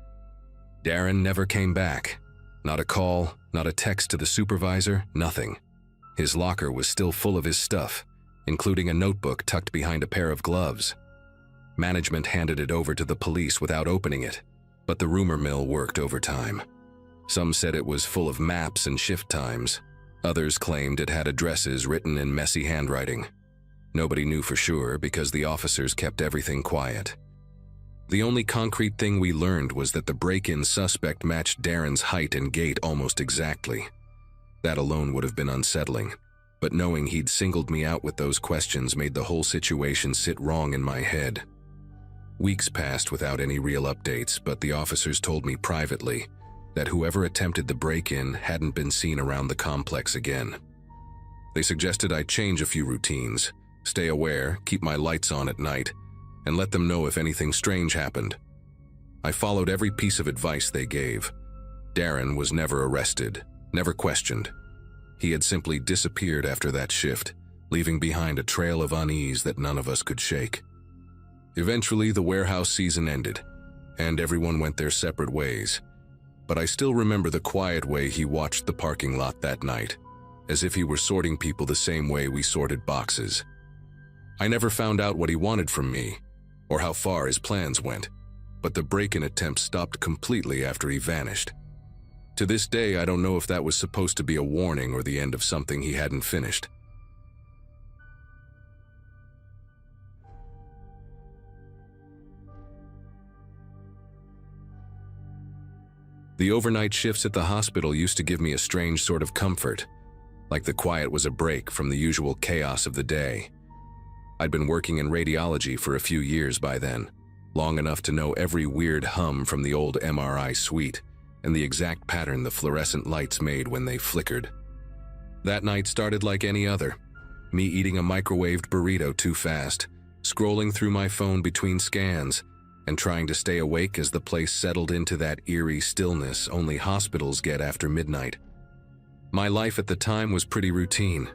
Darren never came back. Not a call, not a text to the supervisor, nothing. His locker was still full of his stuff, including a notebook tucked behind a pair of gloves. Management handed it over to the police without opening it, but the rumor mill worked overtime. Some said it was full of maps and shift times. Others claimed it had addresses written in messy handwriting. Nobody knew for sure because the officers kept everything quiet. The only concrete thing we learned was that the break-in suspect matched Darren's height and gait almost exactly. That alone would have been unsettling, but knowing he'd singled me out with those questions made the whole situation sit wrong in my head. Weeks passed without any real updates, but the officers told me privately that whoever attempted the break-in hadn't been seen around the complex again. They suggested I change a few routines, stay aware, keep my lights on at night, and let them know if anything strange happened. I followed every piece of advice they gave. Darren was never arrested, never questioned. He had simply disappeared after that shift, leaving behind a trail of unease that none of us could shake. Eventually, the warehouse season ended, and everyone went their separate ways. But I still remember the quiet way he watched the parking lot that night, as if he were sorting people the same way we sorted boxes. I never found out what he wanted from me, or how far his plans went, but the break-in attempt stopped completely after he vanished. To this day, I don't know if that was supposed to be a warning or the end of something he hadn't finished. The overnight shifts at the hospital used to give me a strange sort of comfort, like the quiet was a break from the usual chaos of the day. I'd been working in radiology for a few years by then, long enough to know every weird hum from the old MRI suite and the exact pattern the fluorescent lights made when they flickered. That night started like any other, me eating a microwaved burrito too fast, scrolling through my phone between scans, and trying to stay awake as the place settled into that eerie stillness only hospitals get after midnight. My life at the time was pretty routine.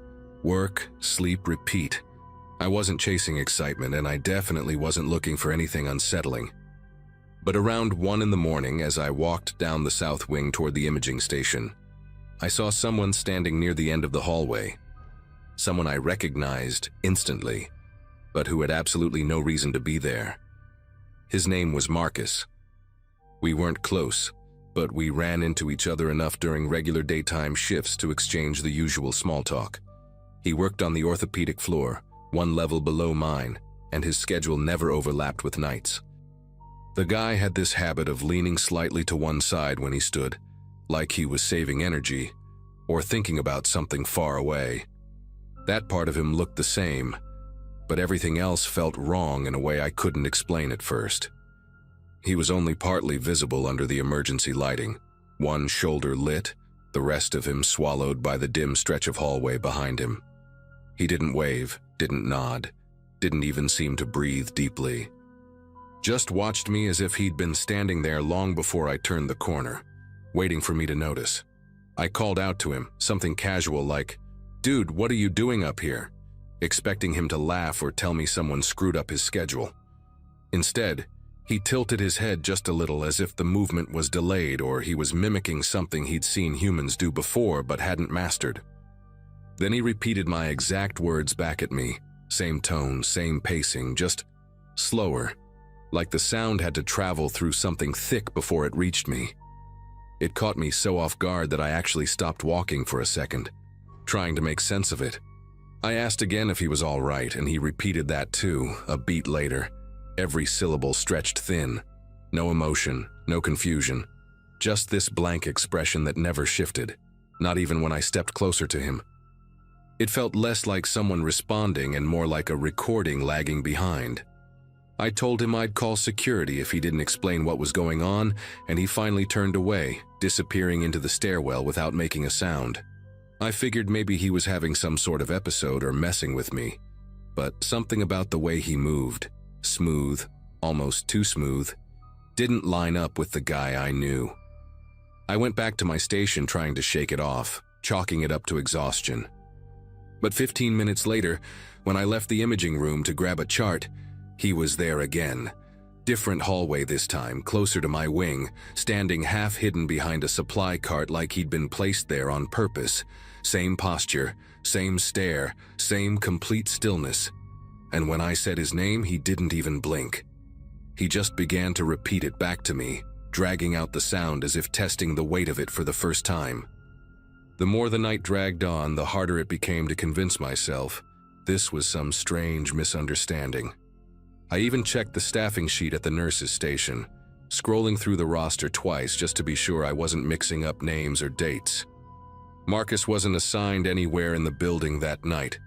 Work, sleep, repeat. I wasn't chasing excitement, and I definitely wasn't looking for anything unsettling. But around 1 in the morning, as I walked down the south wing toward the imaging station, I saw someone standing near the end of the hallway. Someone I recognized instantly, but who had absolutely no reason to be there. His name was Marcus. We weren't close, but we ran into each other enough during regular daytime shifts to exchange the usual small talk. He worked on the orthopedic floor, one level below mine, and his schedule never overlapped with nights. The guy had this habit of leaning slightly to one side when he stood, like he was saving energy, or thinking about something far away. That part of him looked the same, but everything else felt wrong in a way I couldn't explain at first. He was only partly visible under the emergency lighting, one shoulder lit, the rest of him swallowed by the dim stretch of hallway behind him. He didn't wave, didn't nod, didn't even seem to breathe deeply. Just watched me as if he'd been standing there long before I turned the corner, waiting for me to notice. I called out to him, something casual like, "Dude, what are you doing up here?" expecting him to laugh or tell me someone screwed up his schedule. Instead, he tilted his head just a little as if the movement was delayed or he was mimicking something he'd seen humans do before but hadn't mastered. Then he repeated my exact words back at me, same tone, same pacing, just slower, like the sound had to travel through something thick before it reached me. It caught me so off guard that I actually stopped walking for a second, trying to make sense of it. I asked again if he was all right, and he repeated that too, a beat later, every syllable stretched thin. No emotion, no confusion, just this blank expression that never shifted, not even when I stepped closer to him. It felt less like someone responding and more like a recording lagging behind. I told him I'd call security if he didn't explain what was going on, and he finally turned away, disappearing into the stairwell without making a sound. I figured maybe he was having some sort of episode or messing with me, but something about the way he moved, smooth, almost too smooth, didn't line up with the guy I knew. I went back to my station trying to shake it off, chalking it up to exhaustion. But 15 minutes later, when I left the imaging room to grab a chart, he was there again. Different hallway this time, closer to my wing, standing half hidden behind a supply cart like he'd been placed there on purpose. Same posture, same stare, same complete stillness. And when I said his name, he didn't even blink. He just began to repeat it back to me, dragging out the sound as if testing the weight of it for the first time. The more the night dragged on, the harder it became to convince myself this was some strange misunderstanding. I even checked the staffing sheet at the nurse's station, scrolling through the roster twice just to be sure I wasn't mixing up names or dates. Marcus wasn't assigned anywhere in the building that night.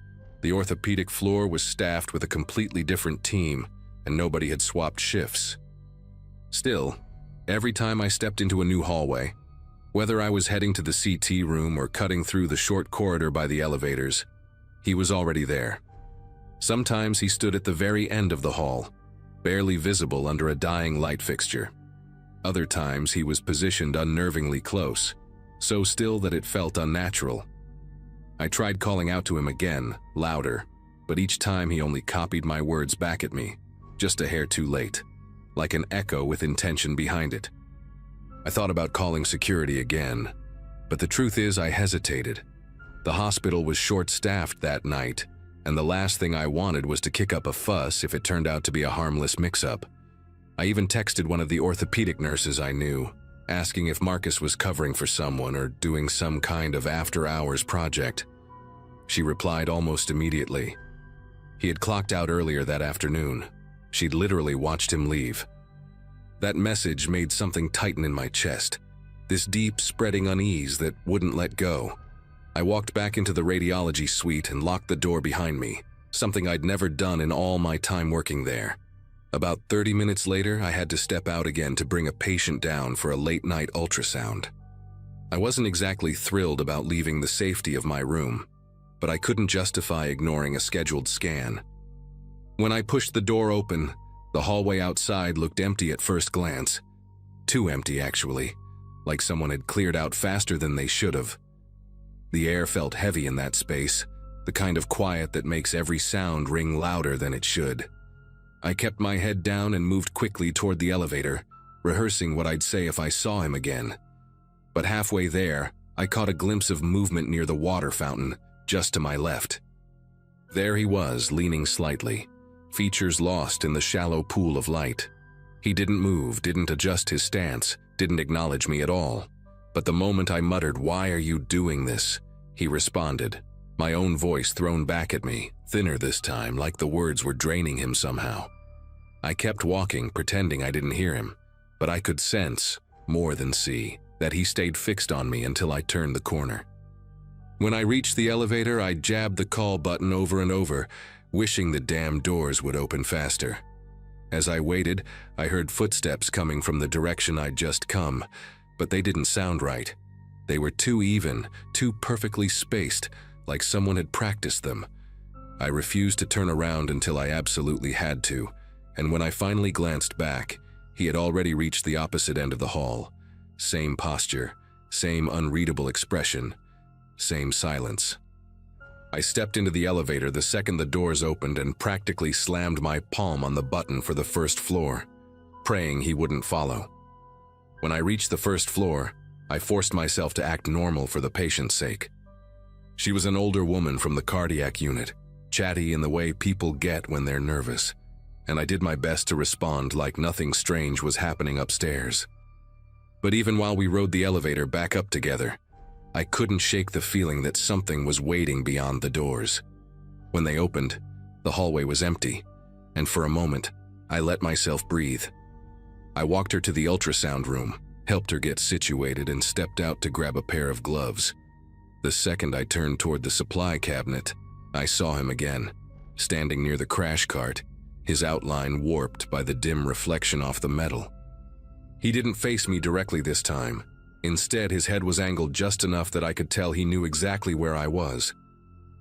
The orthopedic floor was staffed with a completely different team, and nobody had swapped shifts. Still, every time I stepped into a new hallway, whether I was heading to the CT room or cutting through the short corridor by the elevators, he was already there. Sometimes he stood at the very end of the hall, barely visible under a dying light fixture. Other times he was positioned unnervingly close, so still that it felt unnatural. I tried calling out to him again, louder, but each time he only copied my words back at me, just a hair too late, like an echo with intention behind it. I thought about calling security again, but the truth is I hesitated. The hospital was short-staffed that night, and the last thing I wanted was to kick up a fuss if it turned out to be a harmless mix-up. I even texted one of the orthopedic nurses I knew, asking if Marcus was covering for someone or doing some kind of after-hours project. She replied almost immediately. He had clocked out earlier that afternoon. She'd literally watched him leave. That message made something tighten in my chest, this deep, spreading unease that wouldn't let go. I walked back into the radiology suite and locked the door behind me, something I'd never done in all my time working there. About 30 minutes later, I had to step out again to bring a patient down for a late-night ultrasound. I wasn't exactly thrilled about leaving the safety of my room, but I couldn't justify ignoring a scheduled scan. When I pushed the door open, the hallway outside looked empty at first glance. Too empty, actually, like someone had cleared out faster than they should have. The air felt heavy in that space, the kind of quiet that makes every sound ring louder than it should. I kept my head down and moved quickly toward the elevator, rehearsing what I'd say if I saw him again. But halfway there, I caught a glimpse of movement near the water fountain, just to my left. There he was, leaning slightly, features lost in the shallow pool of light. He didn't move, didn't adjust his stance, didn't acknowledge me at all. But the moment I muttered, "Why are you doing this?" he responded, my own voice thrown back at me, thinner this time, like the words were draining him somehow. I kept walking, pretending I didn't hear him, but I could sense, more than see, that he stayed fixed on me until I turned the corner. When I reached the elevator, I jabbed the call button over and over, wishing the damn doors would open faster. As I waited, I heard footsteps coming from the direction I'd just come, but they didn't sound right. They were too even, too perfectly spaced, like someone had practiced them. I refused to turn around until I absolutely had to, and when I finally glanced back, he had already reached the opposite end of the hall. Same posture, same unreadable expression, same silence. I stepped into the elevator the second the doors opened and practically slammed my palm on the button for the first floor, praying he wouldn't follow. When I reached the first floor, I forced myself to act normal for the patient's sake. She was an older woman from the cardiac unit, chatty in the way people get when they're nervous, and I did my best to respond like nothing strange was happening upstairs. But even while we rode the elevator back up together, I couldn't shake the feeling that something was waiting beyond the doors. When they opened, the hallway was empty, and for a moment, I let myself breathe. I walked her to the ultrasound room, helped her get situated, and stepped out to grab a pair of gloves. The second I turned toward the supply cabinet, I saw him again, standing near the crash cart, his outline warped by the dim reflection off the metal. He didn't face me directly this time. Instead, his head was angled just enough that I could tell he knew exactly where I was.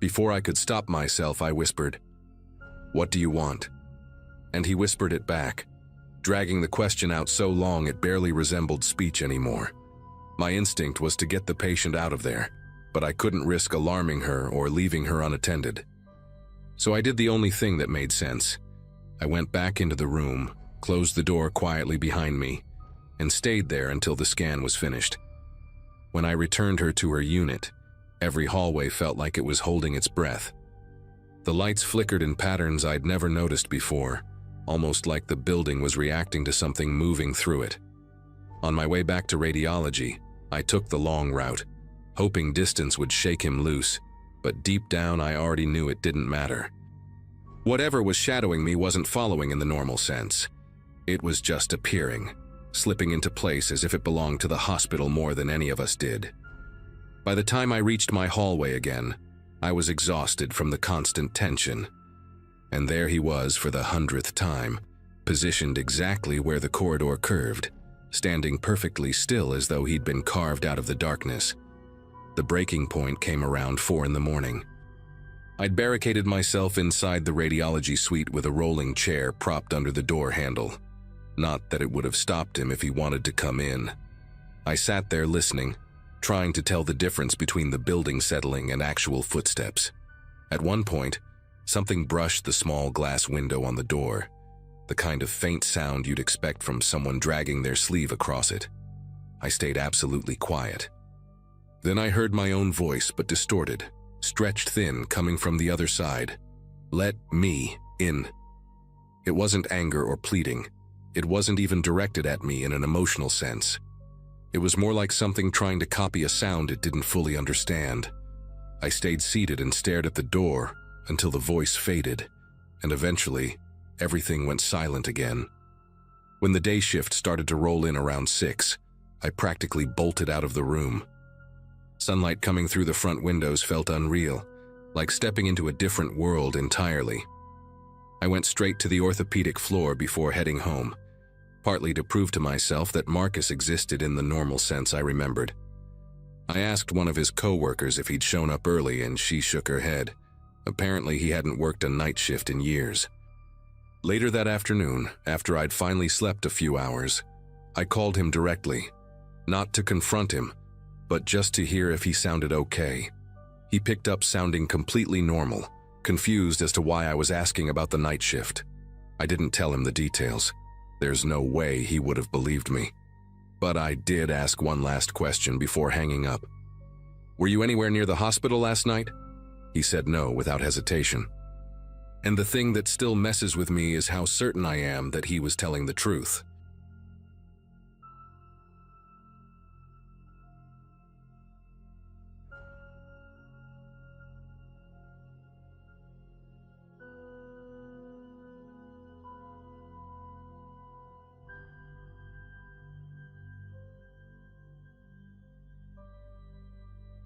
Before I could stop myself, I whispered, "What do you want?" And he whispered it back, dragging the question out so long it barely resembled speech anymore. My instinct was to get the patient out of there, but I couldn't risk alarming her or leaving her unattended. So I did the only thing that made sense. I went back into the room, closed the door quietly behind me, and stayed there until the scan was finished. When I returned her to her unit, every hallway felt like it was holding its breath. The lights flickered in patterns I'd never noticed before, almost like the building was reacting to something moving through it. On my way back to radiology, I took the long route, hoping distance would shake him loose, but deep down I already knew it didn't matter. Whatever was shadowing me wasn't following in the normal sense. It was just appearing, slipping into place as if it belonged to the hospital more than any of us did. By the time I reached my hallway again, I was exhausted from the constant tension. And there he was for the 100th time, positioned exactly where the corridor curved, standing perfectly still as though he'd been carved out of the darkness. The breaking point came around 4 in the morning. I'd barricaded myself inside the radiology suite with a rolling chair propped under the door handle. Not that it would have stopped him if he wanted to come in. I sat there listening, trying to tell the difference between the building settling and actual footsteps. At one point, something brushed the small glass window on the door, the kind of faint sound you'd expect from someone dragging their sleeve across it. I stayed absolutely quiet. Then I heard my own voice, but distorted, stretched thin, coming from the other side. "Let me in." It wasn't anger or pleading. It wasn't even directed at me in an emotional sense. It was more like something trying to copy a sound it didn't fully understand. I stayed seated and stared at the door until the voice faded, and eventually, everything went silent again. When the day shift started to roll in around 6, I practically bolted out of the room. Sunlight coming through the front windows felt unreal, like stepping into a different world entirely. I went straight to the orthopedic floor before heading home, partly to prove to myself that Marcus existed in the normal sense I remembered. I asked one of his coworkers if he'd shown up early, and she shook her head. Apparently he hadn't worked a night shift in years. Later that afternoon, after I'd finally slept a few hours, I called him directly, not to confront him, but just to hear if he sounded okay. He picked up sounding completely normal, confused as to why I was asking about the night shift. I didn't tell him the details. There's no way he would have believed me. But I did ask one last question before hanging up. "Were you anywhere near the hospital last night?" He said no without hesitation. And the thing that still messes with me is how certain I am that he was telling the truth.